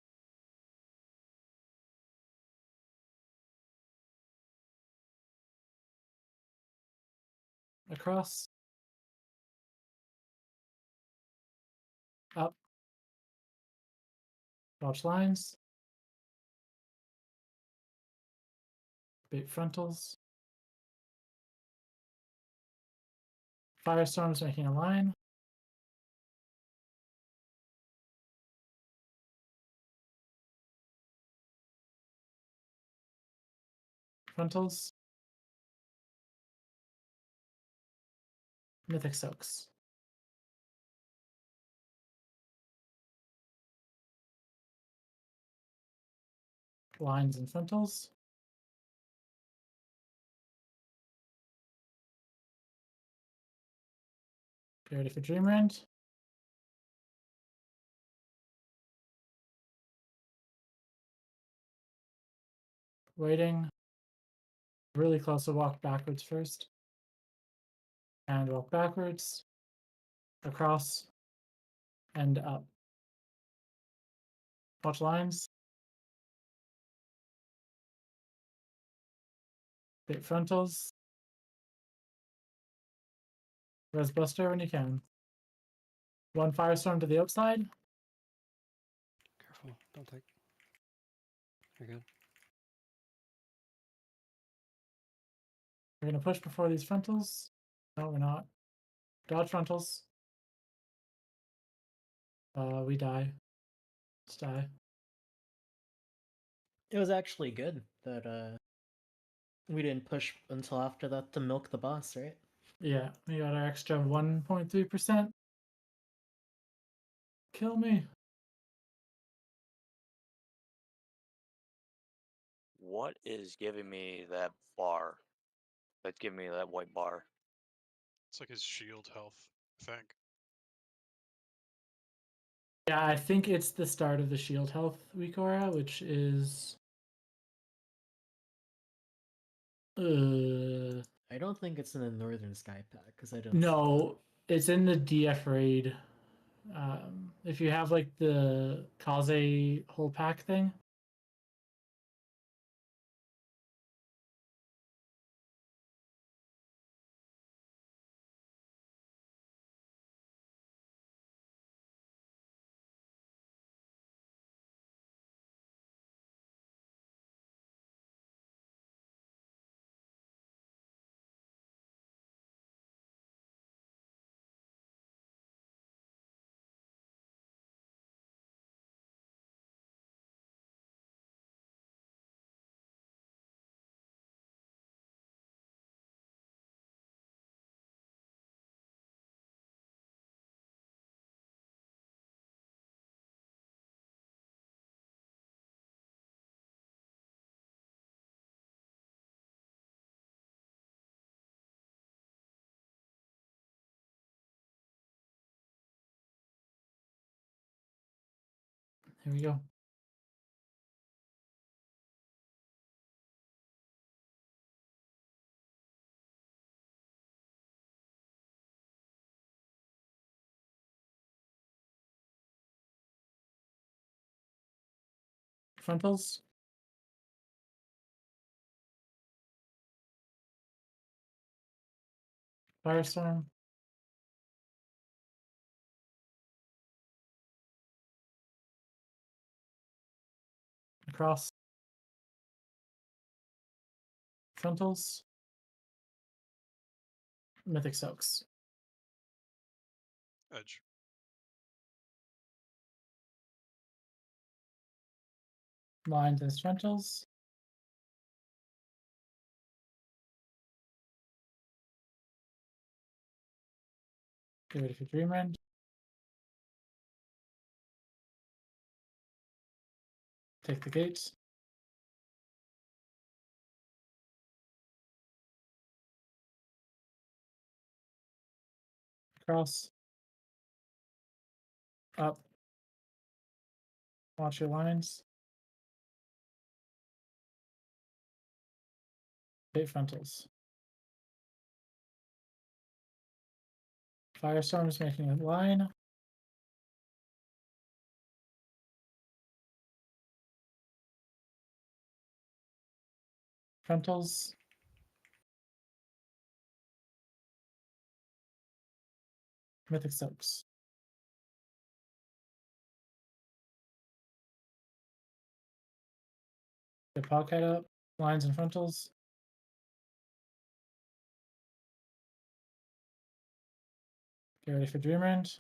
Across. Up. Watch lines. Bait frontals. Firestorm's making a line. Frontals. Mythic Soaks. Lines and frontals. Get ready for Dreamrend. Waiting. Really close to walk backwards first. And walk backwards. Across. And up. Watch lines. Bait frontals. Res Buster when you can. One Firestorm to the outside. Careful, don't take. You're good. We're gonna push before these frontals. No, we're not. Dodge frontals. We die. Let's die. It was actually good that we didn't push until after that to milk the boss, right? Yeah, we got our extra 1.3%. Kill me. What is giving me that bar? That's giving me that white bar. It's like his shield health, I think. Yeah, I think it's the start of the shield health weak aura, which is I don't think it's in the Northern Sky Pack because I don't. no, it's in the DF raid. If you have like the Kaze whole pack thing. Here we go. Frontals. Firestorm. Across. Frontals. Mythic Soaks. Edge. Lines and frontals. Get ready for Dreamland. Take the gates. Cross. Up. Watch your lines. Bait frontals. Firestorm is making a line. Frontals. Mythic soaks. Get pocket up. Lines and frontals. Get ready for Dreamland.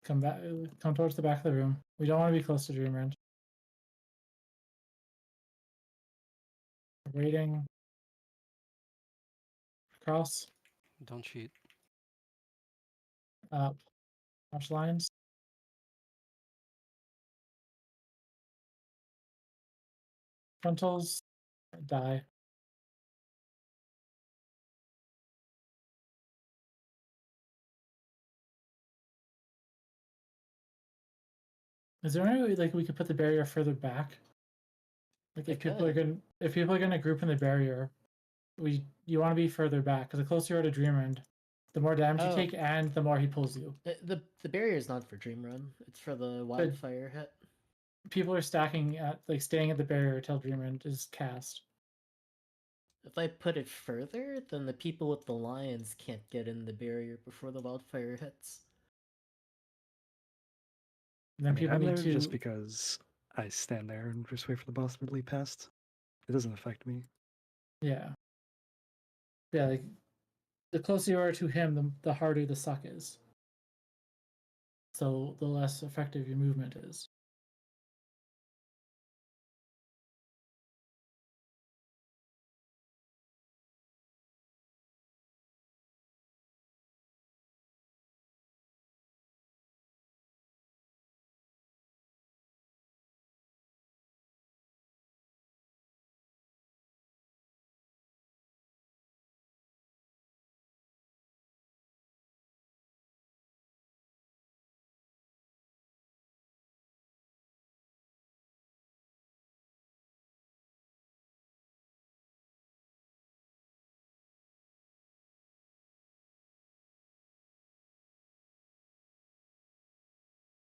Come back. Come towards the back of the room. We don't want to be close to Dreamland. Waiting. Cross. Don't cheat. Up. Watch lines. Frontals. Die. Is there any way like we could put the barrier further back? Like if people are gonna group in the barrier, you want to be further back because the closer you are to Dreamland, the more damage you take and the more he pulls you. The barrier is not for Dream Run. It's for the wildfire hit. People are stacking at staying at the barrier until Dreamland is cast. If I put it further, then the people with the lions can't get in the barrier before the wildfire hits. And then people I'm need there to just because I stand there and just wait for the boss to leap past. It doesn't affect me. Yeah. Yeah, like the closer you are to him, the harder the suck is. So the less effective your movement is.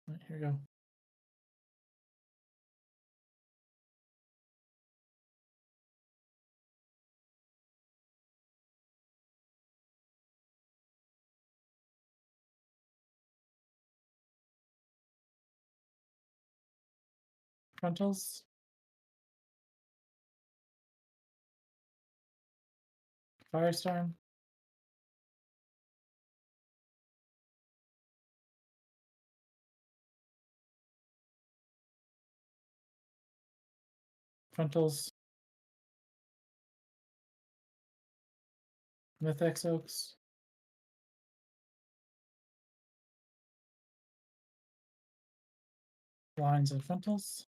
Right, here we go. Frontals. Firestorm. Frontals. Mythic Oaks. Lines and frontals.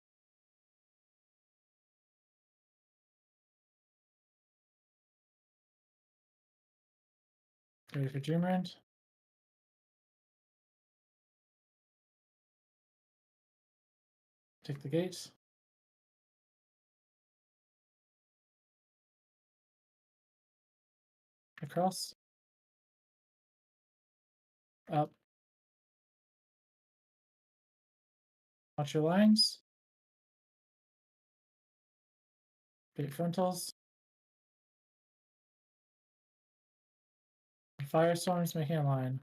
Ready for Dreamland. Take the gates. Across. Up. Watch your lines. Bait frontals. Firestorm's making a line.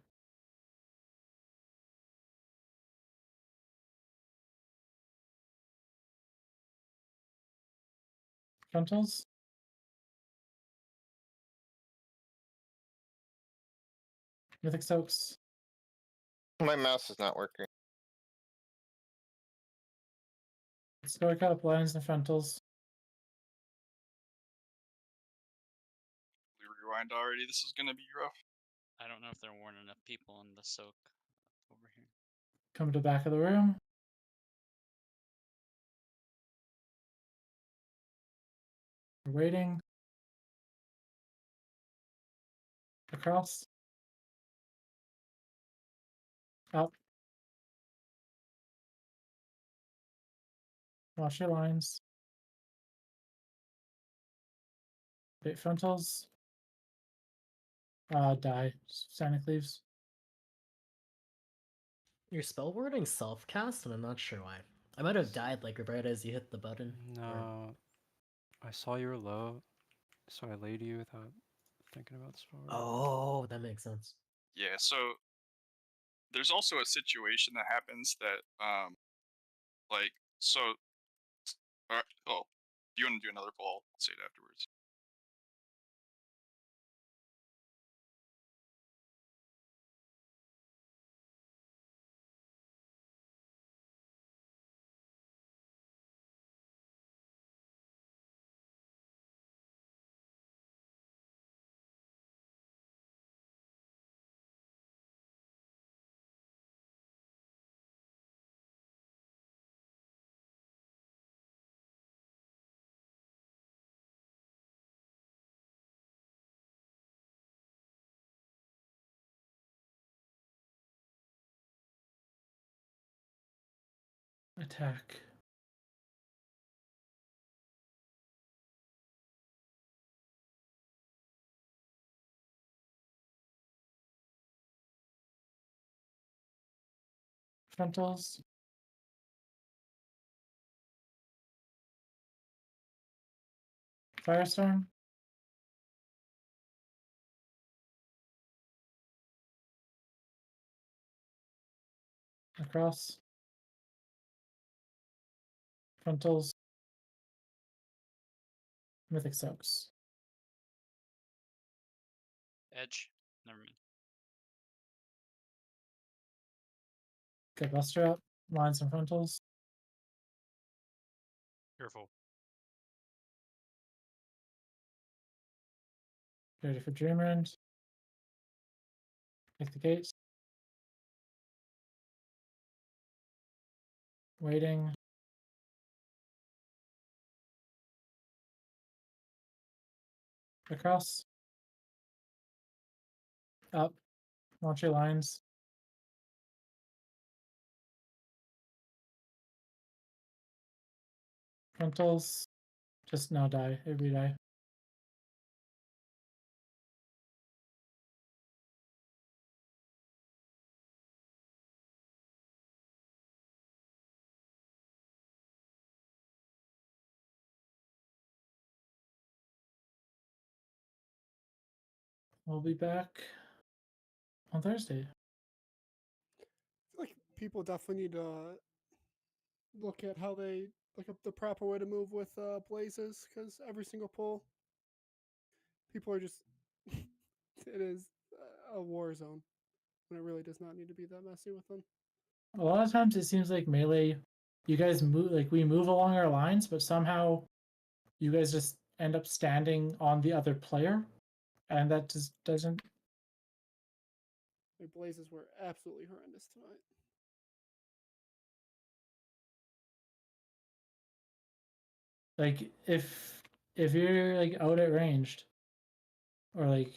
Frontals. Mythic Soaks. My mouse is not working. Score up lines and frontals. We rewind already. This is gonna be rough. I don't know if there weren't enough people in the soak over here. Come to the back of the room. We're waiting. Across. Up. Watch your lines. Bait frontals. Die. Sonic leaves. Your spell wording self cast, and I'm not sure why. I might have died like right as you hit the button. or- No, I saw you were low, so I laid you without thinking about spell. Oh, that makes sense. Yeah. So there's also a situation that happens that like so. All right. Oh, do you want to do another poll? I'll say it afterwards. Attack. Frontals. Firestorm. Across. Frontals. Mythic soaks. Edge. Never mind. Get Buster up. Lines and frontals. Careful. Ready for Dreamrend. Take the gates. Waiting. Across. Up. Watch your lines. Frontals. Just now die. Every die. We'll be back on Thursday. I feel like people definitely need to look at how they look up the proper way to move with blazes, because every single pull, people are just it is a war zone when it really does not need to be that messy with them. A lot of times it seems like melee, you guys move, like we move along our lines, but somehow you guys just end up standing on the other player, and that just doesn't. The blazes were absolutely horrendous tonight. Like if you're like out at ranged, or like